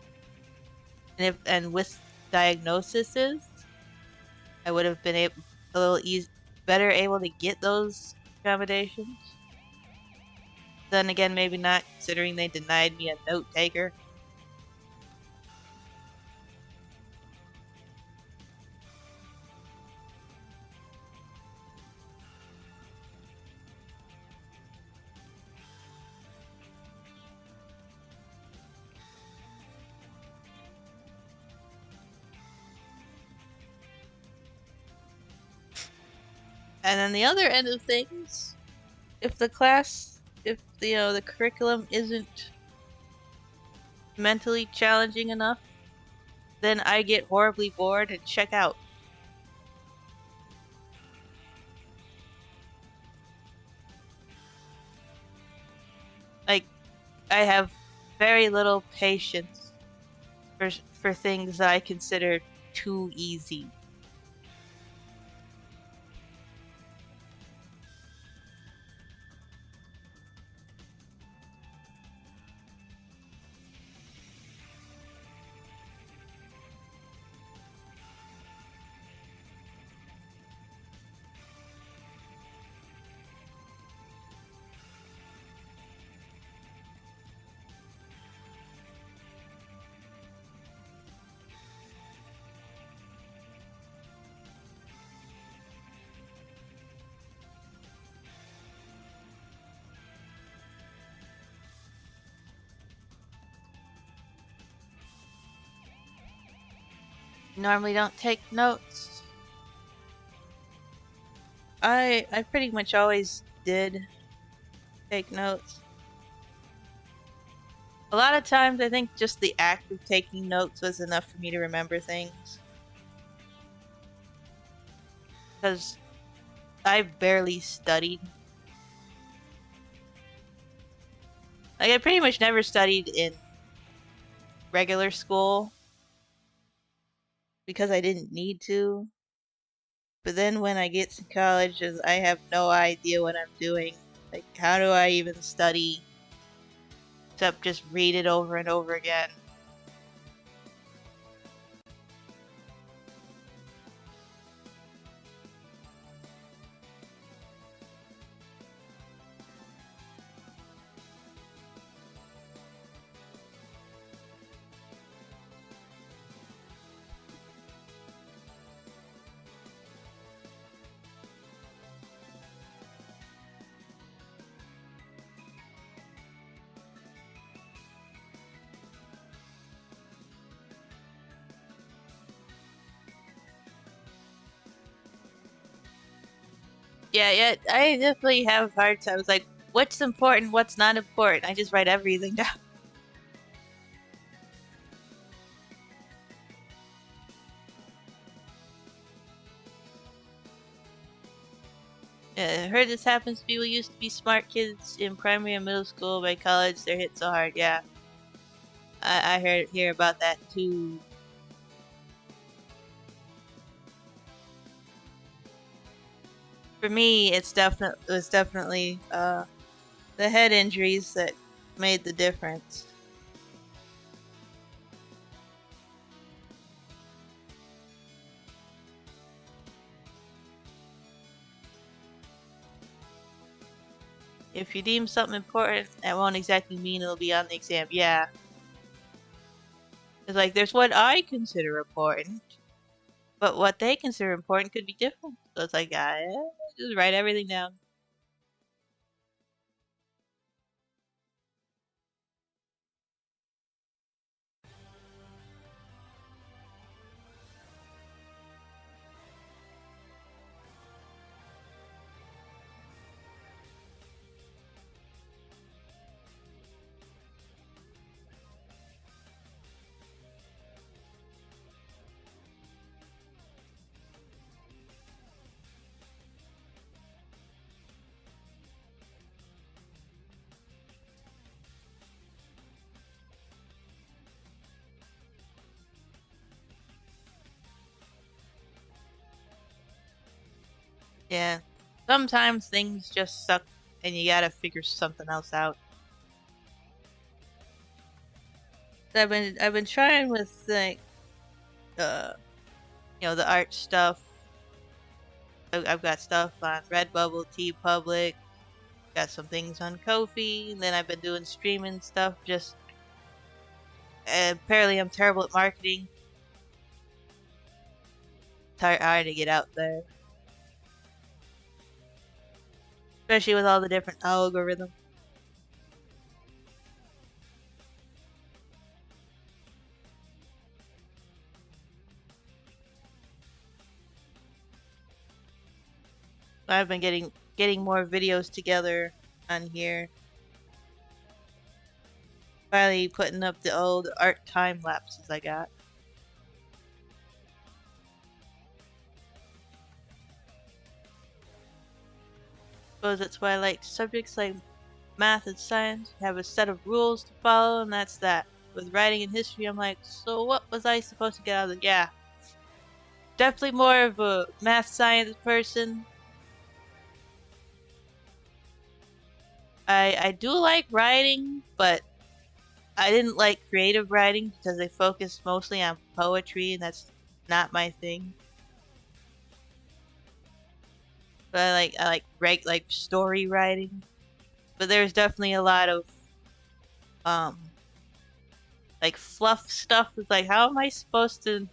And with diagnoses, I would have been a little better able to get those accommodations. Then again, maybe not, considering they denied me a note taker. And then the other end of things, if the curriculum isn't mentally challenging enough, then I get horribly bored and check out. Like, I have very little patience for things that I consider too easy. Normally don't take notes. I pretty much always did take notes. A lot of times I think just the act of taking notes was enough for me to remember things. Because I barely studied. Like, I pretty much never studied in regular school because I didn't need to. But then when I get to college, I have no idea what I'm doing. Like, how do I even study except just read it over and over again? Yeah, I definitely have hard times. Like, what's important, what's not important? I just write everything down. I heard this happens to people who used to be smart kids in primary and middle school. By college, they're hit so hard. Yeah, I hear about that too. For me, it was definitely the head injuries that made the difference. If you deem something important, that won't exactly mean it'll be on the exam. Yeah. It's like, there's what I consider important, but what they consider important could be different. So it's like, just write everything down. Yeah. Sometimes things just suck and you gotta figure something else out. I've been trying with like the art stuff. I've got stuff on Redbubble, TeePublic, got some things on Ko-fi, and then I've been doing streaming stuff. Just apparently I'm terrible at marketing. It's hard to get out there, especially with all the different algorithms. I've been getting more videos together on here. Finally putting up the old art time lapses I got. Suppose that's why I like subjects like math and science, you have a set of rules to follow, and that's that. With writing and history, I'm like, so what was I supposed to get out of it? Yeah. Definitely more of a math science person. I do like writing, but I didn't like creative writing because they focused mostly on poetry, and that's not my thing. But I like story writing. But there's definitely a lot of um like fluff stuff. It's like, how am I supposed to,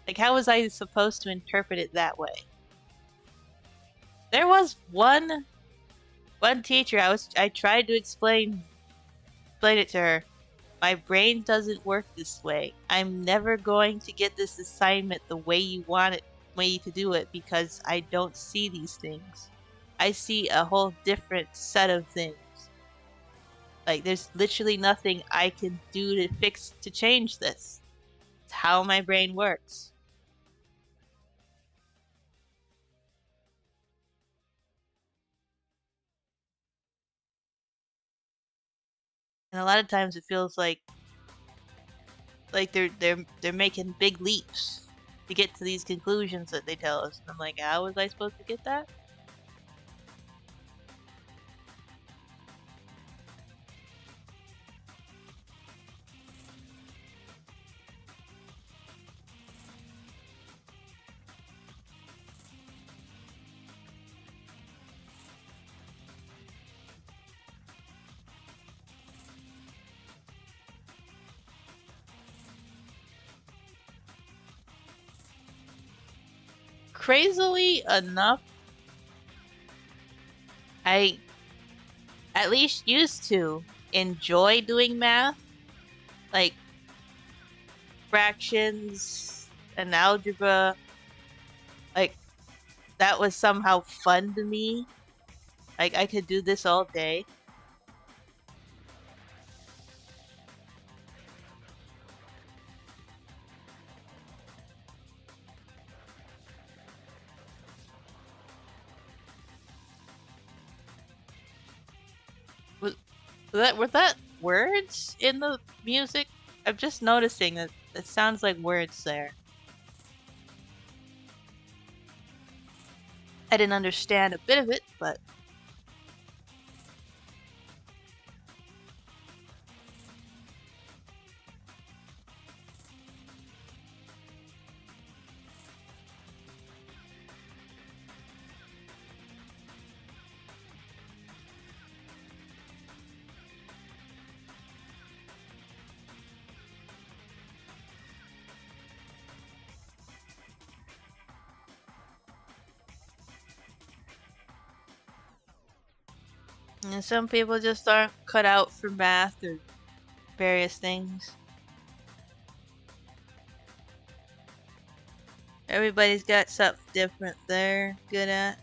like, how was I supposed to interpret it that way? There was one teacher I tried to explain it to her. My brain doesn't work this way. I'm never going to get this assignment the way you want it, way to do it, because I don't see these things. I see a whole different set of things. Like, there's literally nothing I can do to change this. It's how my brain works. And a lot of times it feels like they're making big leaps to get to these conclusions that they tell us. And I'm like, how was I supposed to get that? Crazily enough, I at least used to enjoy doing math, like fractions and algebra. Like, that was somehow fun to me. Like, I could do this all day. Were that words in the music? I'm just noticing that it sounds like words there. I didn't understand a bit of it, but and some people just aren't cut out for math or various things. Everybody's got something different they're good at.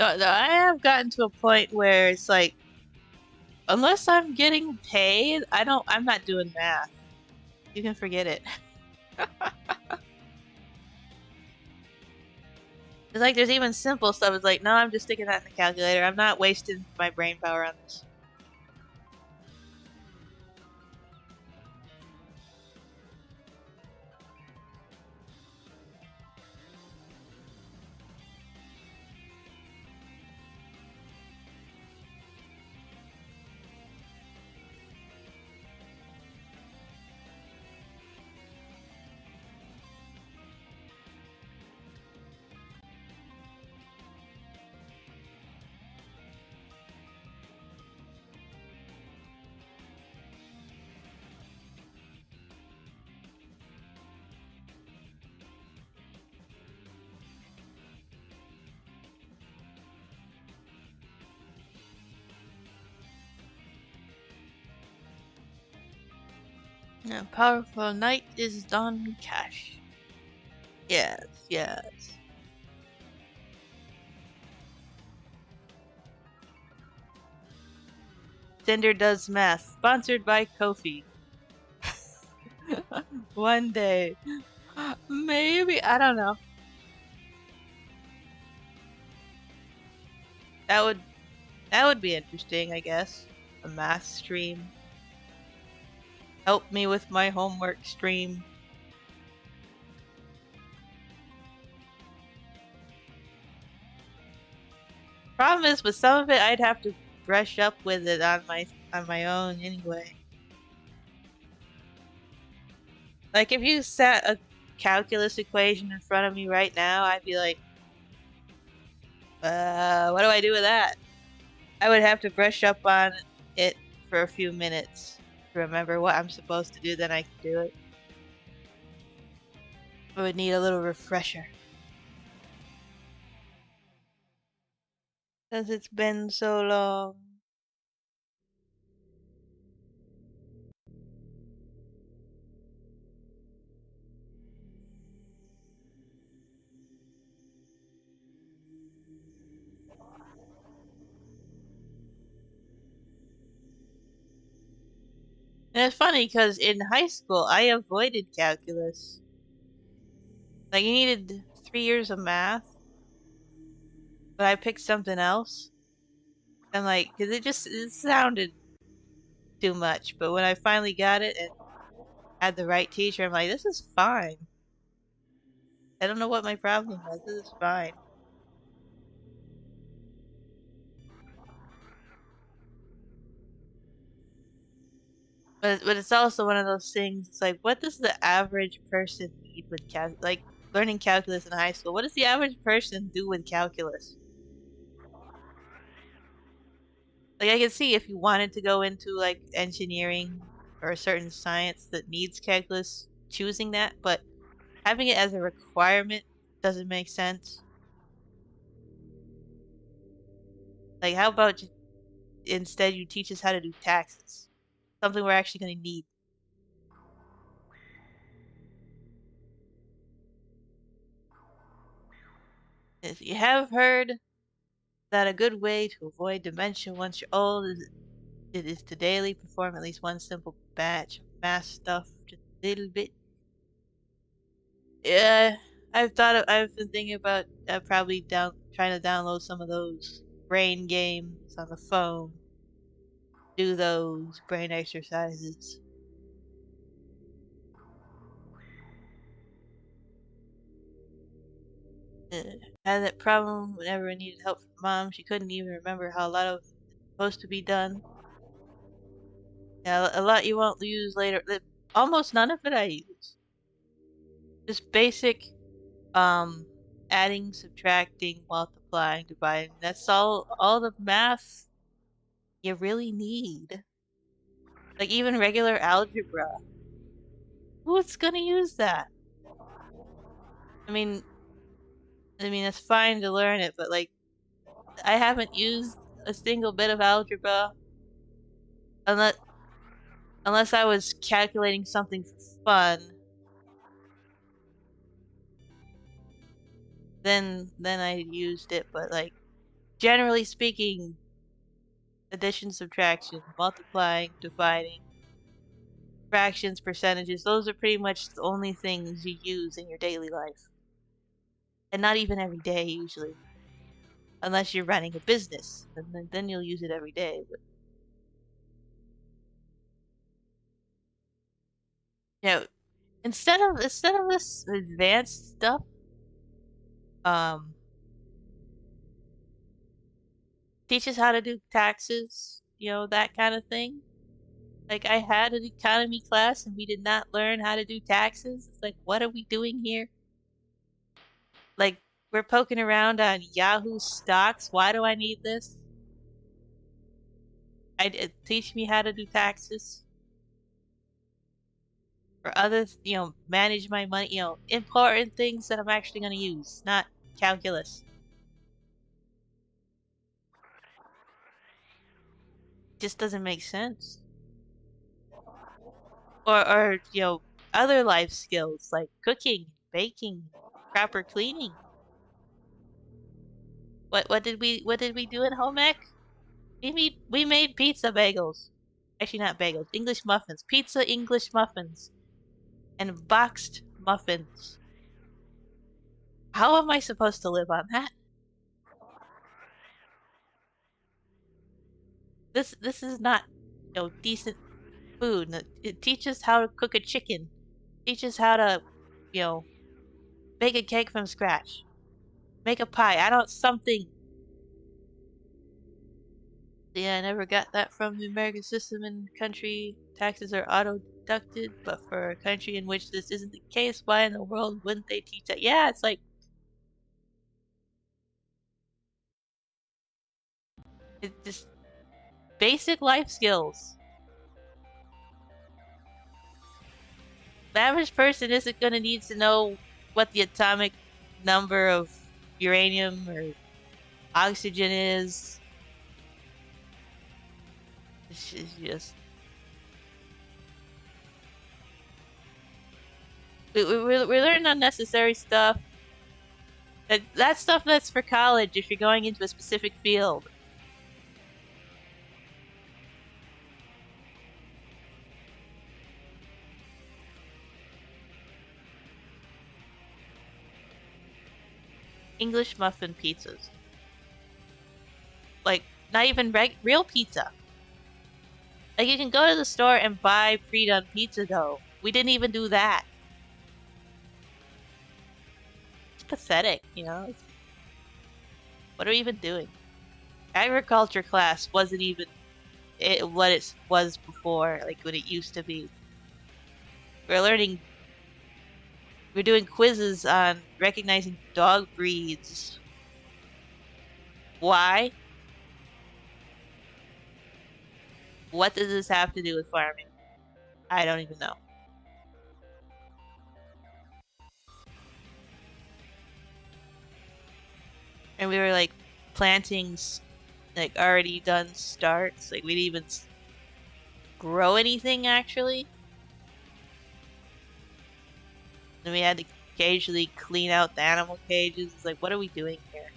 I have gotten to a point where it's like, unless I'm getting paid, I'm not doing math. You can forget it. It's like there's even simple stuff. It's like, no, I'm just sticking that in the calculator. I'm not wasting my brain power on this. A powerful knight is Don Cash. Yes, yes. Cinder Does Math, sponsored by Kofi. One day. Maybe, I don't know. That would be interesting, I guess. A math stream. Help me with my homework stream. Problem is, with some of it, I'd have to brush up with it on my own anyway. Like, if you set a calculus equation in front of me right now, I'd be like, what do I do with that? I would have to brush up on it for a few minutes to remember what I'm supposed to do, then I can do it. I would need a little refresher. Because it's been so long. And it's funny because in high school, I avoided calculus. Like, you needed 3 years of math, but I picked something else. And like, because it sounded too much. But when I finally got it and had the right teacher, I'm like, this is fine. I don't know what my problem was. This is fine. But it's also one of those things. It's like, what does the average person need with like learning calculus in high school? What does the average person do with calculus? Like, I can see if you wanted to go into like engineering or a certain science that needs calculus, choosing that, but having it as a requirement doesn't make sense. Like, how about instead you teach us how to do taxes? Something we're actually going to need. If you have heard that a good way to avoid dementia once you're old is to daily perform at least one simple batch of math stuff, just a little bit. Yeah, I've been thinking about probably trying to download some of those brain games on the phone. Do those brain exercises. Had that problem whenever I needed help from mom. She couldn't even remember how a lot of it was supposed to be done. Yeah, a lot you won't use later. Almost none of it I use. Just basic, adding, subtracting, multiplying, dividing. That's all the math you really need. Like even regular algebra. Who's gonna use that? I mean, it's fine to learn it, but like, I haven't used a single bit of algebra unless I was calculating something for fun. Then I used it, but like, generally speaking, addition, subtraction, multiplying, dividing, fractions, percentages, those are pretty much the only things you use in your daily life. And not even every day, usually. Unless you're running a business, and then you'll use it every day. But, you know, instead of this advanced stuff, um, teaches how to do taxes, that kind of thing. Like, I had an economy class and we did not learn how to do taxes. It's like, what are we doing here? Like, we're poking around on Yahoo stocks. Why do I need this? Teach me how to do taxes. Or other, manage my money, important things that I'm actually going to use, not calculus. Just doesn't make sense. or other life skills like cooking, baking, proper cleaning. What did we do at home ec? We made pizza bagels. Actually, not bagels, English muffins. Pizza English muffins and boxed muffins. How am I supposed to live on that? This is not decent food. It teaches how to cook a chicken. Teaches how to you know make a cake from scratch. Make a pie. I don't something. Yeah, I never got that from the American system and country. Taxes are auto-deducted, but for a country in which this isn't the case, why in the world wouldn't they teach that? Yeah, it's like, it's just basic life skills. The average person isn't going to need to know what the atomic number of uranium or oxygen is. It's just... we're learning unnecessary stuff. That's stuff that's for college if you're going into a specific field. English muffin pizzas. Like, not even real pizza. Like, you can go to the store and buy pre-done pizza dough. We didn't even do that. It's pathetic, What are we even doing? Agriculture class wasn't even what it was before, like what it used to be. We're doing quizzes on recognizing dog breeds. Why? What does this have to do with farming? I don't even know. And we were like planting like already done starts. Like we didn't even grow anything actually. And we had to occasionally clean out the animal cages. It's like, what are we doing here?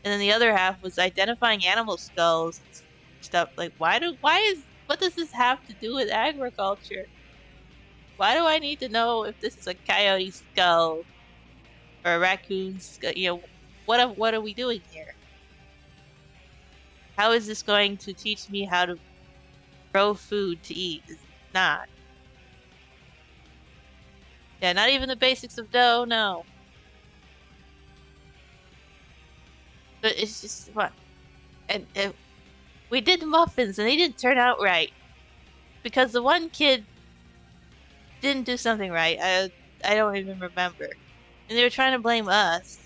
And then the other half was identifying animal skulls and stuff. Like, what does this have to do with agriculture? Why do I need to know if this is a coyote skull or a raccoon skull? What are we doing here? How is this going to teach me how to grow food to eat? It's not. Yeah, not even the basics of dough, no. But it's just what, and we did muffins and they didn't turn out right because the one kid didn't do something right. I don't even remember, and they were trying to blame us.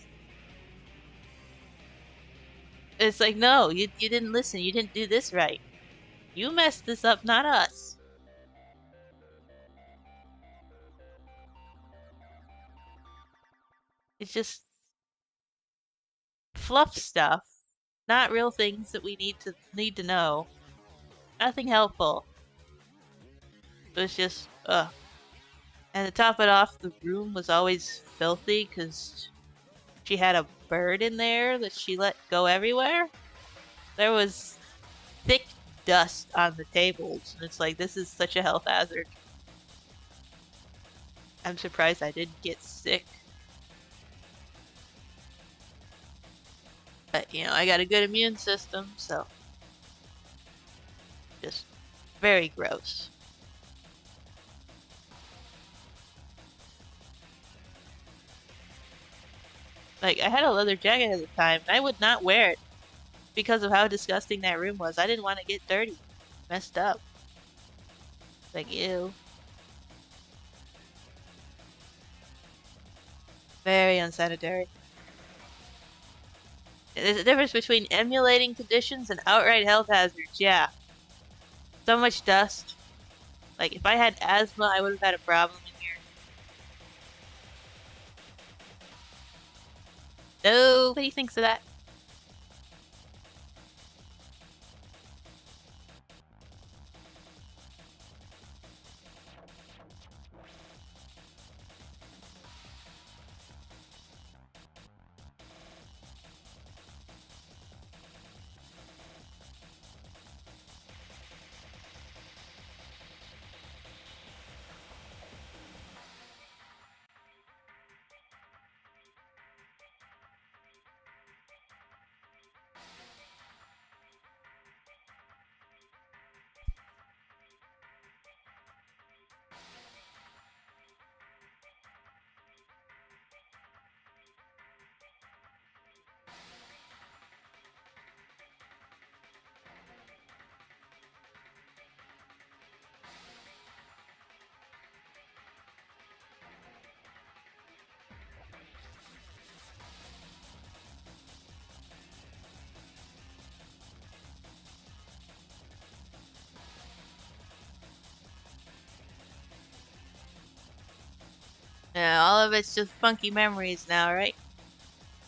It's like, no, you didn't listen. You didn't do this right. You messed this up, not us. It's just fluff stuff, not real things that we need to know. Nothing helpful. It was just ugh. And to top it off, the room was always filthy because she had a bird in there that she let go everywhere. There was thick dust on the tables, and it's like, this is such a health hazard. I'm surprised I didn't get sick. But, I got a good immune system, so just very gross. Like, I had a leather jacket at the time, and I would not wear it because of how disgusting that room was. I didn't want to get dirty, messed up. Like, ew. Very unsanitary. There's a difference between emulating conditions and outright health hazards, yeah. So much dust. Like, if I had asthma, I would have had a problem in here. Nobody thinks of that. Yeah, all of it's just funky memories now, right?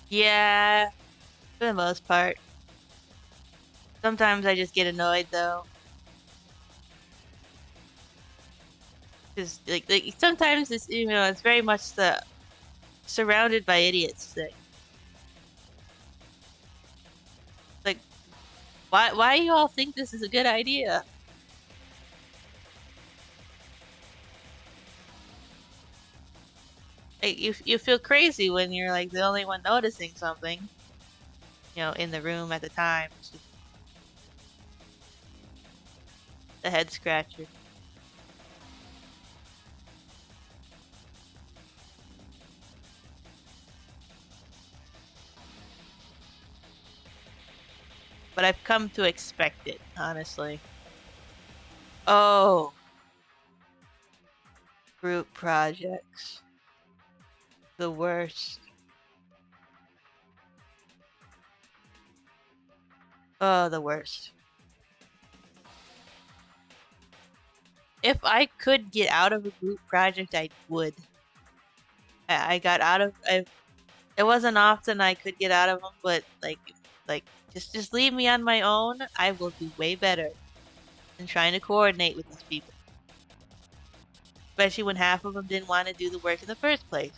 Yeah, for the most part. Sometimes I just get annoyed though. Cause like sometimes it's it's very much the surrounded by idiots thing. Like why you all think this is a good idea? Like you feel crazy when you're like the only one noticing something, in the room at the time. It's just the head scratcher. But I've come to expect it, honestly. Oh, group projects. The worst. Oh, the worst. If I could get out of a group project, I would. I got out of. It wasn't often I could get out of them, but like just leave me on my own. I will do way better than trying to coordinate with these people. Especially when half of them didn't want to do the work in the first place.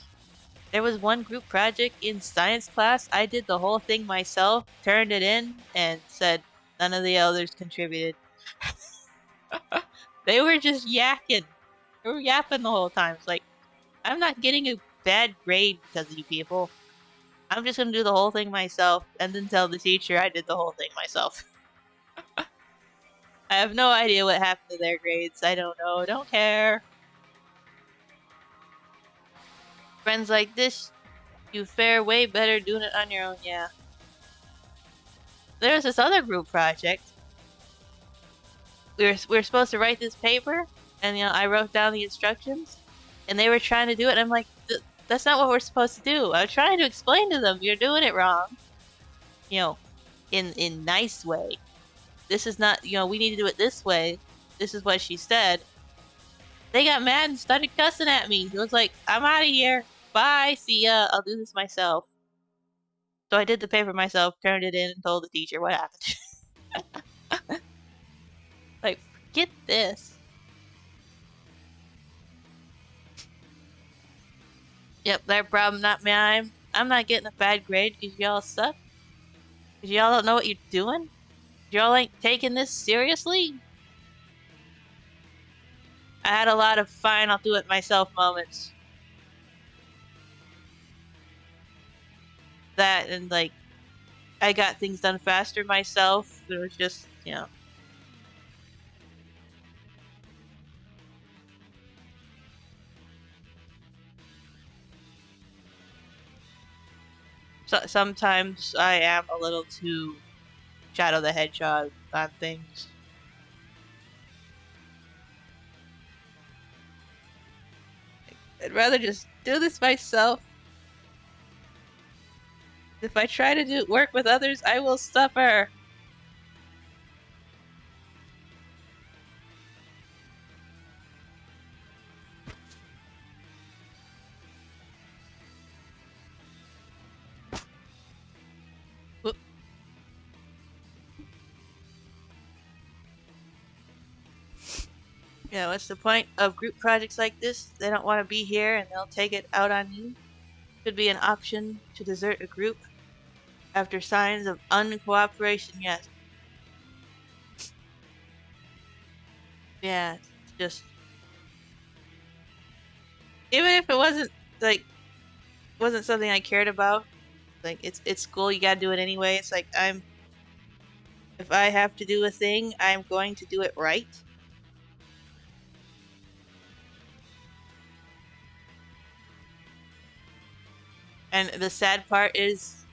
There was one group project in science class. I did the whole thing myself, turned it in, and said none of the others contributed. They were just yakking. They were yapping the whole time. It's like, I'm not getting a bad grade because of you people. I'm just gonna do the whole thing myself and then tell the teacher I did the whole thing myself. I have no idea what happened to their grades. I don't know. Don't care. Friends like this, you fare way better doing it on your own, yeah. There was this other group project. We were supposed to write this paper, and I wrote down the instructions, and they were trying to do it, and I'm like, that's not what we're supposed to do. I was trying to explain to them, you're doing it wrong. In nice way. This is not, we need to do it this way. This is what she said. They got mad and started cussing at me. It was like, I'm out of here. Bye. See ya. I'll do this myself. So I did the paper myself, turned it in, and told the teacher what happened. Like, forget this. Yep, their problem, not mine. I'm not getting a bad grade because y'all suck. Because y'all don't know what you're doing. Y'all ain't taking this seriously. I had a lot of fine, I'll do it myself moments. That and like, I got things done faster myself. It was just, So sometimes I am a little too Shadow the Hedgehog on things. I'd rather just do this myself. If I try to work with others, I will suffer. Whoop. Yeah, what's the point of group projects like this? They don't want to be here and they'll take it out on you. Could be an option to desert a group after signs of uncooperation, yes. Yeah, it's just... Even if it wasn't something I cared about, like, it's school, you gotta do it anyway. It's like, if I have to do a thing, I'm going to do it right. And the sad part is,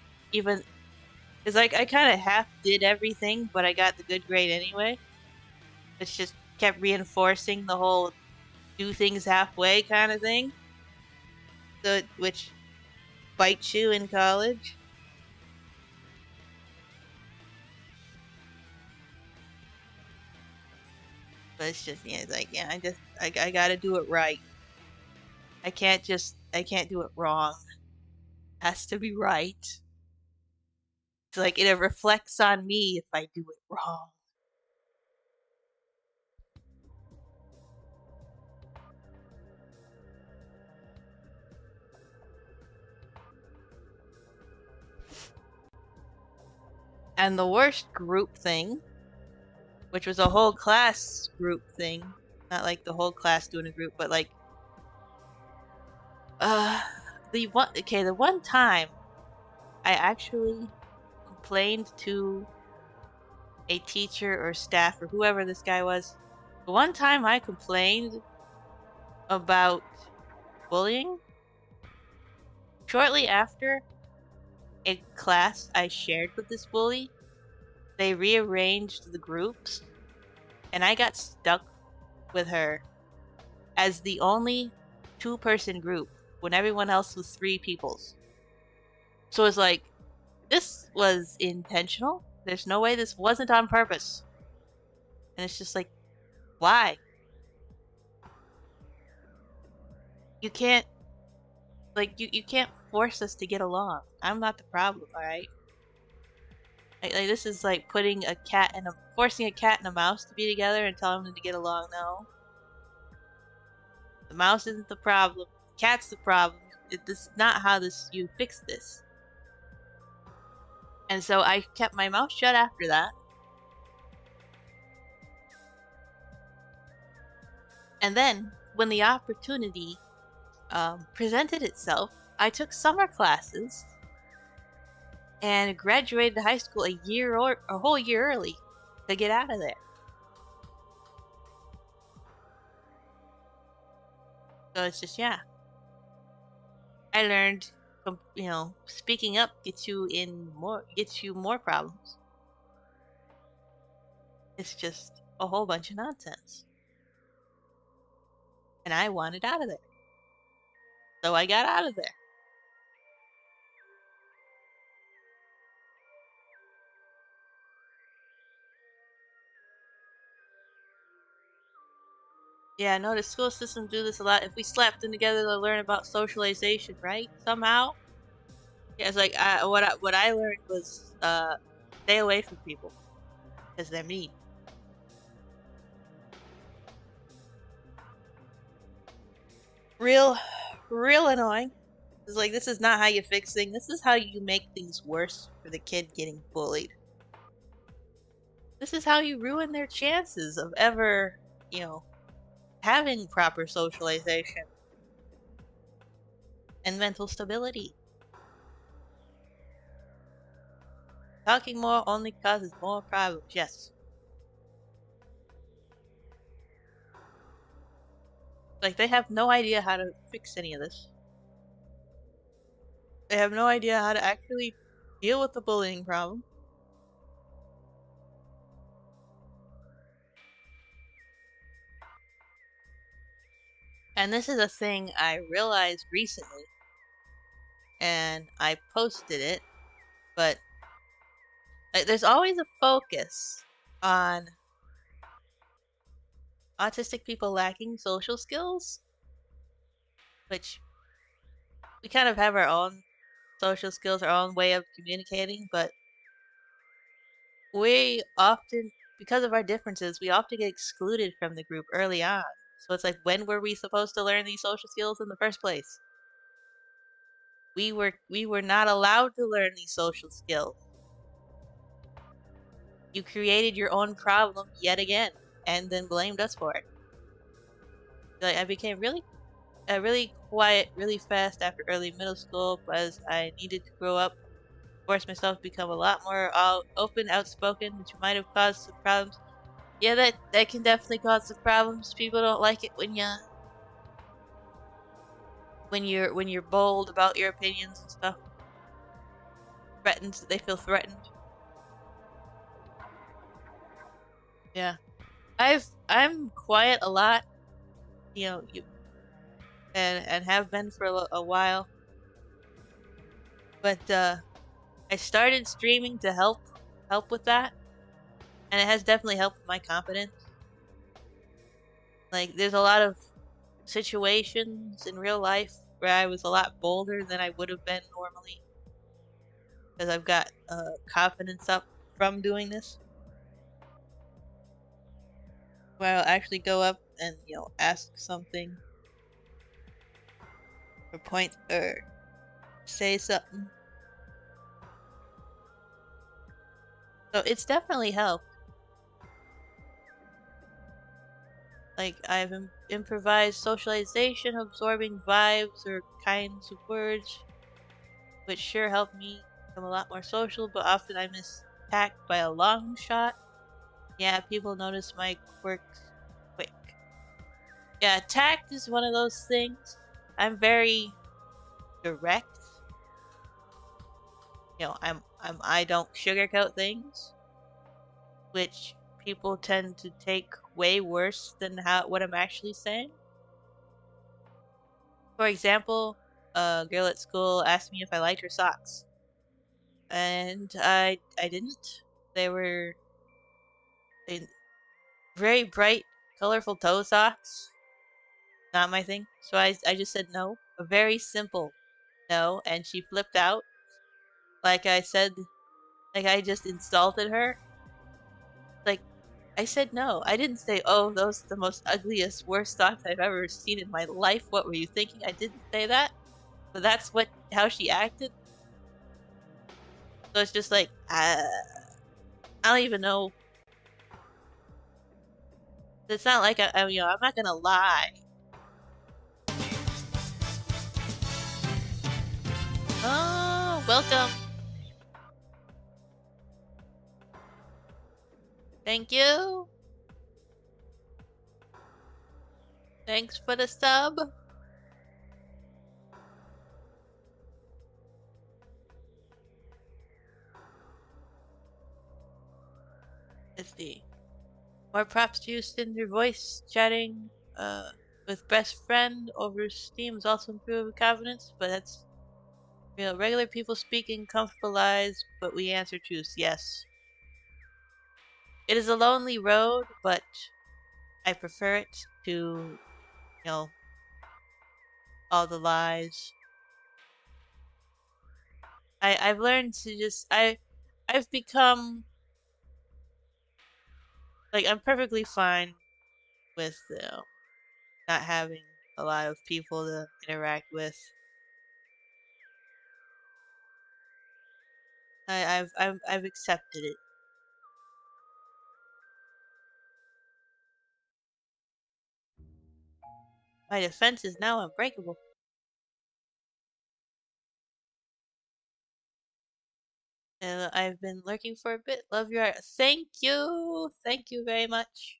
like, I kind of half did everything, but I got the good grade anyway. It's just kept reinforcing the whole do things halfway kind of thing. So, which bites you in college. But it's just, it's like, I gotta do it right. I can't do it wrong. It has to be right. It's like it reflects on me if I do it wrong. And the worst group thing, which was a whole class group thing, not like the whole class doing a group, but like the one time I actually complained to a teacher or staff or whoever this guy was. The one time I complained about bullying, shortly after a class I shared with this bully, they rearranged the groups, and I got stuck with her as the only 2-person group when everyone else was 3 peoples. So it's like, this was intentional. There's no way this wasn't on purpose. And it's just like, why? You can't, like, you can't force us to get along. I'm not the problem, alright? Like, this is like putting forcing a cat and a mouse to be together and telling them to get along. No. The mouse isn't the problem. The cat's the problem. This is not how you fix this. And so I kept my mouth shut after that. And then, when the opportunity presented itself, I took summer classes and graduated high school a whole year early to get out of there. So it's just, yeah. I learned, speaking up gets you more problems. It's just a whole bunch of nonsense. And I wanted out of there. So I got out of there. Yeah, I know the school system do this a lot. If we slap them together, they'll learn about socialization, right? Somehow. Yeah, it's like what I learned was stay away from people because they're mean. Real annoying. It's like, this is not how you fix things. This is how you make things worse for the kid getting bullied. This is how you ruin their chances of ever, having proper socialization and mental stability. Talking more only causes more problems, yes. Like, they have no idea how to fix any of this. They have no idea how to actually deal with the bullying problem. And this is a thing I realized recently, and I posted it, but there's always a focus on autistic people lacking social skills, which we kind of have our own social skills, our own way of communicating, but we often, because of our differences, we often get excluded from the group early on. So it's like, when were we supposed to learn these social skills in the first place? We were not allowed to learn these social skills. You created your own problem yet again, and then blamed us for it. Like, I became really quiet really fast after early middle school because I needed to grow up, force myself to become a lot more open, outspoken, which might have caused some problems. Yeah, that can definitely cause some problems. People don't like it when you're bold about your opinions and stuff. They feel threatened. Yeah, I'm quiet a lot, and have been for a while. But I started streaming to help with that, and it has definitely helped my confidence. Like, there's a lot of situations in real life where I was a lot bolder than I would have been normally, because I've got confidence up from doing this. Where I'll actually go up and ask something or point or say something. So it's definitely helped. Like, I've improvised socialization, absorbing vibes or kinds of words, which sure helped me become a lot more social, but often I miss tact by a long shot. Yeah, people notice my quirks quick. Yeah, tact is one of those things. I'm very direct. I don't sugarcoat things, which people tend to take way worse than what I'm actually saying. For example, a girl at school asked me if I liked her socks, and I didn't. They were very bright, colorful toe socks. Not my thing. So I just said no. A very simple no, and she flipped out. Like I said, like I just insulted her. Like, I said no. I didn't say, oh, those are the most ugliest, worst socks I've ever seen in my life. What were you thinking? I didn't say that. But that's how she acted. So it's just like, I don't even know. It's not like I'm not gonna lie. Oh, welcome. Thank you. Thanks for the sub. Let's see. More props to you, Cinder. Voice chatting with best friend over Steam is also improved confidence, but that's regular people speaking comfortable lies, but we answer truths. Yes. It is a lonely road, but I prefer it to, all the lies. I've learned to just I've become like, I'm perfectly fine with not having a lot of people to interact with. I've accepted it. My defense is now unbreakable. And I've been lurking for a bit. Love your art. Thank you. Thank you very much.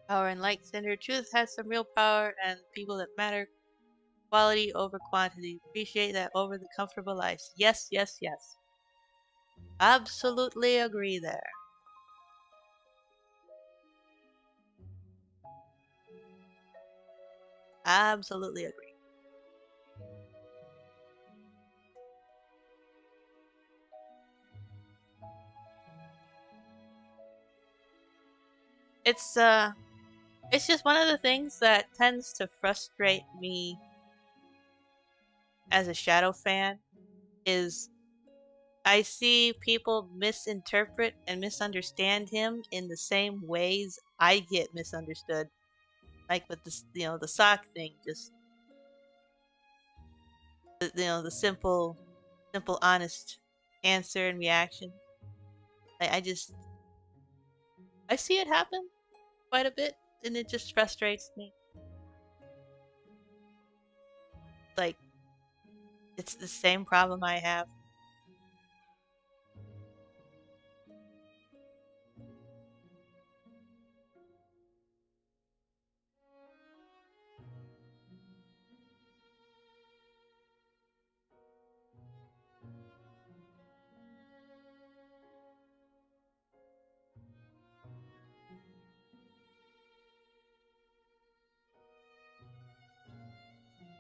Power and light, Cinder. Truth has some real power, and people that matter. Quality over quantity. Appreciate that over the comfortable lives. Yes, yes, yes. Absolutely agree there. Absolutely agree. It's just one of the things that tends to frustrate me as a Shadow fan is I see people misinterpret and misunderstand him in the same ways I get misunderstood. Like with this, the sock thing, just the simple, honest answer and reaction. I see it happen quite a bit, and it just frustrates me. Like, it's the same problem I have.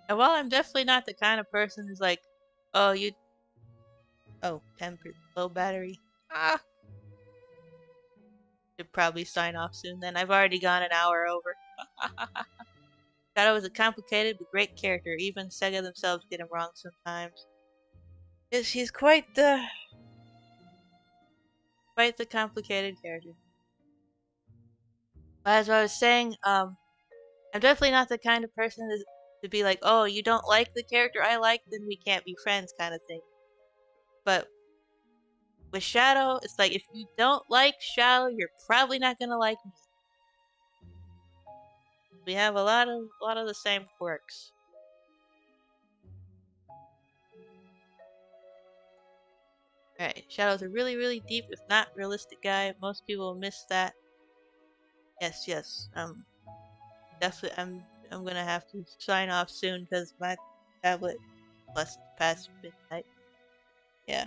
And while I'm definitely not the kind of person who's like, Oh, you. Oh, 10% low battery. Ah. Should probably sign off soon then. I've already gone an hour over. Shadow is a complicated but great character. Even Sega themselves get him wrong sometimes. Yes, he's quite the complicated character. But as I was saying, I'm definitely not the kind of person to be like, oh, you don't like the character I like, then we can't be friends kind of thing. But with Shadow, it's like, if you don't like Shadow, you're probably not gonna like me. We have a lot of the same quirks. Alright, Shadow's a really, really deep, if not realistic guy. Most people miss that. Yes. Definitely, I'm gonna have to sign off soon because my tablet plus past midnight. Yeah.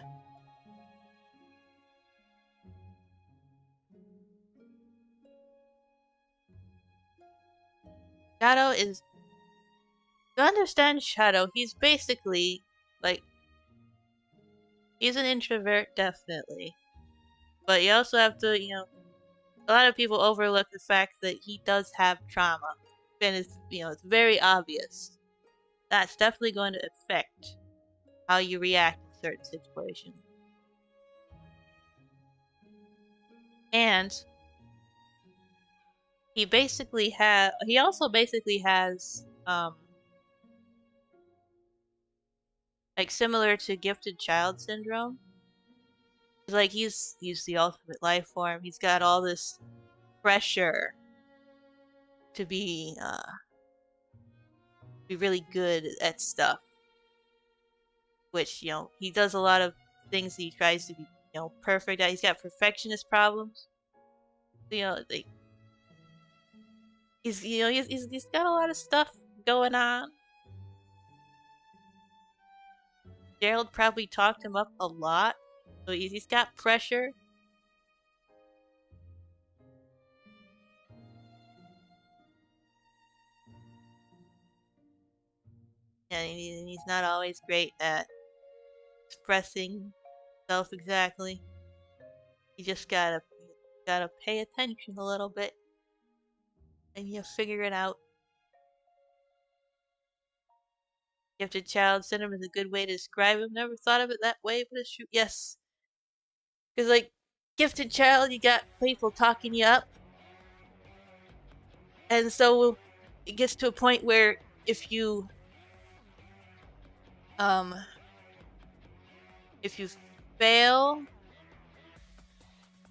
Shadow is, to understand Shadow, he's basically like, he's an introvert, definitely. But you also have to, a lot of people overlook the fact that he does have trauma. And it's very obvious. That's definitely going to affect how you react in certain situations. And he also basically has, like similar to gifted child syndrome. Like he's the ultimate life form. He's got all this pressure to be really good at stuff, which he does a lot of things. He tries to be perfect at. He's got perfectionist problems. Like he's got a lot of stuff going on. Gerald probably talked him up a lot, so he's got pressure. And he's not always great at expressing himself exactly. You just gotta pay attention a little bit, and you figure it out. Gifted child syndrome is a good way to describe him. Never thought of it that way, but it's true. Yes, because like gifted child, you got people talking you up, and so it gets to a point where if you fail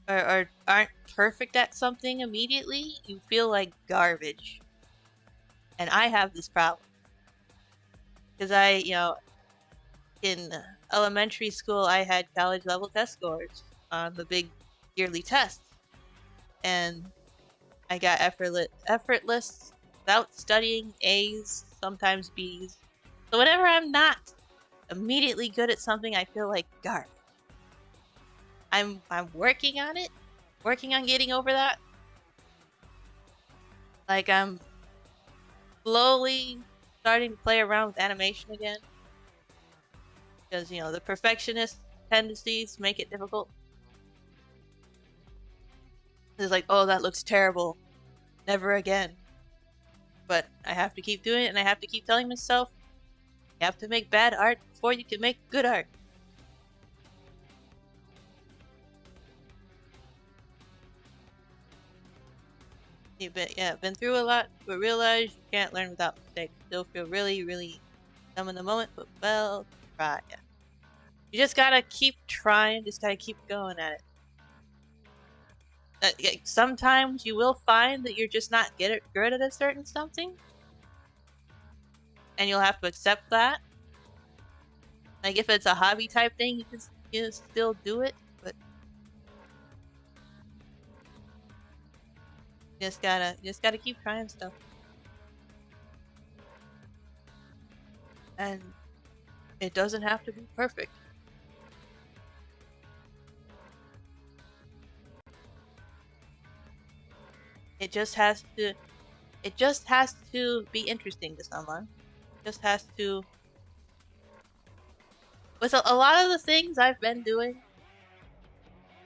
or aren't perfect at something immediately, you feel like garbage. And I have this problem because in elementary school I had college level test scores on the big yearly tests, and I got effortless without studying A's, sometimes B's. So whenever I'm not immediately good at something, I feel like garbage. I'm working on it, working on getting over that. Like I'm slowly starting to play around with animation again, because the perfectionist tendencies make it difficult. It's like, oh, that looks terrible, never again. But I have to keep doing it, and I have to keep telling myself, you have to make bad art before you can make good art. You've been through a lot, but realize you can't learn without mistakes. Still feel really, really dumb in the moment, but well, try. Yeah. You just gotta keep trying, just gotta keep going at it. Sometimes you will find that you're just not good at a certain something, and you'll have to accept that. Like if it's a hobby type thing, you can still do it, but you just gotta keep trying stuff. And it doesn't have to be perfect. It just has to be interesting to someone. It just has to With a lot of the things I've been doing,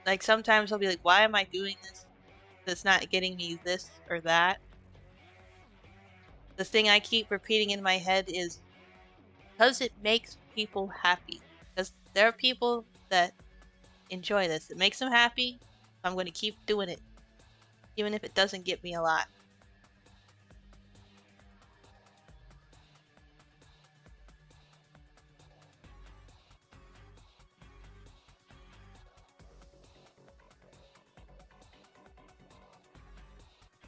like sometimes I'll be like, why am I doing this? That's not getting me this or that. The thing I keep repeating in my head is because it makes people happy. Because there are people that enjoy this. It makes them happy. I'm going to keep doing it, even if it doesn't get me a lot.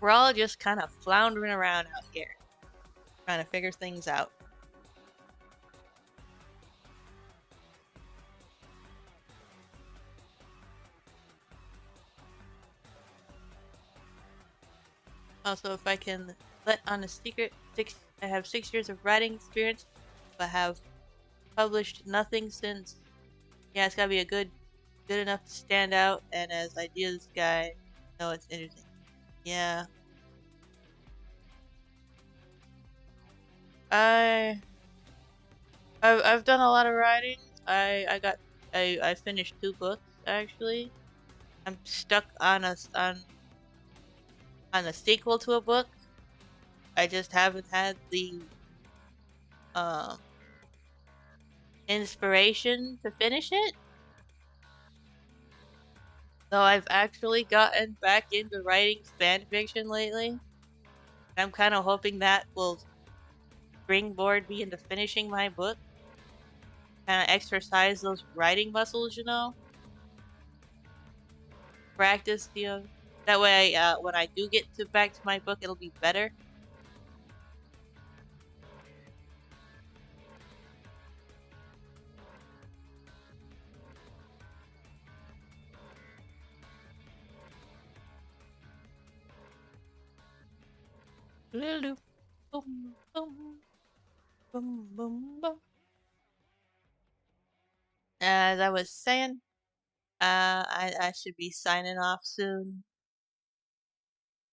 We're all just kind of floundering around out here, trying to figure things out. Also, if I can let on a secret, I have 6 years of writing experience, but have published nothing since. Yeah, it's gotta be good enough to stand out, and as ideas guy, no, it's interesting. Yeah. I've done a lot of writing. I finished 2 books actually. I'm stuck on a sequel to a book. I just haven't had the inspiration to finish it. Though I've actually gotten back into writing fan fiction lately. I'm kind of hoping that will springboard me into finishing my book. Kind of exercise those writing muscles, you know. Practice, you know. That way, when I do get back to my book, it'll be better. Boom, boom, boom, boom, boom. As I was saying, I should be signing off soon.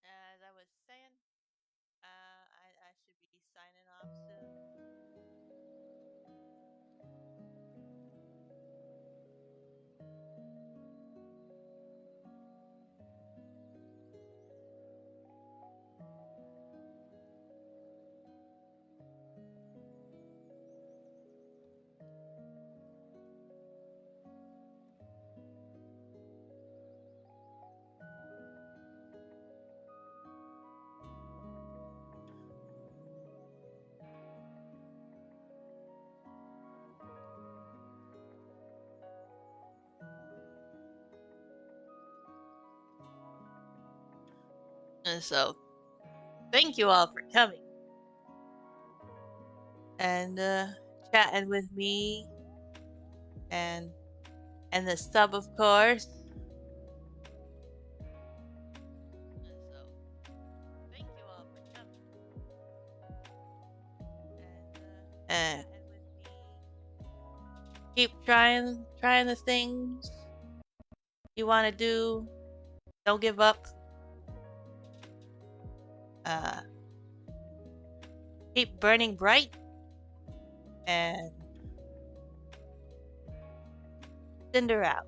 As I was saying, I should be signing off soon. And so, thank you all for coming and chatting with me and the sub, of course. And so, thank you all for coming and keep trying the things you want to do. Don't give up. Keep burning bright and Cinder out.